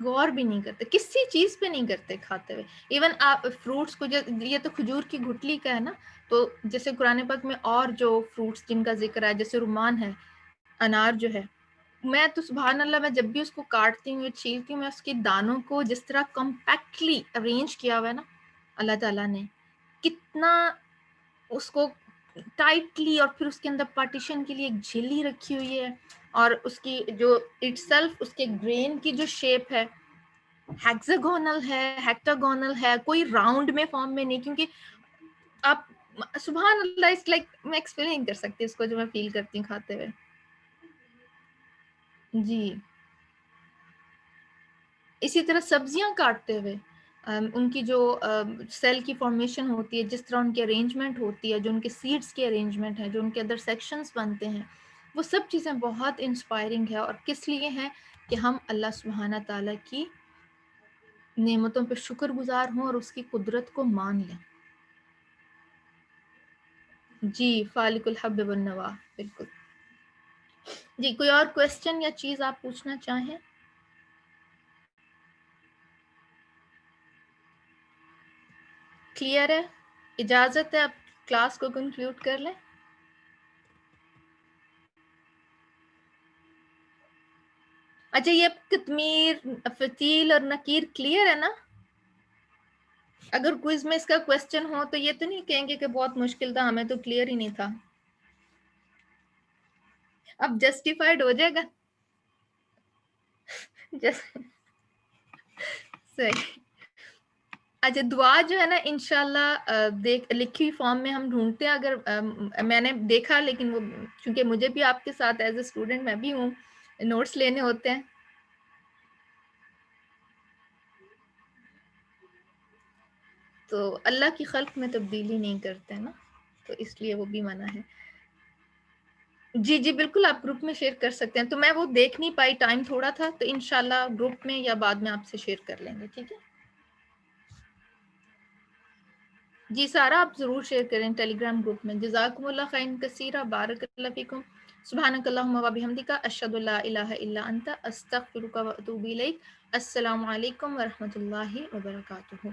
غور بھی نہیں کرتے، کسی چیز پہ نہیں کرتے کھاتے ہوئے. ایون آپ فروٹس کو، یہ تو کھجور کی گٹلی کا ہے نا، تو جیسے قرآن پاک میں اور جو فروٹس جن کا ذکر ہے، جیسے رمان ہے، انار جو ہے، میں تو سبحان اللہ میں جب بھی اس کو کاٹتی ہوں، چھیلتی ہوں، میں اس کے دانوں کو جس طرح کمپیکٹلی ارینج کیا ہوا ہے نا اللہ تعالیٰ نے، کتنا اس کو ٹائٹلی، اور پھر اس کے اندر پارٹیشن کے لیے ایک جھلی رکھی ہوئی ہے، اور اس کی جو اٹ سیلف اس کے گرین کی جو شیپ ہے ہیکزاگونل ہے، ہیکٹاگونل ہے، کوئی راؤنڈ میں فارم میں نہیں. کیونکہ آپ سبحان اللہ، اس لائک میں ایکسپلین نہیں کر سکتی اس کو جو میں فیل کرتی ہوں کھاتے ہوئے. جی اسی طرح سبزیاں کاٹتے ہوئے ان کی جو سیل کی فارمیشن ہوتی ہے، جس طرح ان کی ارینجمنٹ ہوتی ہے، جو ان کے سیڈز کی ارینجمنٹ ہے، جو ان کے ادر سیکشنز بنتے ہیں، وہ سب چیزیں بہت انسپائرنگ ہے. اور کس لیے ہیں؟ کہ ہم اللہ سبحانہ تعالیٰ کی نعمتوں پہ شکر گزار ہوں اور اس کی قدرت کو مان لیں. جی فالق الحب والنوا، بالکل. جی کوئی اور کویسچن یا چیز آپ پوچھنا چاہیں؟ کلیئر ہے؟ اجازت ہے آپ کلاس کو کنکلیوڈ کر لیں. اچھا یہ قطمیر، فتیل اور نکیر کلیئر ہے نا؟ اگر کوئز میں اس کا کویسچن ہو تو یہ تو نہیں کہیں گے کہ بہت مشکل تھا، ہمیں تو کلیئر ہی نہیں تھا. اب جسٹیفائڈ ہو جائے گا. صحیح. اچھا دعا جو ہے نا انشاءاللہ لکھی ہوئی فارم میں ہم ڈھونڈتے ہیں. اگر میں نے دیکھا، لیکن وہ چونکہ مجھے بھی آپ کے ساتھ ایز اے اسٹوڈنٹ میں بھی ہوں، نوٹس لینے ہوتے ہیں. تو اللہ کی خلق میں تبدیلی نہیں کرتے نا، تو اس لیے وہ بھی منع ہے. جی جی بالکل آپ گروپ میں شیئر کر سکتے ہیں. تو میں وہ دیکھ نہیں پائی، ٹائم تھوڑا تھا، تو انشاءاللہ گروپ میں یا بعد میں آپ سے شیئر کر لیں گے. ٹھیک ہے جی سارا آپ ضرور شیئر کریں ٹیلی گرام گروپ میں. جزاکم اللہ خیرا کثیرا، بارک اللہ فیکم، سبحانک اللہم و بحمدک، اشہد ان لا الہ الا انت، استغفرک و اتوب الیک. السلام علیکم ورحمۃ اللہ وبرکاتہ.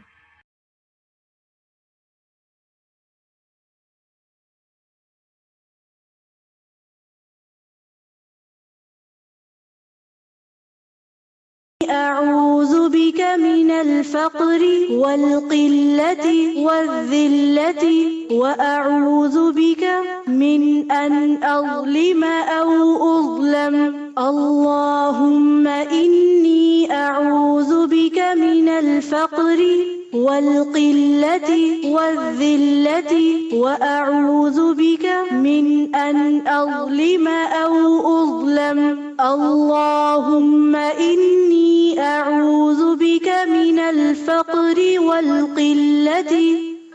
أعوذ بك من الفقر والقلة والذلة وأعوذ بك من أن أظلم أو أظلم. اللهم إني أعوذ بك من الفقر والقلة والذلة وأعوذ بك من أن أظلم أو أظلم. اللهم إني أعوذ بك من الفقر والقلة.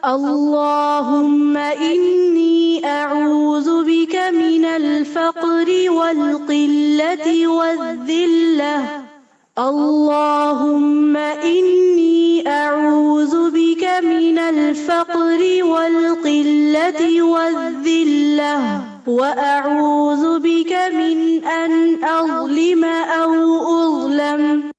اللهم إني أعوذ بك من الفقر والقلة والذلة. اللهم إني أعوذ بك من الفقر والقلة والذلة وأعوذ بك من أن أظلم أو أظلم.